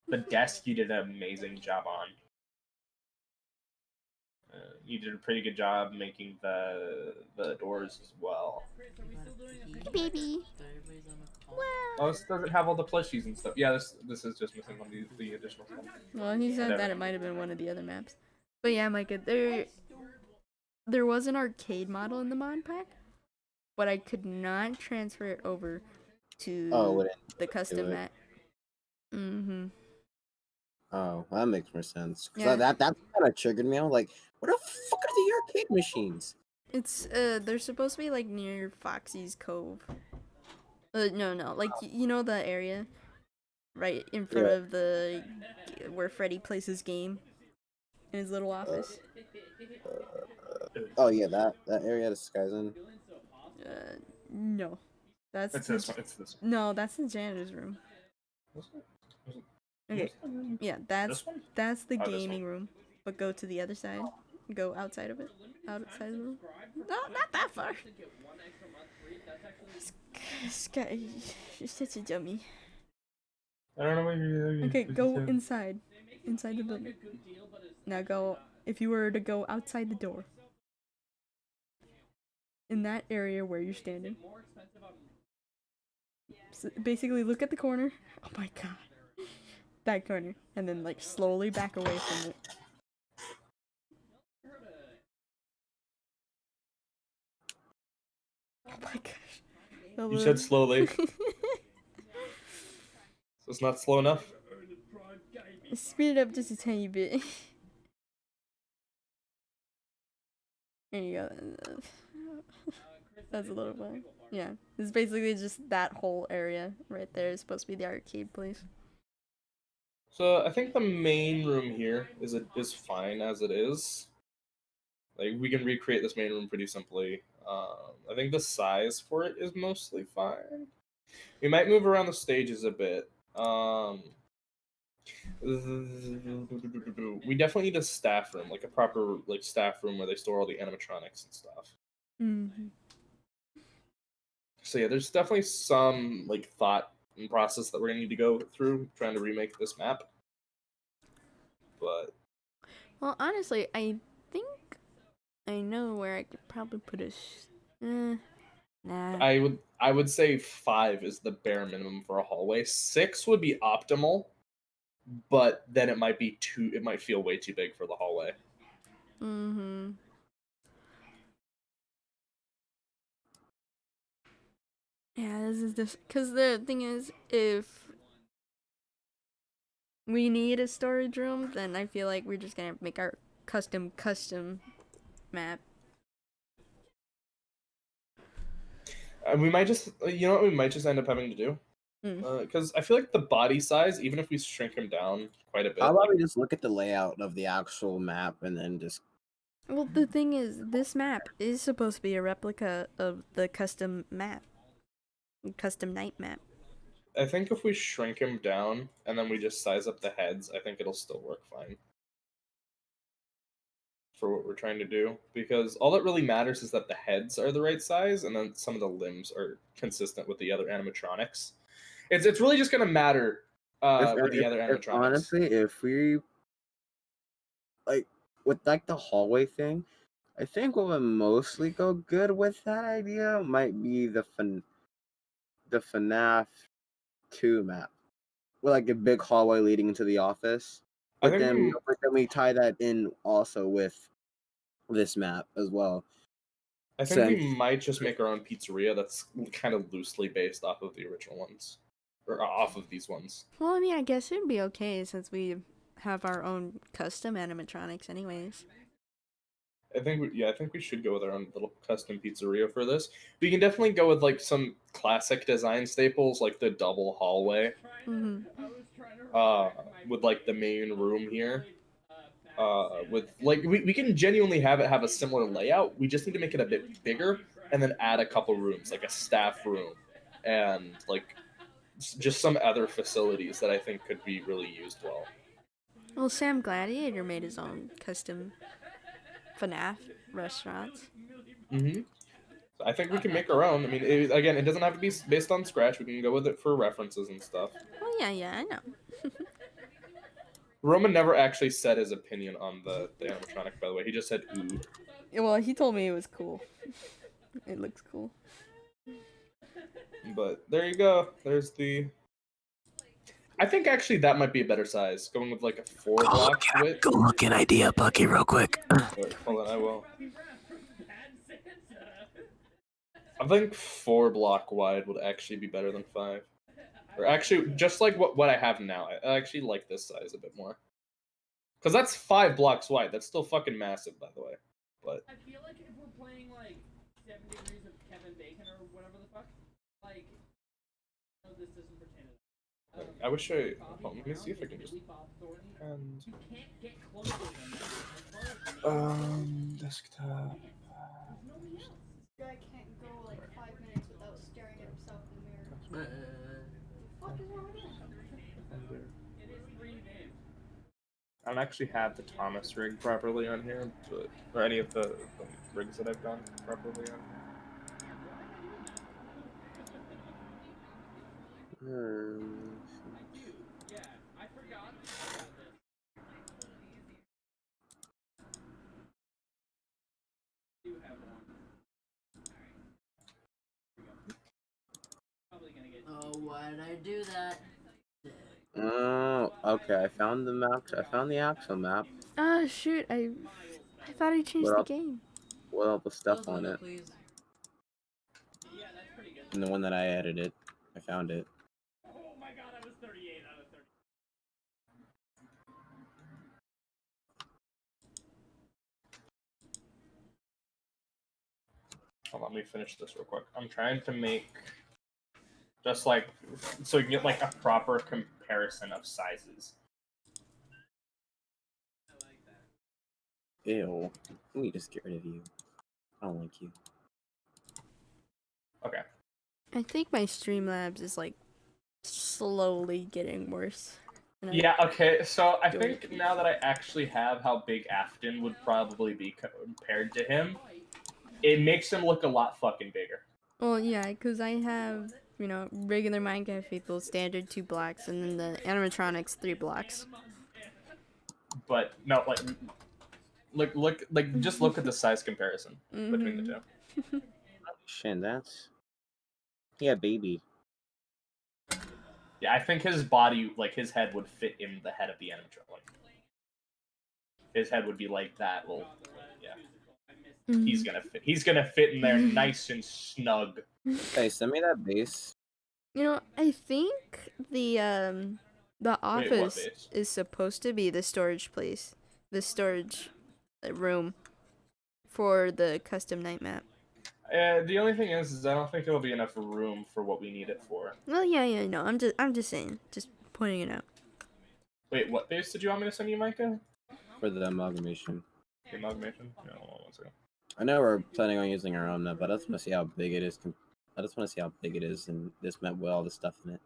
The desk you did an amazing job on. You did a pretty good job making the doors as well. Hey, baby. Oh, this doesn't have all the plushies and stuff. Yeah, this is just missing one of the additional stuff. Well, he said that it might have been one of the other maps. But yeah, Micah, there was an arcade model in the mod pack, but I could not transfer it over to the custom map. Mm-hmm. Oh, that makes more sense. Yeah. That kind of triggered me. I was like, "What the fuck are the arcade machines?" It's they're supposed to be like near Foxy's Cove. No, like you know the area right in front of the where Freddy plays his game in his little office. Oh yeah, that area the guy's in. No, that's It's this one. It's this one. no, that's the janitor's room. Okay, yeah, that's the Oh, this gaming room. But go to the other side. Go outside of it. Outside of the room. No, not that far. Sky, you're such a dummy. I don't know what you're. Okay, go inside. Inside the building. Now go. If you were to go outside the door. In that area where you're standing. So basically, look at the corner. Oh my god. That corner. And then, like, slowly back away from it. Oh my gosh. You said slowly. So it's not slow enough. Speed it up just a tiny bit. There you go. That's a little bit. Yeah. It's basically just that whole area right there is supposed to be the arcade place. So I think the main room here is fine as it is. Like we can recreate this main room pretty simply. I think the size for it is mostly fine. We might move around the stages a bit. We definitely need a staff room, like a proper like staff room where they store all the animatronics and stuff. Mm-hmm. So yeah, there's definitely some like thought and process that we're gonna need to go through trying to remake this map. But Well, honestly, I think I know where I could probably put a. Nah. I would say 5 is the bare minimum for a hallway. 6 would be optimal, but then it might be too. It might feel way too big for the hallway. Mm-hmm. Yeah, this is just because the thing is, if we need a storage room, then I feel like we're just gonna make our custom map. We might just, you know what, we might just end up having to do, because I feel like the body size, even if we shrink him down quite a bit. How about we just look at the layout of the actual map and then just. Well, the thing is, this map is supposed to be a replica of the custom map, custom night map. I think if we shrink him down and then we just size up the heads, I think it'll still work fine for what we're trying to do. Because all that really matters is that the heads are the right size, and then some of the limbs are consistent with the other animatronics. It's really just gonna matter with the other animatronics. Honestly, if we like with like the hallway thing, I think what would mostly go good with that idea might be the FNAF 2 map, with like a big hallway leading into the office. But then we tie that in also with this map as well. I think we might just make our own pizzeria that's kind of loosely based off of the original ones, or off of these ones. Well, I mean, I guess it'd be okay since we have our own custom animatronics, anyways. I think we should go with our own little custom pizzeria for this. We can definitely go with like some classic design staples, like the double hallway, with like the main room here. With like we can genuinely have it have a similar layout. We just need to make it a bit bigger and then add a couple rooms, like a staff room, and like just some other facilities that I think could be really used well. Well, Sam Gladiator made his own custom Fnaf restaurants. Mm-hmm. So I think we can make our own. I mean, again, it doesn't have to be based on scratch. We can go with it for references and stuff. Oh yeah, I know. Roman never actually said his opinion on the animatronic, by the way. He just said ooh. Well, he told me it was cool. It looks cool. But there you go. There's the. I think actually that might be a better size, going with like a 4-block width. Go look an idea, Bucky, real quick. Hold on, I will. I think 4-block wide would actually be better than 5. Or actually, just like what I have now. I actually like this size a bit more. Because that's 5 blocks wide. That's still fucking massive, by the way. But I feel like if we're playing like 7 Degrees of Kevin Bacon or whatever the fuck, like, no, this doesn't pertain to that. I wish I. Well, let me see if I can just. And You can't get closer than that. desktop. Guy can't go like 5 minutes without staring at himself in the mirror. What is wrong with that? It is 3 names. I don't actually have the Thomas rig properly on here, but or any of the rigs that I've done properly on here. Yeah, I forgot about this. Do have one. Probably gonna get. Oh, why did I do that? Oh, okay. I found the map. I found the actual map Ah, shoot! I thought I changed What the up? game. with all the stuff Those on logo, it. please. Yeah, that's pretty good. And the one that I edited, I found it. Oh my god, I was 38 out of 30. Hold on, let me finish this real quick. I'm trying to make just like so you can get like a proper comparison of sizes. I like that. Ew. Let me just get rid of you. I don't like you. Okay. I think my Streamlabs is like slowly getting worse. And I- Yeah, okay, so I Do think it. now that I actually have how big Afton would probably be compared to him, it makes him look a lot fucking bigger. Well, yeah, because I have, regular Minecraft people, standard 2 blocks, and then the animatronics 3 blocks. But no, just look at the size comparison between the two. Shit, that's. Yeah, baby. Yeah, I think his body, like his head, would fit in the head of the animatronic. His head would be like that. Well, yeah. He's gonna fit. He's gonna fit in there nice and snug. Hey, send me that base. I think the office base? is supposed to be the storage place, the storage room for the custom night map. The only thing is I don't think it'll be enough room for what we need it for. Well, yeah, no, I'm just saying, just pointing it out. Wait, what base did you want me to send you, Micah? For the amalgamation. The amalgamation? Yeah, hold on one second. I know we're planning on using our own map, but I just want to see how big it is. I just want to see how big it is in this map with all the stuff in it.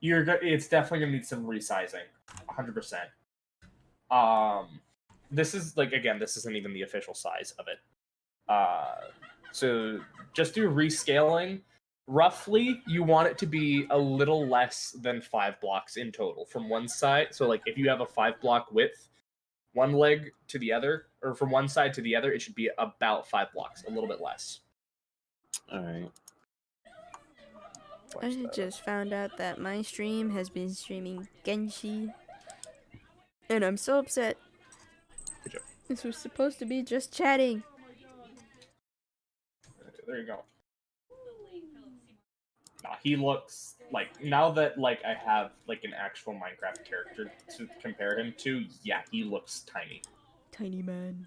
It's definitely gonna need some resizing, 100%. This is like again, this isn't even the official size of it. So just do rescaling. Roughly, you want it to be a little less than 5 blocks in total from one side. So like if you have a 5-block width, one leg to the other, or from one side to the other, it should be about 5 blocks, a little bit less. All right. I just found out that my stream has been streaming Genshi, and I'm so upset. Good job. This was supposed to be just chatting. There you go. He looks like, now that like I have like an actual Minecraft character to compare him to, yeah, he looks tiny. Tiny man.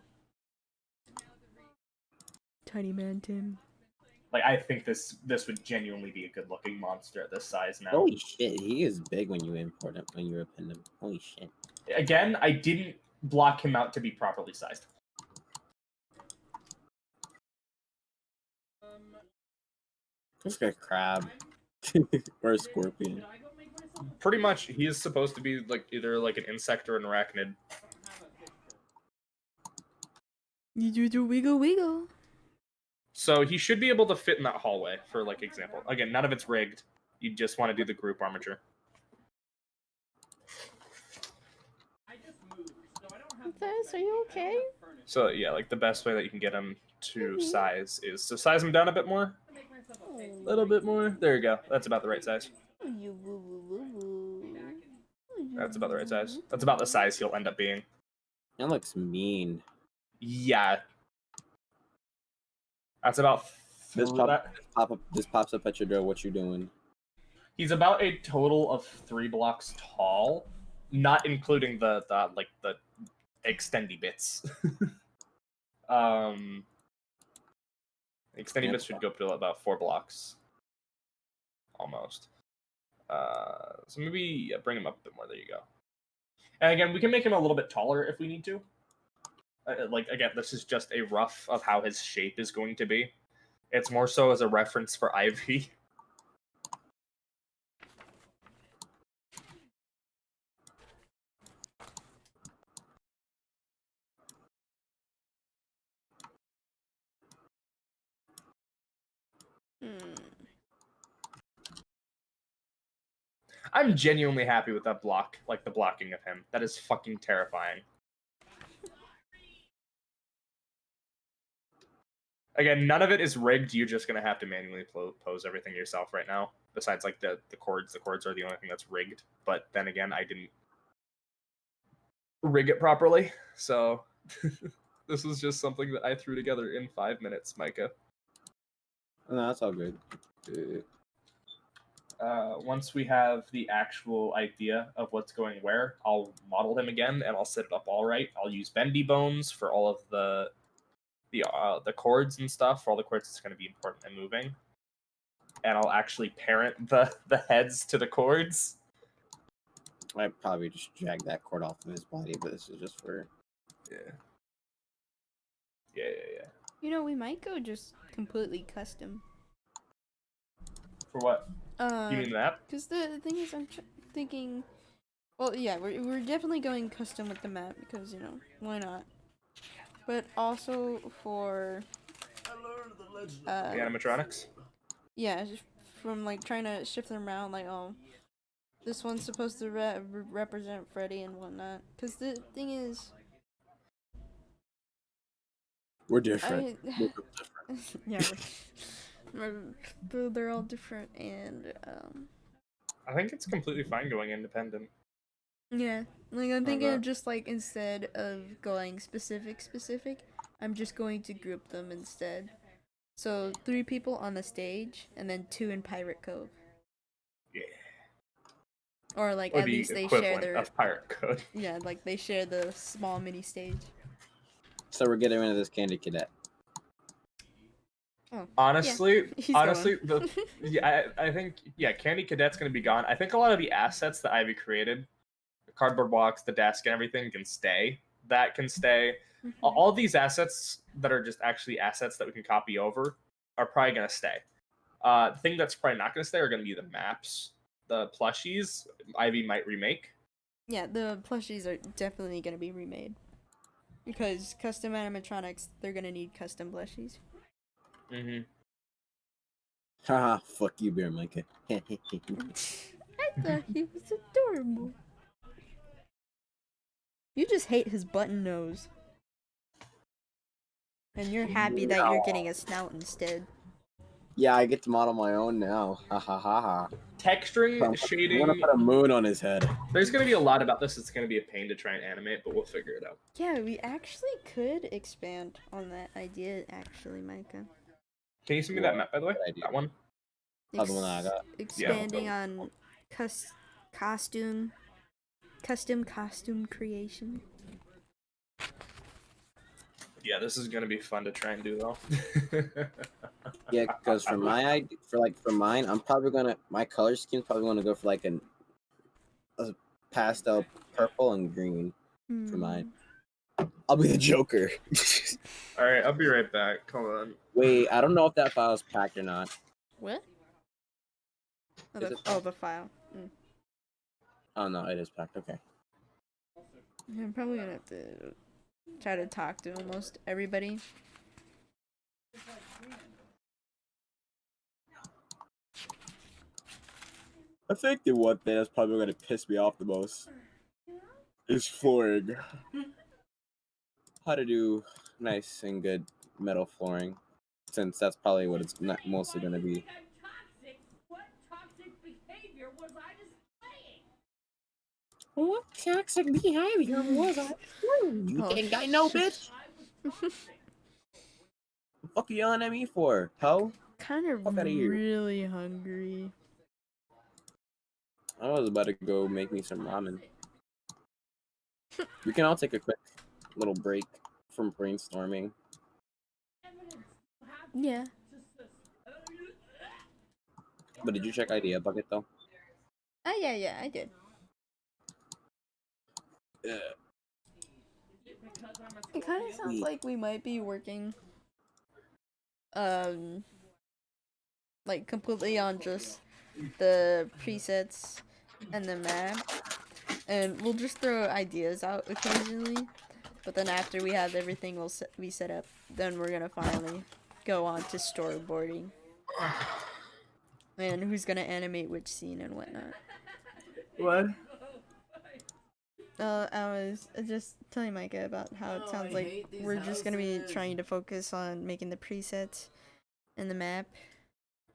Tiny man Tim. Like I think this would genuinely be a good looking monster at this size now. Holy shit, he is big when you import him, when you append him. Holy shit. Again, I didn't block him out to be properly sized. Looks like a crab. Or a scorpion. Pretty much, he is supposed to be like either like an insect or an arachnid. You do wiggle wiggle. So he should be able to fit in that hallway, for like example. Again, none of it's rigged. You just want to do the group armature. Thess, are you okay? So yeah, like the best way that you can get him to size is to size him down a bit more. A little bit more. There you go. That's about the right size. That's about the right size. That's about the size he'll end up being. That looks mean. Yeah. That's about... This pops up at your door. What you doing? He's about a total of 3 blocks tall, not including the extendy bits. Extendy bits should go up to about 4 blocks, almost. So maybe bring him up a bit more. There you go. And again, we can make him a little bit taller if we need to. Like again, this is just a rough of how his shape is going to be. It's more so as a reference for Ivy. I'm genuinely happy with that block, like the blocking of him. That is fucking terrifying. Again, none of it is rigged. You're just gonna have to manually pose everything yourself right now. Besides, like the cords. The cords are the only thing that's rigged. But then again, I didn't rig it properly, so this is just something that I threw together in 5 minutes, Micah. No, that's all good. Once we have the actual idea of what's going where, I'll model him again and I'll set it up all right. I'll use bendy bones for all of the cords and stuff. For all the cords, it's going to be important and moving. And I'll actually parent the heads to the cords. I'd probably just drag that cord off of his body, but this is just for... Yeah. You know, we might go just completely custom. For what? You mean that? Because the thing is, I'm thinking... Well, yeah, we're definitely going custom with the map, because, you know, why not? But also for... the animatronics? Yeah, just from, like, trying to shift them around, like, oh... This one's supposed to represent Freddy and whatnot. Because the thing is... We're different. Yeah, they're all different, and I think it's completely fine going independent. yeah, like I'm thinking of just like instead of going specific, I'm just going to group them instead. So 3 people on the stage, and then 2 in Pirate Cove. Yeah. Or like Or at the least they equivalent share their of Pirate Code. Yeah, like they share the small mini stage. So we're getting rid of this candy cadet. Oh, honestly, yeah. I think Candy Cadet's gonna be gone. I think a lot of the assets that Ivy created, the cardboard box, the desk, and everything can stay. That can stay. Mhm. All these assets that are just actually assets that we can copy over are probably gonna stay. The thing that's probably not gonna stay are gonna be the maps, the plushies. Ivy might remake. Yeah, the plushies are definitely gonna be remade. Because custom animatronics, they're gonna need custom plushies. Mm-hmm. Haha, fuck you, Bear Micah. I thought he was adorable. You just hate his button nose. And you're happy that you're getting a snout instead. Yeah, I get to model my own now. Ha ha ha ha. Texturing, shading. I'm gonna put a moon on his head. There's gonna be a lot about this. It's gonna be a pain to try and animate, but we'll figure it out. Yeah, we actually could expand on that idea, actually, Micah. Can you send me that map, by the way? That one? Oh, the one that I got. Expanding on custom costume creation. Yeah, this is gonna be fun to try and do though. Yeah, because for mine, I'm probably gonna my color scheme's probably gonna go for like a pastel purple and green for mine. I'll be the Joker. All right, I'll be right back. Hold on. Wait, I don't know if that file is packed or not. What? Oh, Is it packed? the file. Oh no, it is packed. Okay. Yeah, I'm probably gonna have to try to talk to almost everybody. I think the one thing that's probably gonna piss me off the most is flooring. How to do nice and good metal flooring, since that's probably what it's not mostly gonna be. What toxic behavior was I displaying? What toxic behavior was I? You Oh, think I know, bitch? The fuck you yelling at me for, ho? Kind of Fuck outta here. really hungry. I was about to go make me some ramen. We can all take a quick little break from brainstorming. Yeah. But did you check Idea Bucket though? Oh yeah, I did. Yeah. It kind of sounds like we might be working, like completely on just the presets and the map, and we'll just throw ideas out occasionally. But then after we have everything we set up, then we're gonna finally go on to storyboarding. And who's gonna animate which scene and whatnot. What? I was just telling Micah about how it sounds like we're just gonna be trying to focus on making the presets and the map.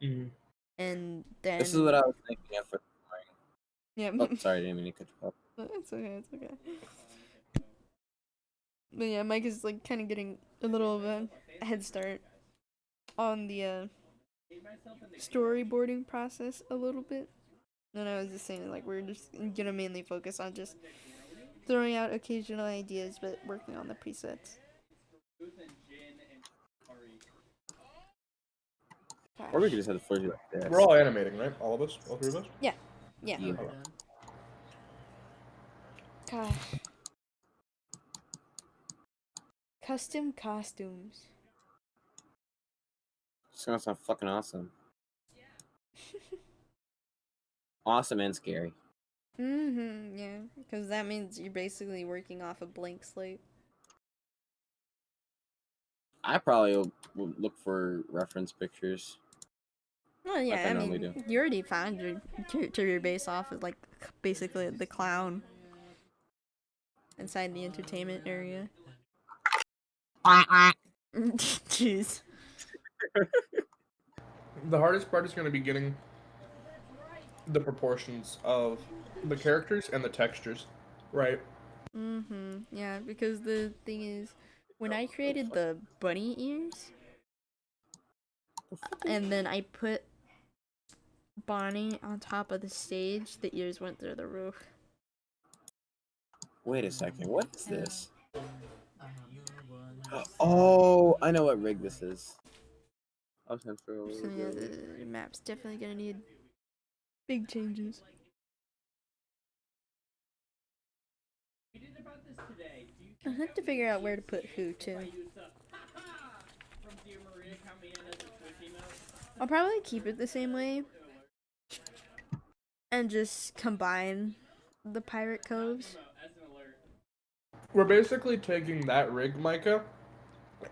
Mm. And then This is what I was thinking of for yeah. Oh, sorry, I didn't mean to cut you off. It's okay. But yeah, Mike is like kind of getting a little of a head start on the storyboarding process a little bit. And I was just saying like we're just gonna mainly focus on just throwing out occasional ideas, but working on the presets. Or we could just have the floor like this. We're all animating, right? All of us? All three of us? Yeah. Yeah. Gosh. Custom costumes. It's gonna sound fucking awesome. Awesome and scary. Yeah, because that means you're basically working off a blank slate. I probably will look for reference pictures. Well, yeah, Like I I normally mean, do. you already found your character you're based off of, like, basically the clown inside the entertainment area. Jeez. The hardest part is going to be getting the proportions of the characters and the textures, right? Yeah, because the thing is, when I created the bunny ears, and then I put Bonnie on top of the stage, the ears went through the roof. Wait a second, what is this? Oh, I know what rig this is. I was gonna throw So yeah, the map's definitely gonna need big changes. I have to figure out where to put who too. I'll probably keep it the same way and just combine the pirate coves. We're basically taking that rig, Micah,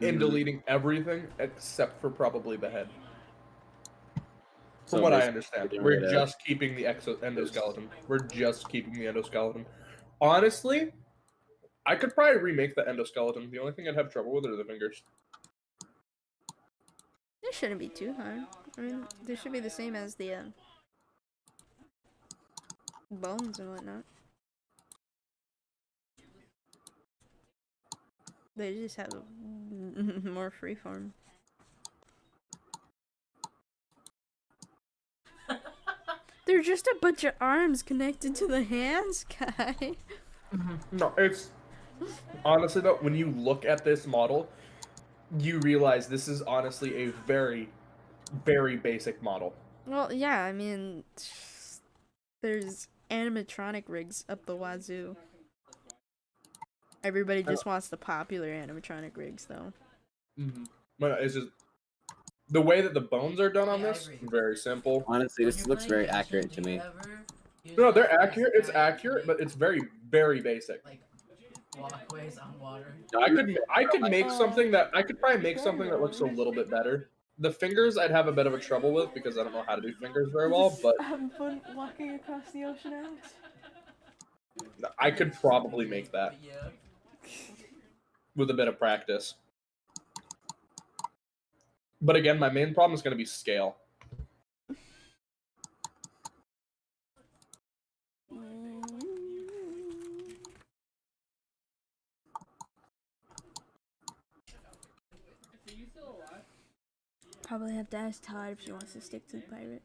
and deleting everything except for probably the head. From So what I basically, understand, getting we're rid of- just keeping the endoskeleton. We're just keeping the endoskeleton. Honestly, I could probably remake the endoskeleton. The only thing I'd have trouble with are the fingers. This shouldn't be too hard. I mean, they should be the same as the bones and whatnot. They just have more freeform. They're just a bunch of arms connected to the hands, guy. No, it's honestly though, when you look at this model, you realize this is honestly a very, very basic model. Well, yeah, I mean, there's animatronic rigs up the wazoo. Everybody just wants the popular animatronic rigs, though. But it's just the way that the bones are done on Yeah, I this, agree. very simple. Honestly, When this you're looks playing very accurate to Genshin, me. do you ever use, No, like, they're this accurate. It's guy to accurate, but make, it's very, very basic. like, walkways on water? I could make something that I could probably make Very something that looks a wrong. little bit better. The fingers I'd have a bit of a trouble with because I don't know how to do fingers very well, but Having fun walking across the ocean, Alex. I could probably make that But yeah. with a bit of practice. But again, my main problem is going to be scale. Probably have to ask Todd if she wants to stick to the pirate.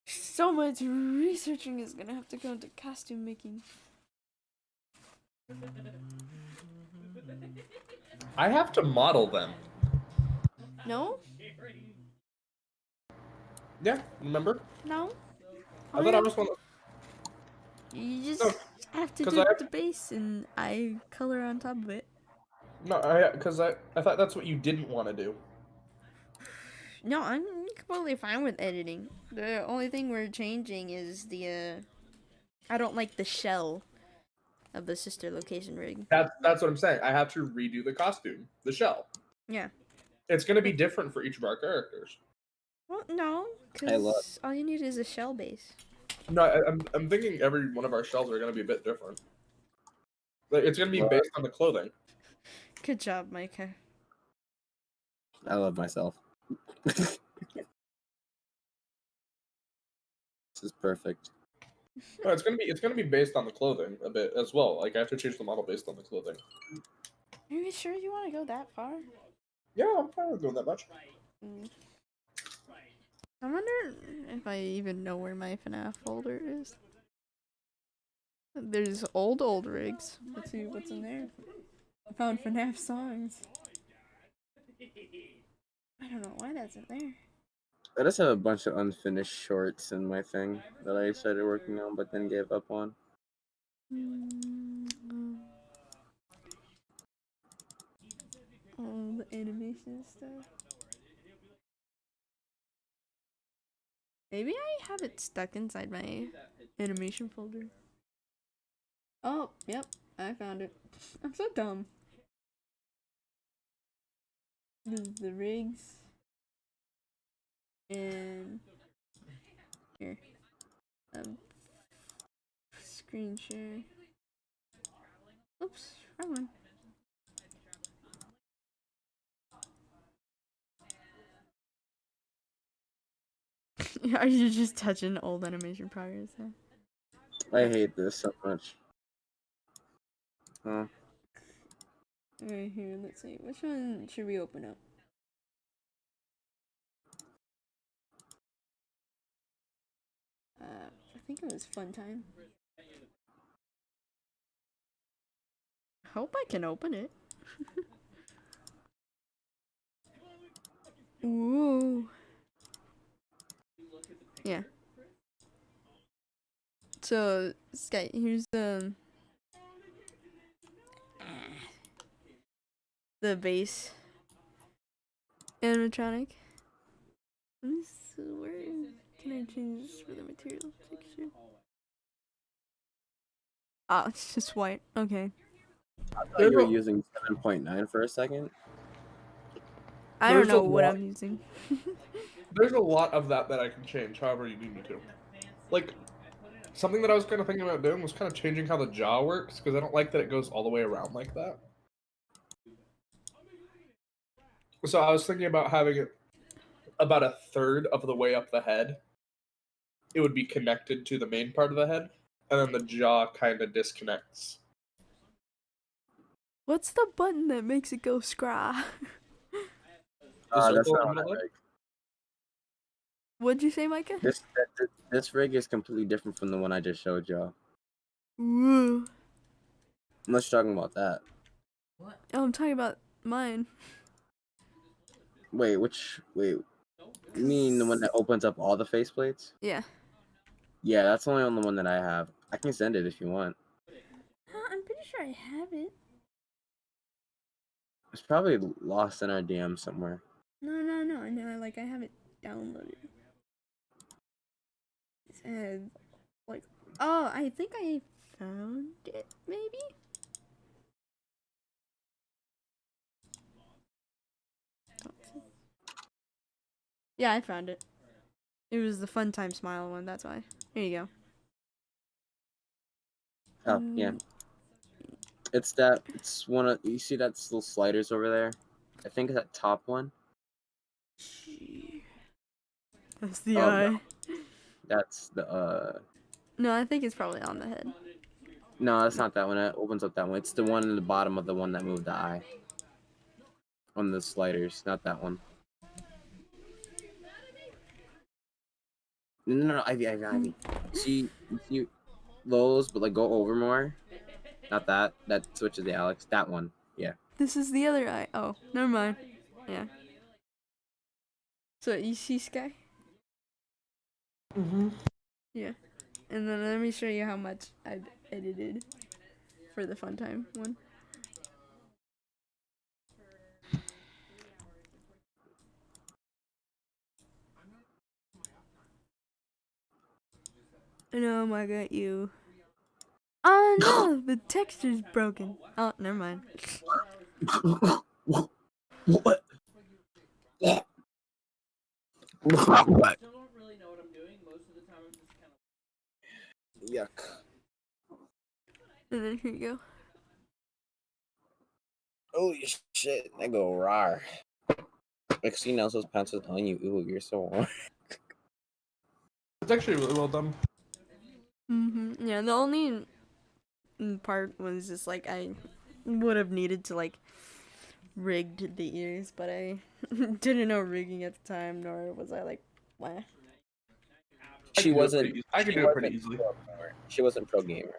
So much researching is gonna have to go into costume making. I have to model them. No? Yeah, remember? No? I thought I was one. You just No, have to 'cause do I- the base and I color on top of it. No, because I thought that's what you didn't want to do. No, I'm completely fine with editing. The only thing we're changing is the I don't like the shell of the sister location rig. That's what I'm saying. I have to redo the costume, the shell. Yeah. It's going to be different for each of our characters. Well, no, I love- because all you need is a shell base. No, I'm thinking every one of our shells are going to be a bit different. Like, it's going to be Well, based on the clothing. Good job, Micah. I love myself. This is perfect. No, it's gonna be based on the clothing a bit as well. Like I have to change the model based on the clothing. Are you sure you want to go that far? Yeah, I'm fine with doing that much. I wonder if I even know where my Fnaf folder is. There's old rigs. Let's see what's in there. I found Fnaf songs. I don't know why that's in there. I just have a bunch of unfinished shorts in my thing that I started working on but then gave up on. All the animation stuff. Maybe I have it stuck inside my animation folder. Oh, yep, I found it. I'm so dumb. This is the rigs. And here. Screen share. Oops, wrong one. Are you just touching old animation progress? Huh? I hate this so much. Huh. Right here, let's see. Which one should we open up? I think it was Fun Time. Hope I can open it. Ooh. Yeah. So, Sky, here's the base animatronic. Where can I change this for the material texture? Ah, it's just white. Okay. I thought you were using 7.9 for a second. I don't There's a know what lot- I'm using. There's a lot of that I can change however you need me to. Like, something that I was kind of thinking about doing was kind of changing how the jaw works, because I don't like that it goes all the way around like that. So I was thinking about having it about a third of the way up the head. It would be connected to the main part of the head, and then the jaw kind of disconnects. What's the button that makes it go scra? The That's circle not in what the I middle there? like. What'd you say, Micah? This rig is completely different from the one I just showed y'all. Woo. Unless you're talking about that. What? Oh, I'm talking about mine. Wait, you mean the one that opens up all the faceplates? Yeah. Yeah, that's only on the one that I have. I can send it if you want. I'm pretty sure I have it. It's probably lost in our DM somewhere. No. I know. Like, I have it downloaded. And, like, oh, I think I found it, maybe? Yeah, I found it. It was the Fun Time Smile one, that's why. Here you go. Oh, yeah. It's one of, you see that little sliders over there? I think it's that top one. That's the Oh, eye. no. That's the, No, I think it's probably on the head. no, that's not that one. It opens up that one. It's the one in the bottom of the one that moved the eye. On the sliders, not that one. No, Ivy. See those, but like go over more. Not that. That switches the Alex. That one. Yeah. This is the other eye. Oh, never mind. Yeah. So, you see Sky? Mm-hmm. Yeah. And then let me show you how much I've edited for the Fun Time one. No, I got you. Oh no, the texture's broken. Oh, never mind. What? Yeah. What? Still don't really know what I'm doing. Most of the time, I'm just kind of. Yuck. And then here you go. Holy shit! I go rar. Like, see Nelson's pants is on you. Ooh, you're so warm. It's actually really well done. Yeah, the only part was just like I would have needed to like rigged the ears, but I didn't know rigging at the time, nor was I like, why? She wasn't. I could do it pretty easily. She wasn't pro gamer.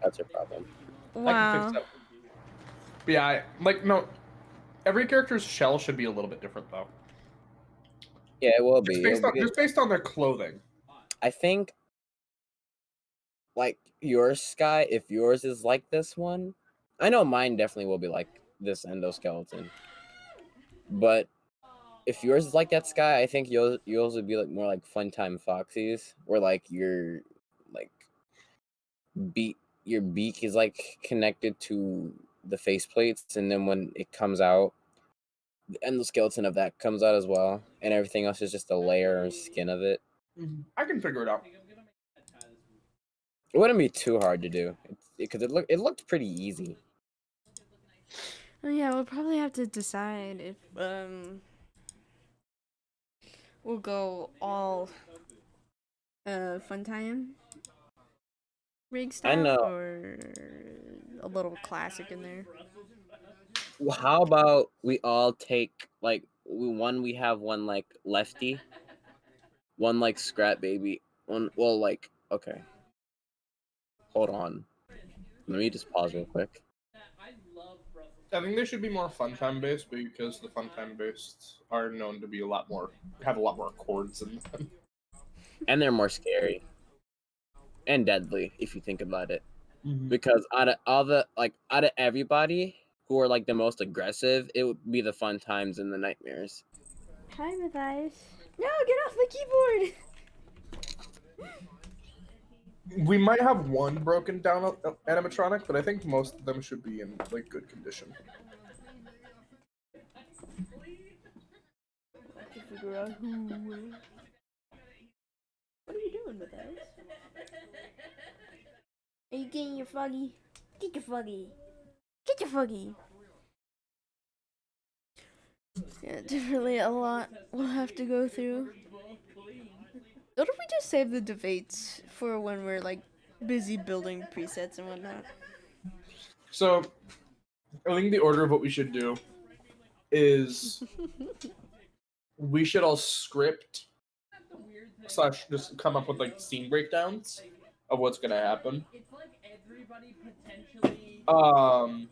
That's her problem. I can fix Wow. that. But yeah, no. Every character's shell should be a little bit different though. Yeah, it will be. Just based on their clothing. I think, like yours, Sky. If yours is like this one, I know mine definitely will be like this endoskeleton. But if yours is like that, Sky, I think yours would be like more like Fun Time Foxies, where like your like your beak is like connected to the faceplates, and then when it comes out, the endoskeleton of that comes out as well, and everything else is just a layer or skin of it. I can figure it out. It wouldn't be too hard to do because it looked pretty easy. Oh, yeah, we'll probably have to decide if we'll go all Fun Time rig style I know. or a little classic in there. Well, how about we all take like we have one like lefty, one like scrap baby, one like okay. Hold on. Let me just pause real quick. I think they should be more fun time based because the fun time based are known to be have a lot more chords in them. And they're more scary. And deadly if you think about it. Mm-hmm. Because out of everybody who are like the most aggressive, it would be the fun times and the nightmares. Hi, Matthias. No, get off the keyboard! We might have one broken down animatronic, but I think most of them should be in like good condition. To figure out who. What are you doing, Matthias? Are you getting your froggy? Get your froggy. Get your froggy. Yeah, definitely a lot we'll have to go through. What if we just save the debates for when we're like busy building presets and whatnot? So, I think the order of what we should do is we should all script slash just come up with like scene breakdowns of what's gonna happen. It's like everybody potentially. Oh.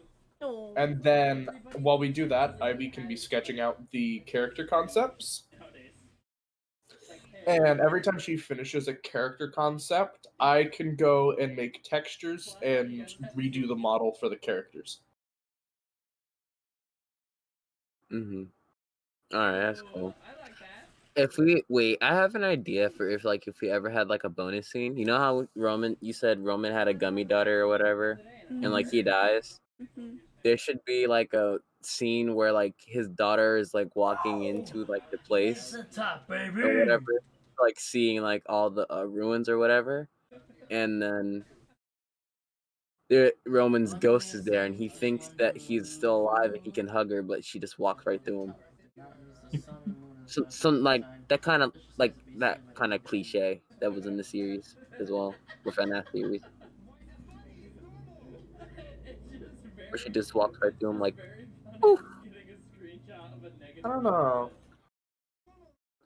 And then while we do that, we can be sketching out the character concepts. And every time she finishes a character concept, I can go and make textures and redo the model for the characters. Mm-hmm. All right, that's cool. I like that. If we wait, I have an idea for if we ever had like a bonus scene. You know how you said Roman had a gummy daughter or whatever, and like he dies. Mhm. There should be like a scene where like his daughter is like walking into like the place The top, baby. or whatever, like seeing like all the ruins or whatever, and then Roman's ghost is there, and he thinks that he's still alive and he can hug her, but she just walks right through him. Some like that kind of cliche that was in the series as well, with Fnaf series, where she just walks right through him like, oof. I don't know.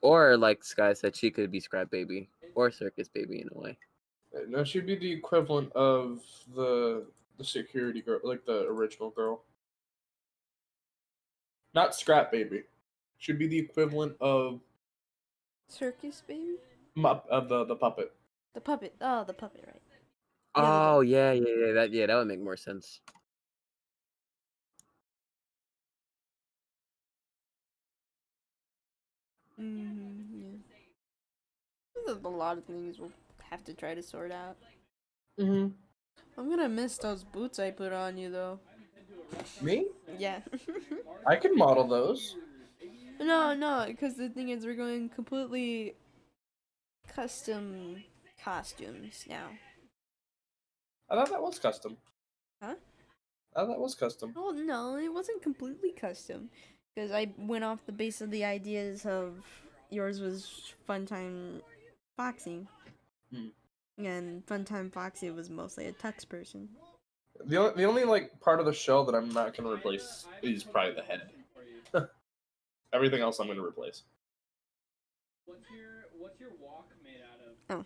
Or like Sky said, she could be Scrap Baby or Circus Baby in a way. No, she'd be the equivalent of the security girl, like the original girl. Not Scrap Baby. Should be the equivalent of Circus baby? of the puppet. The puppet. Oh, the puppet, right. Oh yeah, that would make more sense. Yeah. There's a lot of things we'll have to try to sort out. Mm-hmm. I'm gonna miss those boots I put on you, though. Me? Yeah. I can model those. No, because the thing is, we're going completely custom costumes now. I thought that was custom. Huh? I thought that was custom. Oh, no, it wasn't completely custom. Because I went off the base of the ideas of yours was Funtime Foxy. And Funtime Foxy was mostly a tux person. The only like part of the shell that I'm not gonna replace is probably the head. Everything else I'm gonna replace. What's your walk made out of? Oh,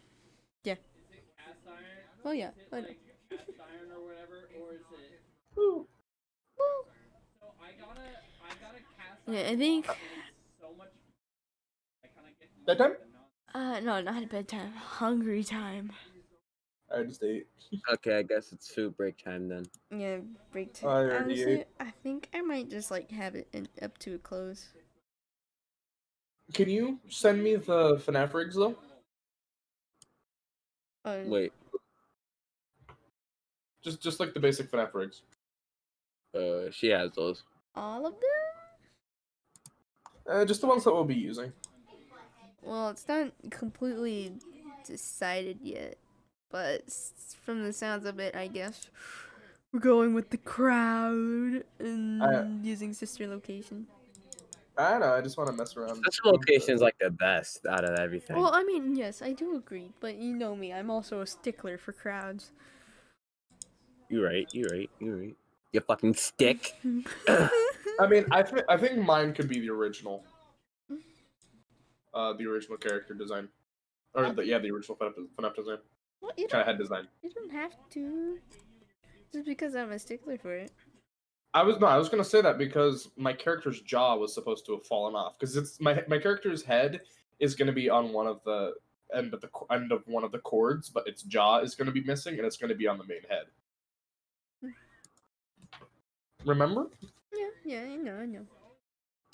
yeah. Is it cast iron? Oh, yeah. Is it I know. like cast iron or whatever, or is it? Woo. So I got a cast Yeah, iron. I think. Walk, and it's so much. I kind of get. Bedtime? No, not bedtime. Hungry time. I just ate. Okay, I guess it's food break time then. Yeah, break time. I already Honestly, ate. I think I might just like have it up to a close. Can you send me the FNAF rigs though? Wait, Just like the basic FNAF rigs. she has those. All of them? Just the ones that we'll be using. Well, it's not completely decided yet, but from the sounds of it, I guess we're going with the crowd and using sister location. I know. I just want to mess around. This location's like the best out of everything. Well, I mean, yes, I do agree, but you know me, I'm also a stickler for crowds. You're right. You fucking stick. I mean, I think mine could be the original. The original character design, or the original FNAF design. What, you Kind of head design. You don't have to. Just because I'm a stickler for it. I was gonna say that because my character's jaw was supposed to have fallen off because it's my character's head is gonna be on one of the end of one of the cords, but its jaw is gonna be missing and it's gonna be on the main head. Remember? Yeah, I know.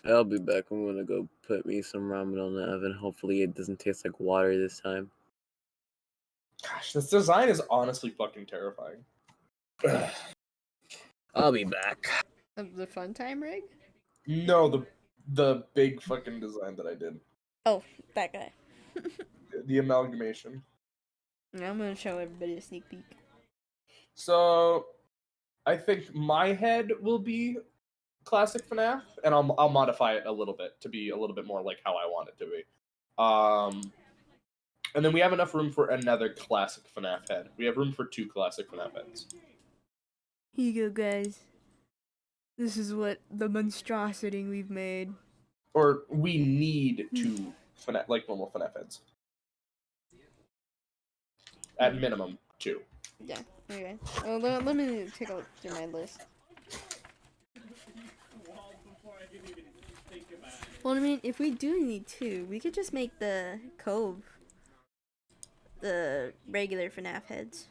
I'll be back. I'm gonna go put me some ramen on the oven. Hopefully it doesn't taste like water this time. Gosh, this design is honestly fucking terrifying. I'll be back. The fun time rig? No, the big fucking design that I did. Oh, that guy. The amalgamation. I'm gonna show everybody a sneak peek. So, I think my head will be classic FNAF, and I'll modify it a little bit to be a little bit more like how I want it to be. And then we have enough room for another classic FNAF head. We have room for 2 classic FNAF heads. Here you go, guys. This is what the monstrosity we've made. Or we need 2 FNAF, like normal FNAF heads. At minimum, 2. Yeah. Okay. Well, let me take a look through my list. Well, before I could even think about it. Well, I mean, if we do need 2, we could just make the cove the regular FNAF heads.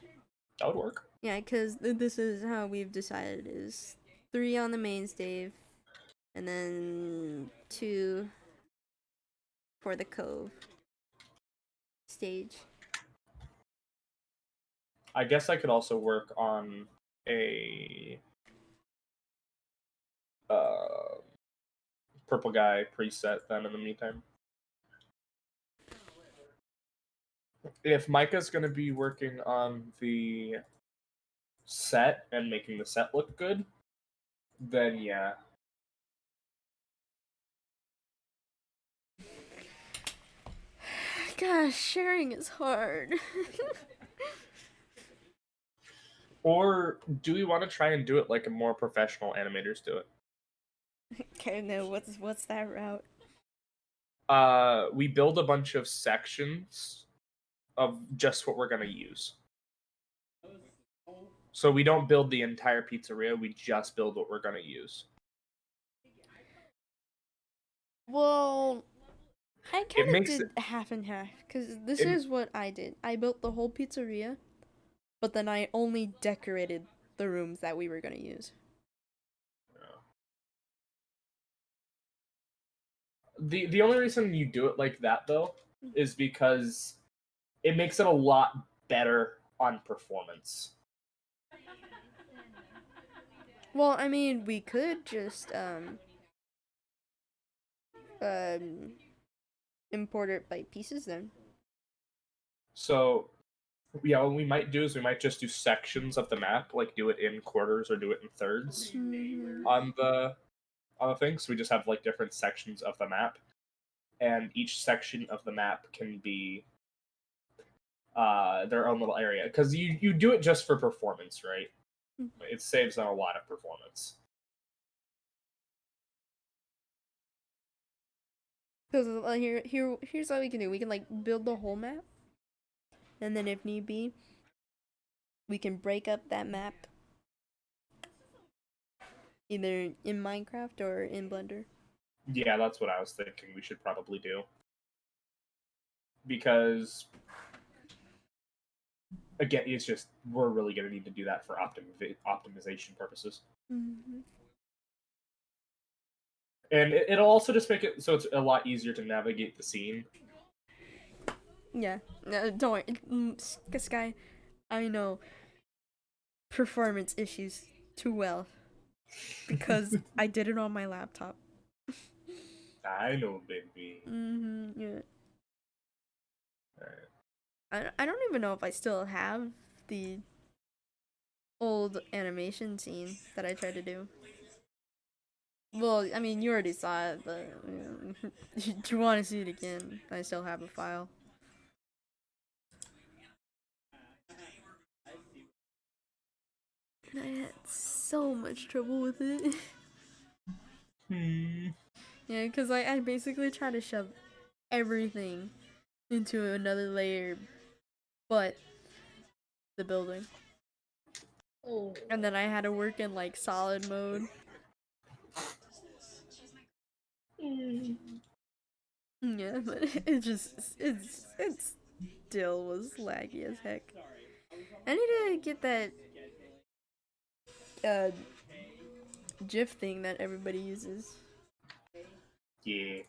That would work. Yeah, because this is how we've decided is 3 on the main stave, and then 2 for the cove stage. I guess I could also work on a purple guy preset then in the meantime. If Micah's going to be working on the set and making the set look good, then yeah. Gosh, sharing is hard. Or do we want to try and do it like a more professional animators do it? Okay, no, what's that route? We build a bunch of sections of just what we're going to use. So we don't build the entire pizzeria, we just build what we're going to use. Well, I It kind of makes did half and half, because this it- is what I did. I built the whole pizzeria, but then I only decorated the rooms that we were going to use. The only reason you do it like that though is because it makes it a lot better on performance. Well, I mean, we could just import it by pieces then. So yeah, what we might do is we might just do sections of the map, like do it in quarters or do it in thirds on the thing. So we just have like different sections of the map, and each section of the map can be their own little area. Because you do it just for performance, right? It saves on a lot of performance. Because here's what we can do. We can like build the whole map, and then if need be, we can break up that map either in Minecraft or in Blender. Yeah, that's what I was thinking we should probably do. Because again, it's just we're really going to need to do that for optimization purposes. Mm-hmm. And it'll also just make it so it's a lot easier to navigate the scene. Yeah, don't worry, Sky. I know performance issues too well because I did it on my laptop. I know, baby. Mm-hmm. Yeah. Alright. I don't even know if I still have the old animation scene that I tried to do. Well, I mean, you already saw it, but do you want to see it again? I still have a file. And I had so much trouble with it. Yeah, because I basically tried to shove everything into another layer but the building. And then I had to work in like solid mode. Yeah, but it still was laggy as heck. I need to get that GIF thing that everybody uses. Yeah.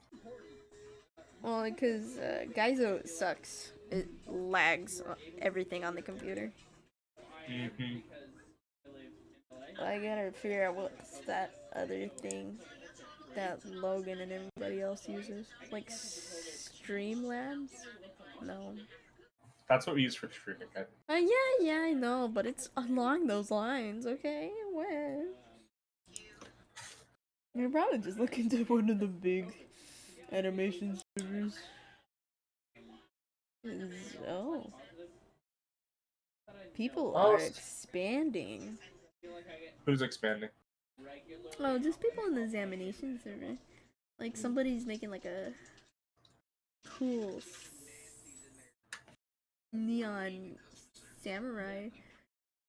Well, because Gaizo sucks. It lags everything on the computer. Mm-hmm. I gotta figure out what's that other thing that Logan and everybody else uses. Like Streamlabs? No. That's what we use for streaming. Yeah, I know, but it's along those lines, okay? Well, you're probably just looking to one of the big animation servers. Oh. People Oh, are expanding. who's expanding? Oh, just people in the examination server. Like somebody's making like a cool neon samurai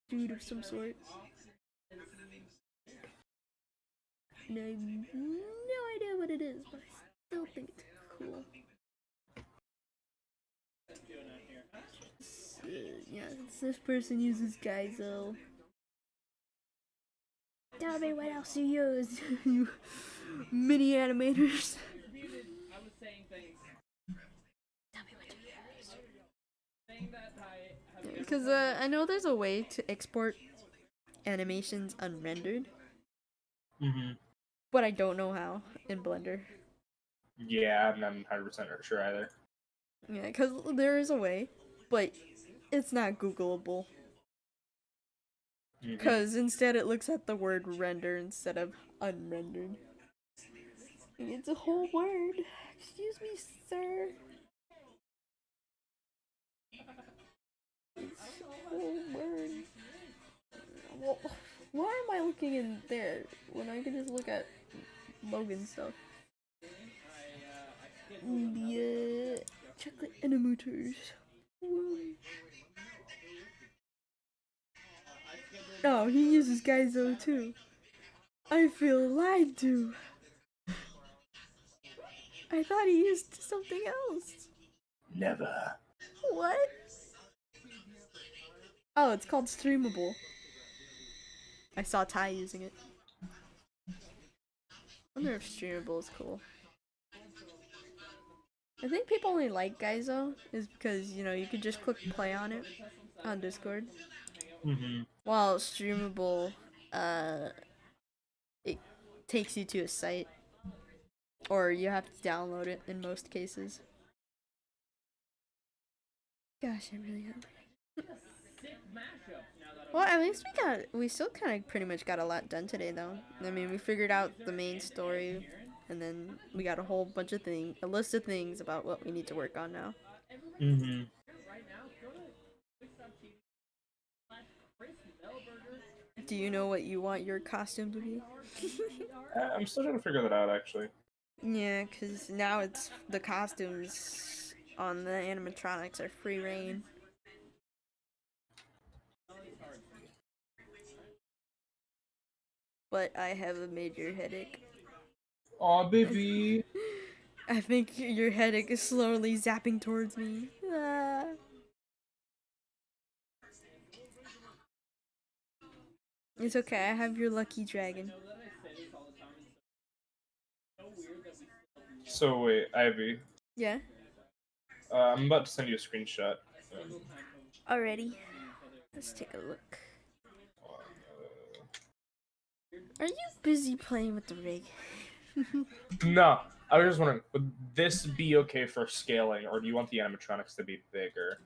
dude of some sort. And I have no idea what it is, but I still think it's cool. Yeah, this person uses Gaizo. Tell me what else you use, you mini animators. I was saying things. Tell me what you use. Saying that I have Because I know there's a way to export animations unrendered, Mm-hmm. but I don't know how in Blender. Yeah, I'm not 100% sure either. Yeah, because there is a way, but it's not Googleable. Mhm. Because instead it looks at the word render instead of unrendered. It's a whole word. Excuse me, sir. It's a whole word. Well, why am I looking in there when I can just look at Logan's stuff? Yeah, chocolate animators. Oh, he uses Gaizo too. I feel lied to. I thought he used something else. Never. What? Oh, it's called Streamable. I saw Ty using it. I wonder if Streamable is cool. I think people only like Gaizo is because, you know, you could just click play on it on Discord. Mm-hmm. While Streamable, it takes you to a site. Or you have to download it in most cases. Gosh, I really hope. Well, at least we still kind of pretty much got a lot done today, though. I mean, we figured out the main story, and then we got a whole bunch of a list of things about what we need to work on now. Mm-hmm. Do you know what you want your costume to be? I'm still trying to figure that out, actually. Yeah, because now it's the costumes on the animatronics are free reign. But I have a major headache. Aw, baby. I think your headache is slowly zapping towards me. Ah. It's okay, I have your lucky dragon. So wait, Ivy. Yeah? I'm about to send you a screenshot. Already. Let's take a look. Are you busy playing with the rig? No, I was just wondering, would this be okay for scaling, or do you want the animatronics to be bigger?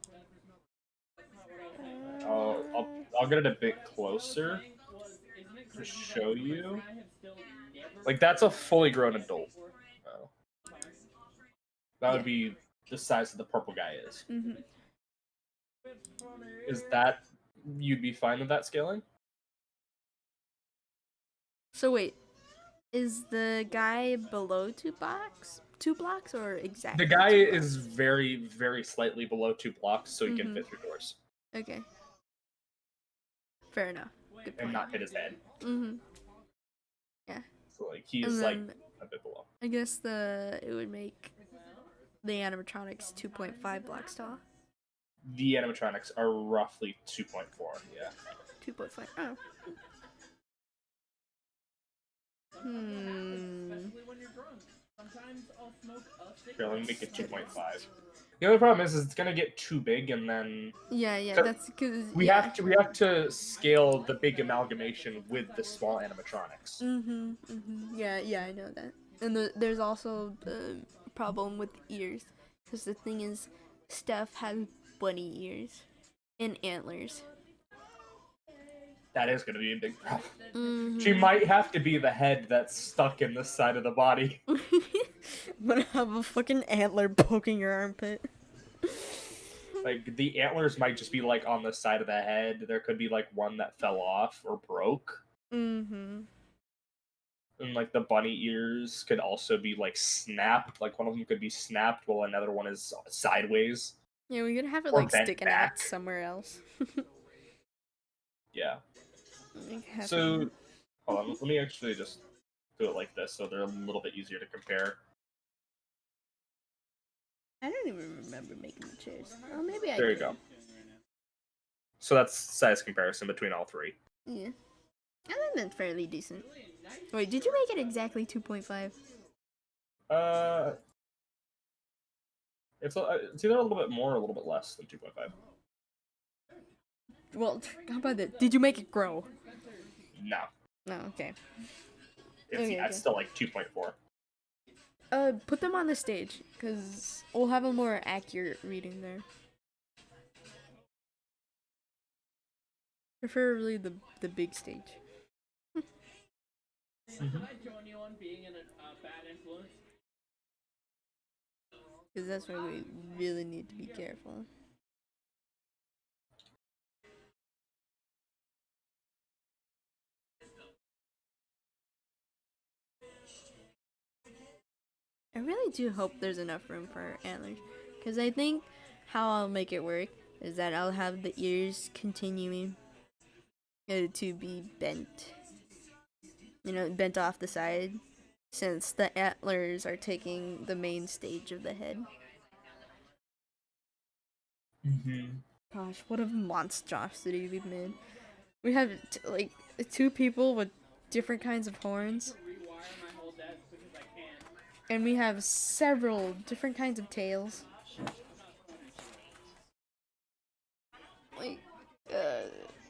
I'll get it a bit closer to show you. Like, that's a fully grown adult. Oh. That would be the size that the purple guy is. Mm-hmm. Is that you'd be fine with that scaling? So wait, is the guy below 2 blocks? 2 blocks or exactly? The guy 2 blocks? is very, very slightly below 2 blocks, so he can Mhm. fit through doors Okay. Fair enough. Good point. and not hit his head. Mm-hmm. Yeah. So like he's And like then a bit below. I guess it would make the animatronics 2.5 blocks tall. The animatronics are roughly 2.4. Yeah. 2.5. Oh. Here, let me make it 2.5. The other problem is it's gonna get too big, and then Yeah, So, that's because we have to scale the big amalgamation with the small animatronics. Yeah, I know that. And there's also the problem with ears, because the thing is, Steph has bunny ears and antlers. That is gonna be a big problem. Mm-hmm. She might have to be the head that's stuck in the side of the body. I'm gonna have a fucking antler poking your armpit. Like the antlers might just be like on the side of the head. There could be like one that fell off or broke. Mm-hmm. And like the bunny ears could also be like snapped. Like one of them could be snapped while another one is sideways. Yeah, we could have it Or like bent sticking back. out somewhere else. Yeah. We could have So, it- hold on. Let me actually just do it like this, so they're a little bit easier to compare. I don't even remember making the chairs. Oh, maybe I There you did. go. So that's size comparison between all three. Yeah. I think that's fairly decent. Wait, did you make it exactly 2.5? It's either a little bit more or a little bit less than 2.5. Well, how about that? Did you make it grow? No, No, okay. it's Okay, yeah, it's okay. still like 2.4. Put them on the stage, because we'll have a more accurate reading there. Preferably the big stage. Can I join you on being a bad influence? Because that's where we really need to be careful. I really do hope there's enough room for antlers. Because I think how I'll make it work is that I'll have the ears continuing to be bent. Bent off the side. Since the antlers are taking the main stage of the head. Gosh, what a monstrosity we've made. We have like 2 people with different kinds of horns. Rewire my whole desk because I can't. And we have several different kinds of tails. Like,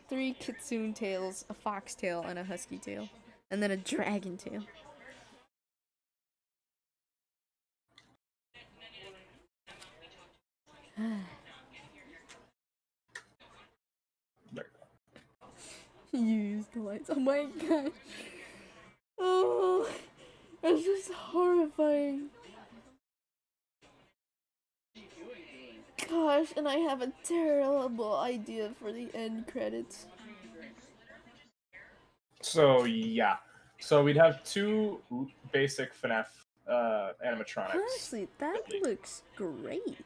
3 kitsune tails, a fox tail, and a husky tail. And then a dragon tail. Use the lights. Oh my god. Oh, it's just horrifying. Gosh, and I have a terrible idea for the end credits. So yeah, so we'd have 2 basic Fnaf animatronics. Honestly, that looks great.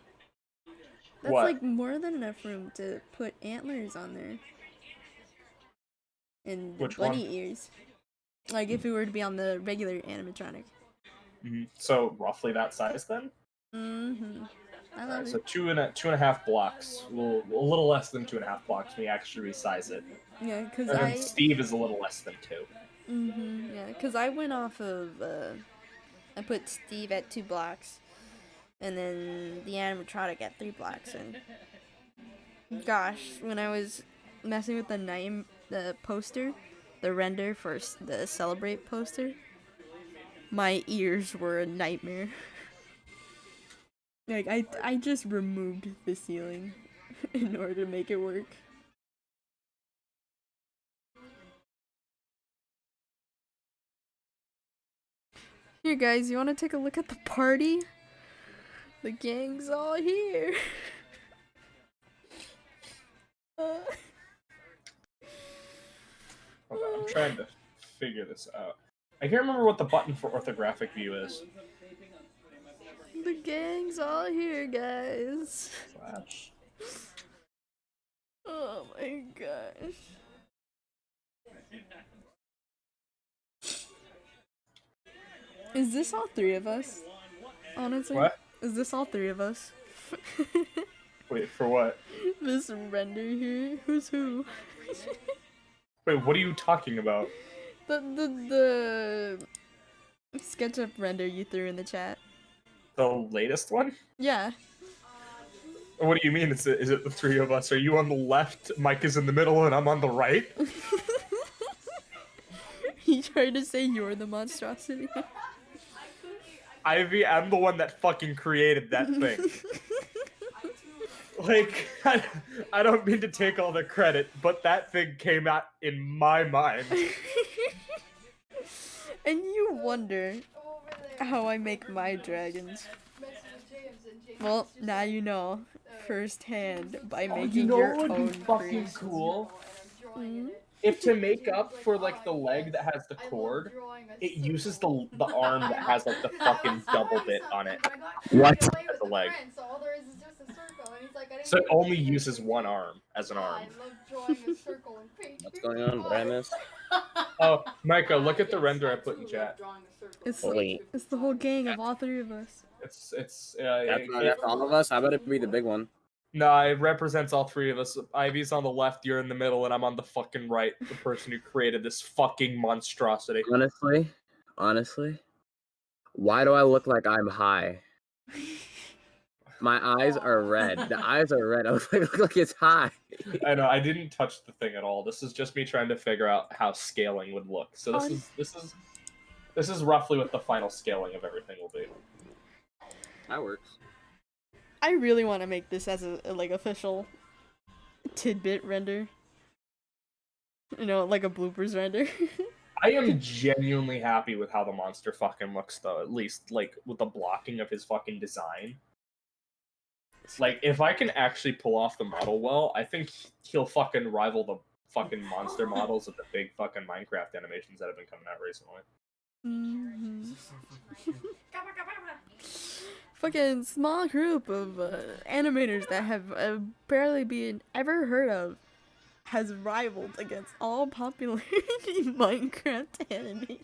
That's What? like more than enough room to put antlers on there. And Which bunny one? ears. Like if it were to be on the regular animatronic. So roughly that size then. Mm-hmm. I love Alright, so it. 2.5 blocks. A little less than 2.5 blocks when you actually resize it. Yeah, because And Steve is a little less than 2. Mm-hmm. Yeah, because I went off of. I put Steve at 2 blocks, and then the animatronic at 3 blocks, and gosh, when I was messing with the poster, the render for the Celebrate poster, my ears were a nightmare. Like I just removed the ceiling in order to make it work. Here, guys, you want to take a look at the party? The gang's all here. Hold on, I'm trying to figure this out. I can't remember what the button for orthographic view is. The gang's all here, guys. Slash. Oh my gosh. Is this all 3 of us? Honestly? What? Is this all 3 of us? Wait, for what? This render here? Who's who? Wait, what are you talking about? The SketchUp render you threw in the chat. The latest one? Yeah. What do you mean? Is it the 3 of us? Are you on the left, Mike is in the middle, and I'm on the right? You tried to say you're the monstrosity? Ivy, I'm the one that fucking created that thing. Like, I don't mean to take all the credit, but that thing came out in my mind. And you wonder how I make my dragons. Well, now you know firsthand by making your own creations. cool? Mhm. If to make up for like the leg that has the cord, it uses the arm that has like the fucking double bit on it What? as a leg. So all there is just a circle, and he's like, I didn't So it get a only picture. uses one arm as an arm. I love drawing a circle in paint. What's going on? What did I miss? Oh, Micah, look at the render I put in chat. It's Wait. it's the whole gang of all three of us. It's That's all of us. I better be the big one. no, it represents all three of us. Ivy's on the left, you're in the middle, and I'm on the fucking right. The person who created this fucking monstrosity. Honestly, why do I look like I'm high? My eyes are red. The eyes are red. I look like it's high. I know, I didn't touch the thing at all. This is just me trying to figure out how scaling would look. So this is roughly what the final scaling of everything will be. That works. I really want to make this as a like official tidbit render. You know, like a bloopers render. I am genuinely happy with how the monster fucking looks, though. At least, like, with the blocking of his fucking design. Like, if I can actually pull off the model well, I think he'll fucking rival the fucking monster models of the big fucking Minecraft animations that have been coming out recently. Mm-hmm. Fucking small group of animators that have barely been ever heard of has rivaled against all popularity Minecraft animators.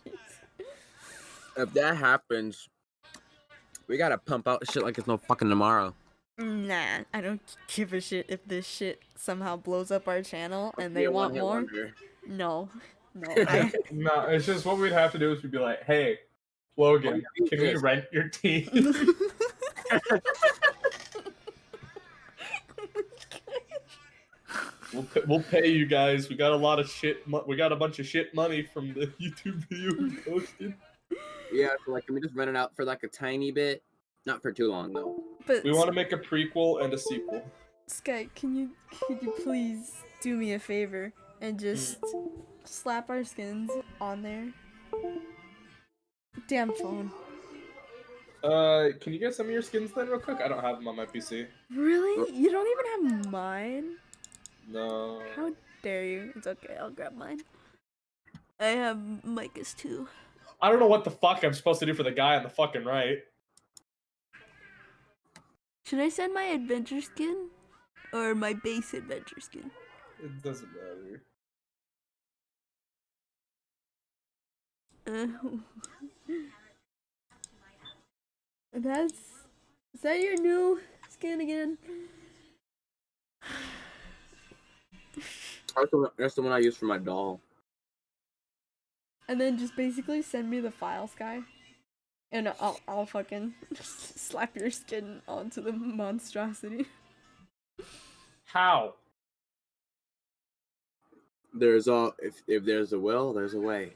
If that happens, we gotta pump out shit like it's no fucking tomorrow. Nah, I don't give a shit if this shit somehow blows up our channel and they Be a want one-hit more. wonder. No. No, it's just what we'd have to do is we'd be like, hey, Logan, can we rent your team? We'll pay you guys. We got a lot of shit. We got a bunch of shit money from the YouTube video we posted. Yeah, so like, can we just rent it out for like a tiny bit? Not for too long though. But We want to make a prequel and a sequel. Sky, could you please do me a favor and just slap our skins on there? Damn phone. Can you get some of your skins then real quick? I don't have them on my PC. Really? You don't even have mine? No. How dare you? It's okay, I'll grab mine. I have Micah's too. I don't know what the fuck I'm supposed to do for the guy on the fucking right. Should I send my adventure skin? Or my base adventure skin? It doesn't matter. Is that your new skin again? That's the one I use for my doll. And then just basically send me the file, Sky. And I'll fucking slap your skin onto the monstrosity. How? If there's a will, there's a way.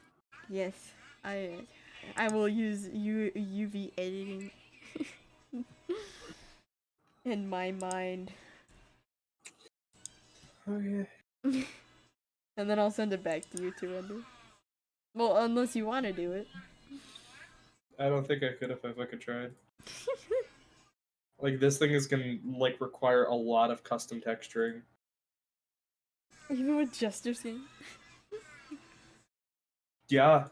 Yes, I will use UV editing in my mind. Okay. And then I'll send it back to you to render. Well, unless you want to do it. I don't think I could if I fucking tried. Like, this thing is gonna, like, require a lot of custom texturing. Even with just your skin. Yeah.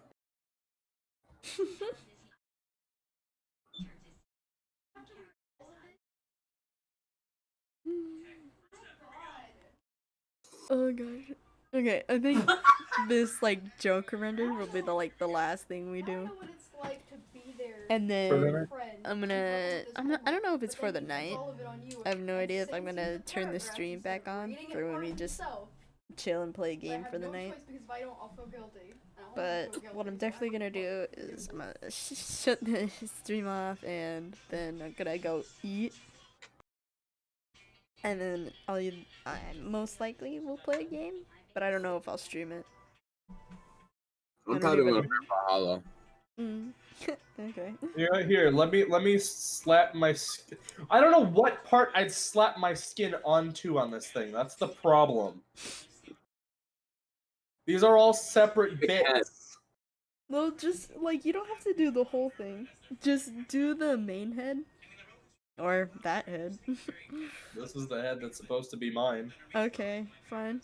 Oh gosh. Okay, I think this like joke render will be the last thing we do. What it's like to be there And then I'm gonna I don't know if it's for the night. I have no idea if I'm gonna turn the stream back on for when we just chill and play a game for the night. But what I'm definitely gonna do is I'm gonna shut the stream off and then I'm gonna go eat. And then I most likely will play a game, but I don't know if I'll stream it. I'm probably gonna play Hollow. Okay. Yeah, here, let me slap my skin. I don't know what part I'd slap my skin onto on this thing. That's the problem. These are all separate bits. No, just like you don't have to do the whole thing. Just do the main head. Or that head. This is the head that's supposed to be mine. Okay, fine.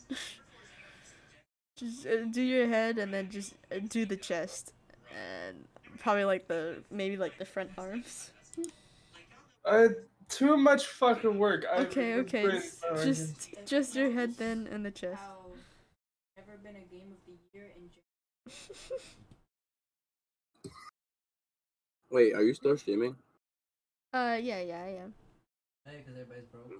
Just do your head and then just do the chest. And probably like maybe like the front arms. Too much fucking work. Okay, okay. Just your head then and the chest. Never been a game of the year in Wait, are you still streaming? Yeah, I am. Hey, because everybody's broke.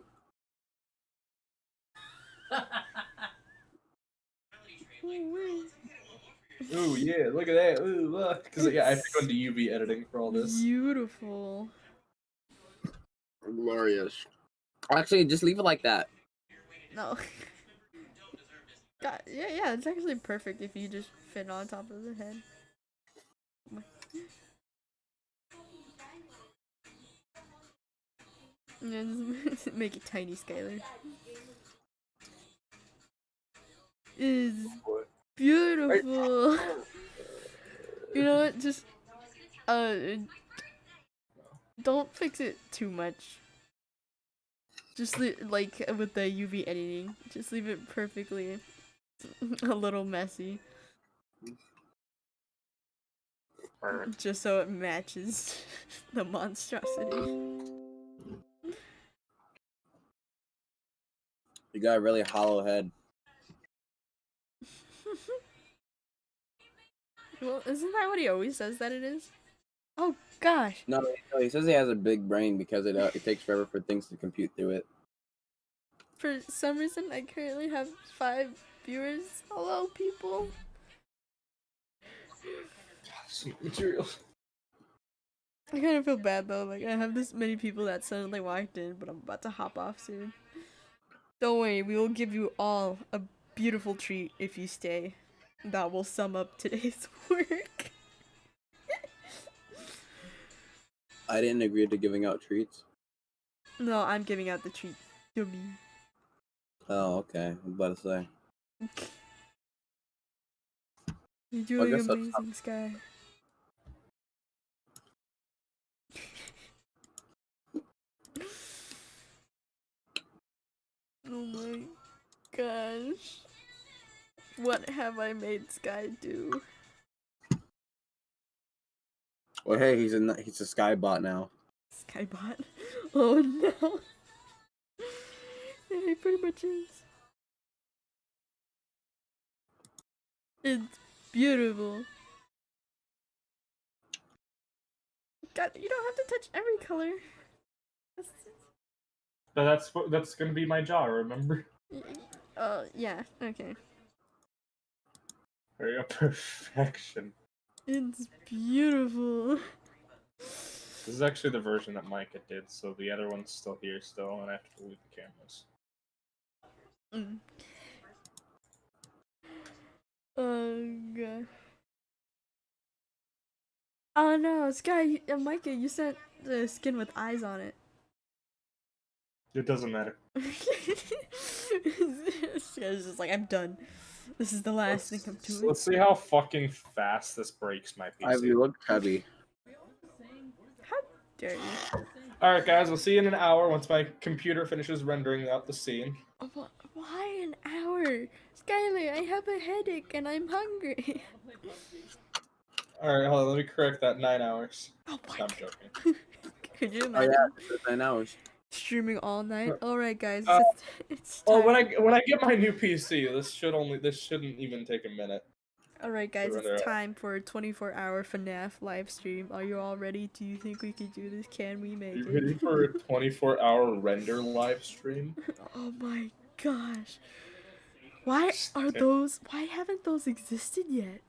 Ooh, yeah, look at that. Ooh, look. Because, yeah, I have to go into UV editing for all this. Beautiful. Glorious. Actually, just leave it like that. No. God, yeah, it's actually perfect if you just fit on top of the head. Yeah, just make it tiny, Skylar. Is beautiful. You know what? Just don't fix it too much. Just like with the UV editing, just leave it perfectly a little messy. Just so it matches the monstrosity. You got a really hollow head. Well, isn't that what he always says that it is? Oh gosh. No, he says he has a big brain because it takes forever for things to compute through it. For some reason, I currently have 5 viewers. Hello, people. Some materials. I kind of feel bad though. Like I have this many people that suddenly walked in, but I'm about to hop off soon. Don't worry, we will give you all a beautiful treat if you stay. That will sum up today's work. I didn't agree to giving out treats. No, I'm giving out the treat. Dummy. Oh, okay. I'm about to say. You're I doing guess that's amazing, Sky. Oh my gosh. What have I made Sky do? Well, hey, he's a Skybot now. Skybot? Oh no. Yeah, he pretty much is. It's beautiful. God, you don't have to touch every color. But that's gonna be my jaw, remember? Yeah, okay. There you go, perfection. It's beautiful. This is actually the version that Micah did, so the other one's still here still, and I have to delete the cameras. Mm. Oh god. Oh no, Sky, Micah, you sent the skin with eyes on it. It doesn't matter. Sky's just like, I'm done. This is the last thing I'm doing. Let's see how fucking fast this breaks my PC. You look chubby. How dare you? Alright guys, we'll see you in an hour once my computer finishes rendering out the scene. Why an hour? Skylar, I have a headache and I'm hungry. Alright, hold on, let me correct that. 9 hours. Oh my I'm God. joking. Could you Oh imagine? yeah, it's 9 hours. Streaming all night. All right, guys. It's Well, time. when I get my new PC, this shouldn't even take a minute. All right, guys. render It's out. time for a 24-hour Fnaf live stream. Are you all ready? Do you think we could do this? Can we make Are you it? ready for a 24-hour render live stream? Oh my gosh. Why haven't those existed yet?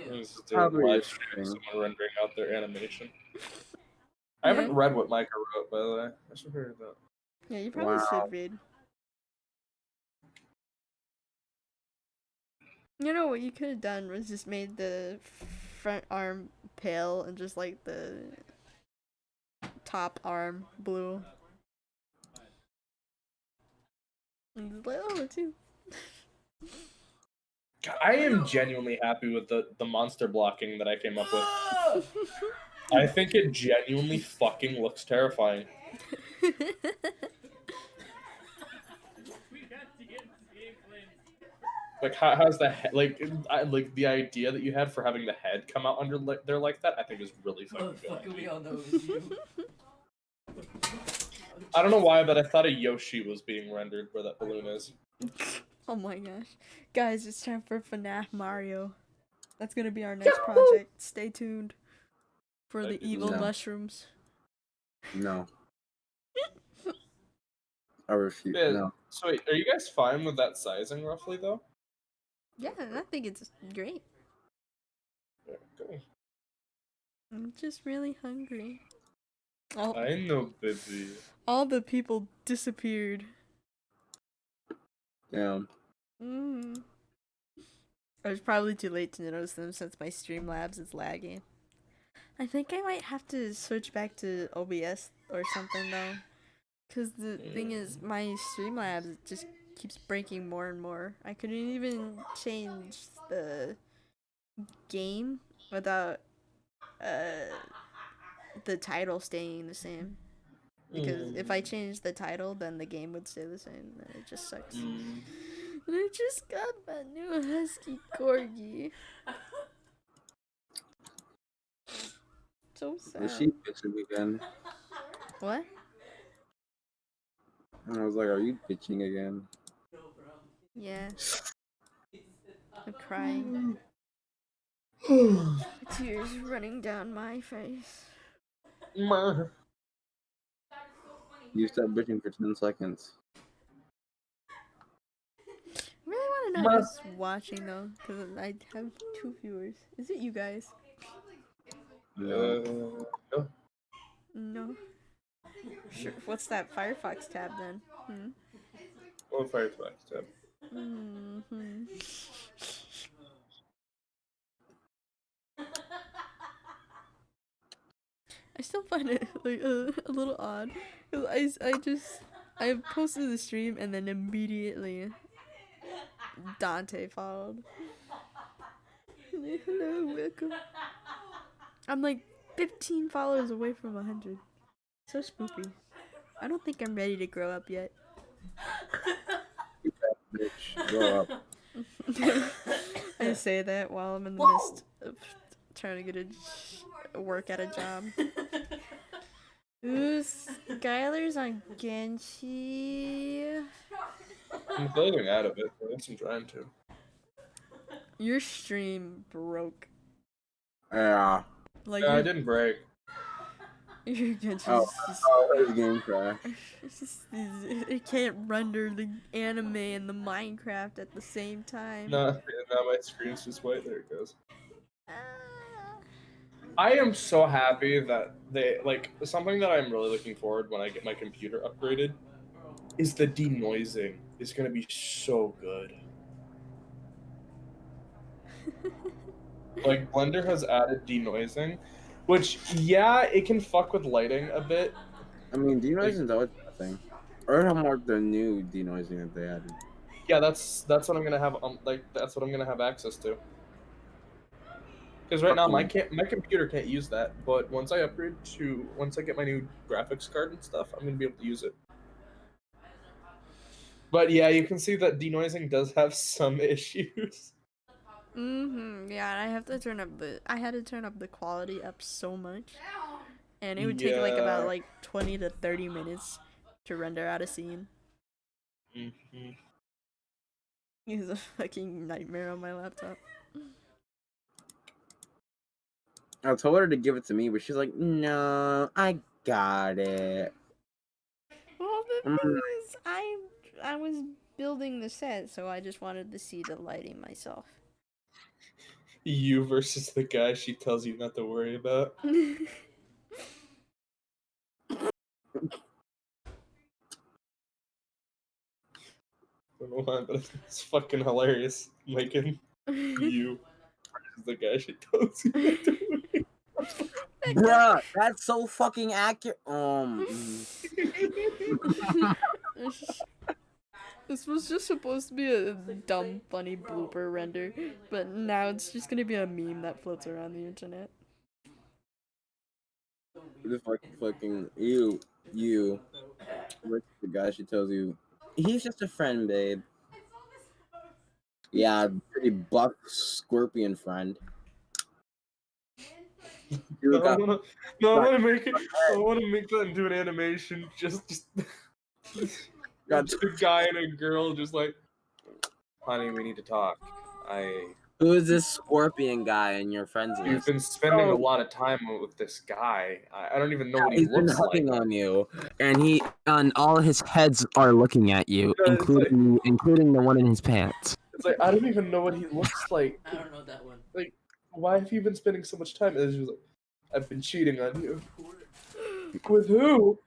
This is a Probably live just stream, streaming. someone rendering out their animation. I haven't read what Micah wrote, by the way. I should read that. Yeah, you probably Wow. should read. You know what you could have done was just made the front arm pale and just like the top arm blue. And just like, oh, too. I am genuinely happy with the monster blocking that I came up with. I think it genuinely fucking looks terrifying. Like, how's the head? Like the idea that you had for having the head come out under there like that, I think is really fucking good. Motherfucker, we all know it was you. I don't know why, but I thought a Yoshi was being rendered where that balloon is. Oh my gosh. Guys, it's time for Fnaf Mario. That's gonna be our next project. Stay tuned for the evil No. mushrooms. No. I refuse. Yeah. No. So wait, are you guys fine with that sizing roughly though? Yeah, I think it's great. Yeah, cool. I'm just really hungry. I know, baby. All the people disappeared. Yeah. I was probably too late to notice them since my Streamlabs is lagging. I think I might have to switch back to OBS or something though. Because the thing is, my Streamlabs just keeps breaking more and more. I couldn't even change the game without the title staying the same. Because if I change the title, then the game would stay the same. And it just sucks. And I just got my new husky corgi. So sad. Was she bitching again? What? And I was like, are you bitching again? Yeah. I'm crying. Tears running down my face. You stopped bitching for 10 seconds. Really want to know who's watching though, because I have 2 viewers. Is it you guys? No. No. No. Sure. What's that Firefox tab then? Or Firefox tab. I still find it like a little odd. 'Cause I posted the stream and then immediately Dante followed. Hello, welcome. I'm like 15 followers away from 100. So spoopy. I don't think I'm ready to grow up yet. Bitch, grow up. I say that while I'm in the midst of trying to get a work at a job. Ooh, Skylar's on Genshi. I'm closing out of it, but I'm trying to. Your stream broke. Yeah. Like No, I didn't break. your Genshi's Oh, his game crash. it can't render the anime and the Minecraft at the same time. No, now my screen's just white. There it goes. I am so happy that they like something that I'm really looking forward when I get my computer upgraded is the denoising is gonna be so good. Like Blender has added denoising, which yeah, it can fuck with lighting a bit. I mean, denoising is always been a thing. Or how more the new denoising that they added. Yeah, that's what I'm gonna have. That's what I'm gonna have access to. Because right now my computer can't use that, but once I get my new graphics card and stuff, I'm gonna be able to use it. But yeah, you can see that denoising does have some issues. Yeah, I had to turn up the quality up so much, and it would take like about like 20 to 30 minutes to render out a scene. It's a fucking nightmare on my laptop. I told her to give it to me, but she's like, no, I got it. Well, the thing is, I was building the set, so I just wanted to see the lighting myself. You versus the guy she tells you not to worry about. I don't know why, but it's fucking hilarious. Making you versus the guy she tells you not to worry about. Bruh, that's so fucking accurate. This was just supposed to be a dumb, funny blooper render, but now it's just gonna be a meme that floats around the internet. The fucking you. What's the guy she tells you? He's just a friend, babe. Yeah, pretty buff scorpion friend. You No, I got wanna, no, I wanna make it. I wanna make that into an animation. Just got a guy and a girl, just like, honey, we need to talk. who is this scorpion guy in your friends You've list? been spending a Oh, lot of time with this guy. I don't even know what he he's been looks like. hugging on you, and all his heads are looking at you, Yeah, it's like- including the one in his pants. It's like I don't even know what he looks like. I don't know that one. Like, why have you been spending so much time? And it's just like, I've been cheating on you. With who?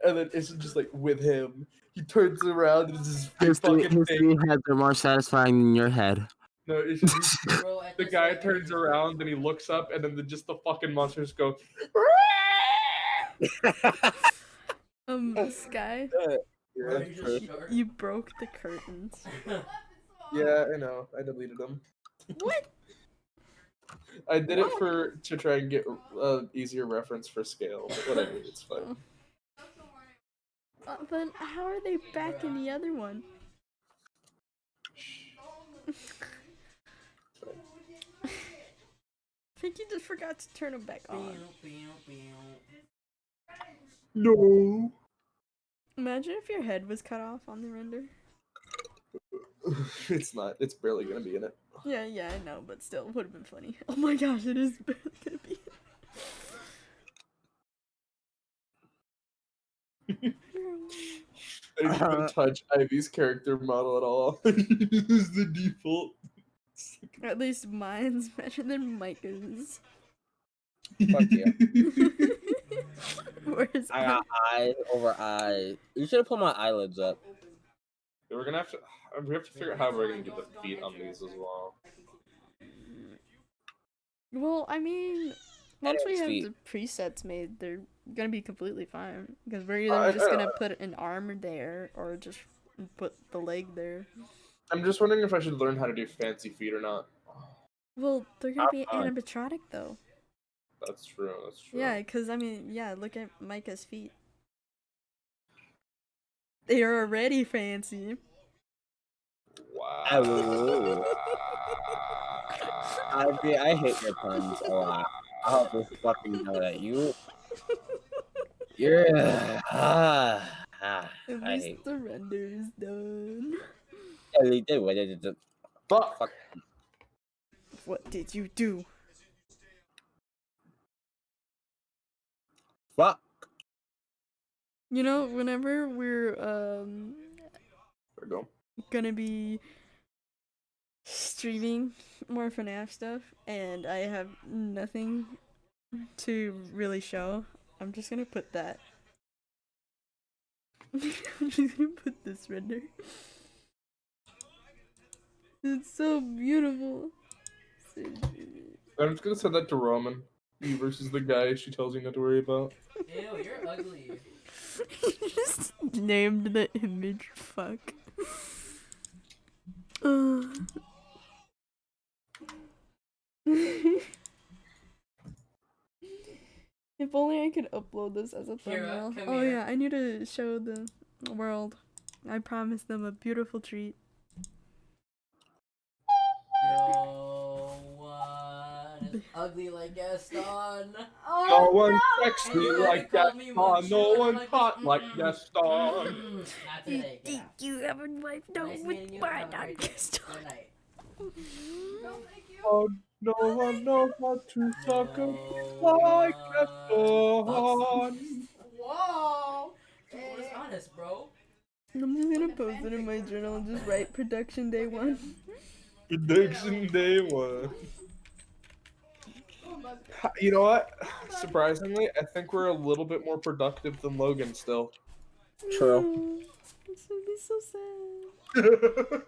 And then it's just like with him. He turns around and it's this big His three fucking thing. heads are more satisfying than your head. No, it's just Bro, at the this guy rate, turns around and he looks up and then just the fucking monsters go. Sky, Bro, you just shark. you broke the curtains. Yeah, I know. I deleted them. What? I did it to try and get easier reference for scale. But whatever, it's fine. But how are they back in the other one? I think you just forgot to turn them back on. No. Imagine if your head was cut off on the render. It's not. It's barely gonna be in it. Yeah, I know, but still, it would have been funny. Oh my gosh, it is barely gonna be. I didn't even touch Ivy's character model at all. This is the default. At least mine's better than Micah's. Fuck yeah. Where's I got eye over eye. You should have put my eyelids up. We're gonna have to. We have to figure out how we're gonna do the feet on these as well. Well, I mean, once we Eric's have feet. the presets made, they're gonna be completely fine. Because we're either just gonna put an arm there or just put the leg there. I'm just wondering if I should learn how to do fancy feet or not. Well, they're gonna be animatronic though. That's true. That's true. Yeah, because I mean, yeah, look at Micah's feet. They are already fancy. Wow. I hate your puns a lot. I hope you fucking know that you're At I least hate. the render is done. Fuck. What did you do? Fuck. You know, whenever we're There we go. gonna be streaming more Fnaf stuff and I have nothing to really show, I'm just gonna put that. I'm just gonna put this render. It's so beautiful. I'm just gonna send that to Roman. You versus the guy she tells you not to worry about. Ew, you're ugly. Just named the image. Fuck. If only I could upload this as a thumbnail. come Oh here. yeah, I need to show the world. I promised them a beautiful treat. No one is ugly like Gaston. No one sexy Hey, like call me Gaston. No Monsieur, one like hot like mm-mm. Gaston. Not today. Get out. You have a wife? No, Nice with meeting you. why Have a not great day. Gaston? Good night. Oh, no one knows how to suck a No like one. Gaston. Whoa! Hey, what is honest, bro? I'm just gonna post it in my journal and just write production day 1. Prediction day 1. You know what? Surprisingly, I think we're a little bit more productive than Logan still. True. This would be so sad.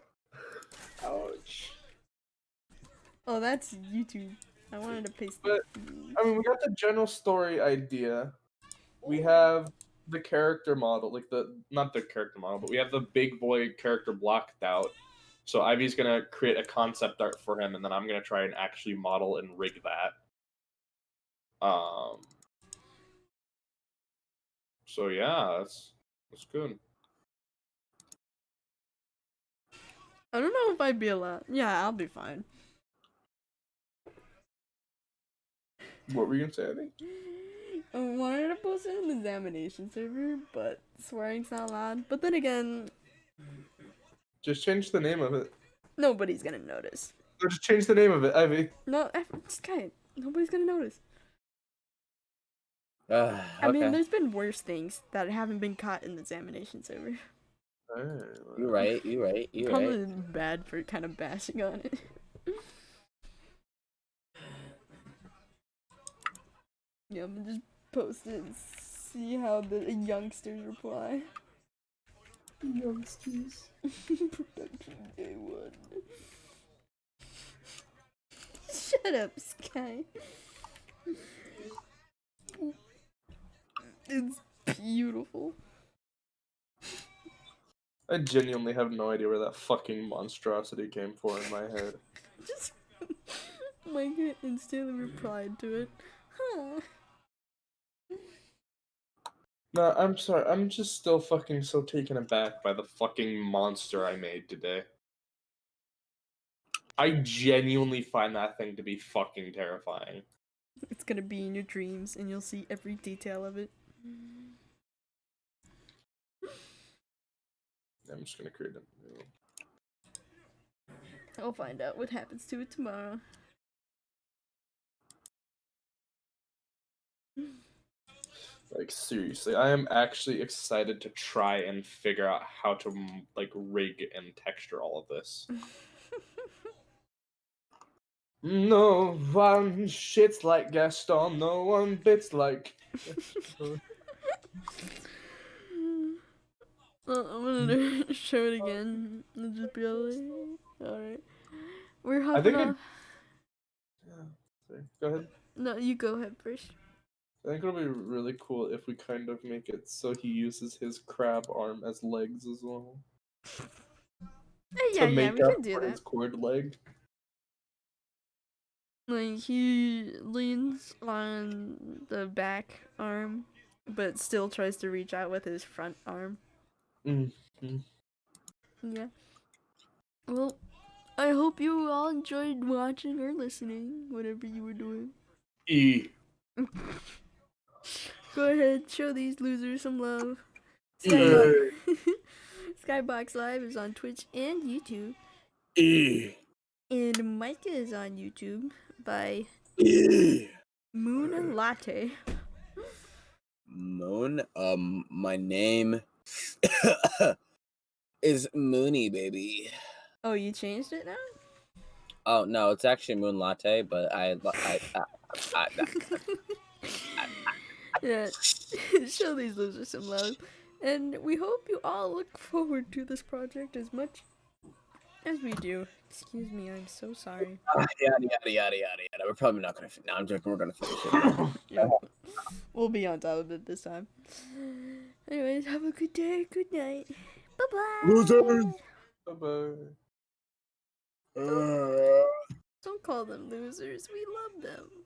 Ouch. Oh, that's YouTube. I wanted to paste But, I mean, we got the general story idea. We have the character model, like not the character model, but we have the big boy character blocked out. So Ivy's gonna create a concept art for him, and then I'm gonna try and actually model and rig that. So yeah, that's good. I don't know if I'd be allowed. Yeah, I'll be fine. What were you gonna say, Abby? I wanted to post it in the examination server, but swearing's not allowed. But then again, Just change the name of it. nobody's gonna notice. Or just change the name of it, Ivy. No, Sky, nobody's gonna notice. Okay. I mean, there's been worse things that haven't been caught in the examination server. You're right. You're right. You're right. Probably bad for kind of bashing on it. Yeah, I'm gonna just post it and see how the youngsters reply. Youngsters. Production day 1. Shut up, Sky. It's beautiful. I genuinely have no idea where that fucking monstrosity came from in my head. Just Micah instantly replied to it. Huh. No, I'm sorry. I'm just still fucking so taken aback by the fucking monster I made today. I genuinely find that thing to be fucking terrifying. It's gonna be in your dreams and you'll see every detail of it. I'm just gonna create a new. I'll find out what happens to it tomorrow. Like, seriously, I am actually excited to try and figure out how to, like, rig and texture all of this. No one shits like Gaston, no one bits like. Well, I'm gonna show it again. It'll just be like, alright. We're hopping off. Yeah, sorry. Go ahead. No, you go ahead first. I think it'll be really cool if we kind of make it so he uses his crab arm as legs as well. Yeah, to make we up can do for that. his cord leg. Like, he leans on the back arm, but still tries to reach out with his front arm. Mm-hmm. Yeah. Well, I hope you all enjoyed watching or listening, whatever you were doing. Go ahead, show these losers some love. Skybox Live is on Twitch and YouTube. And Micah is on YouTube by Moon Latte. Moon. My name is Mooney, baby. Oh, you changed it now? Oh no, it's actually Moon Latte, but Yeah. Show these losers some love. And we hope you all look forward to this project as much as we do. Excuse me, I'm so sorry. Yada. We're probably not gonna. No, I'm joking. We're gonna finish it. Yeah. We'll be on top of it this time. Anyways, have a good day, good night. Bye-bye. Losers. Bye-bye. Don't call them losers. We love them.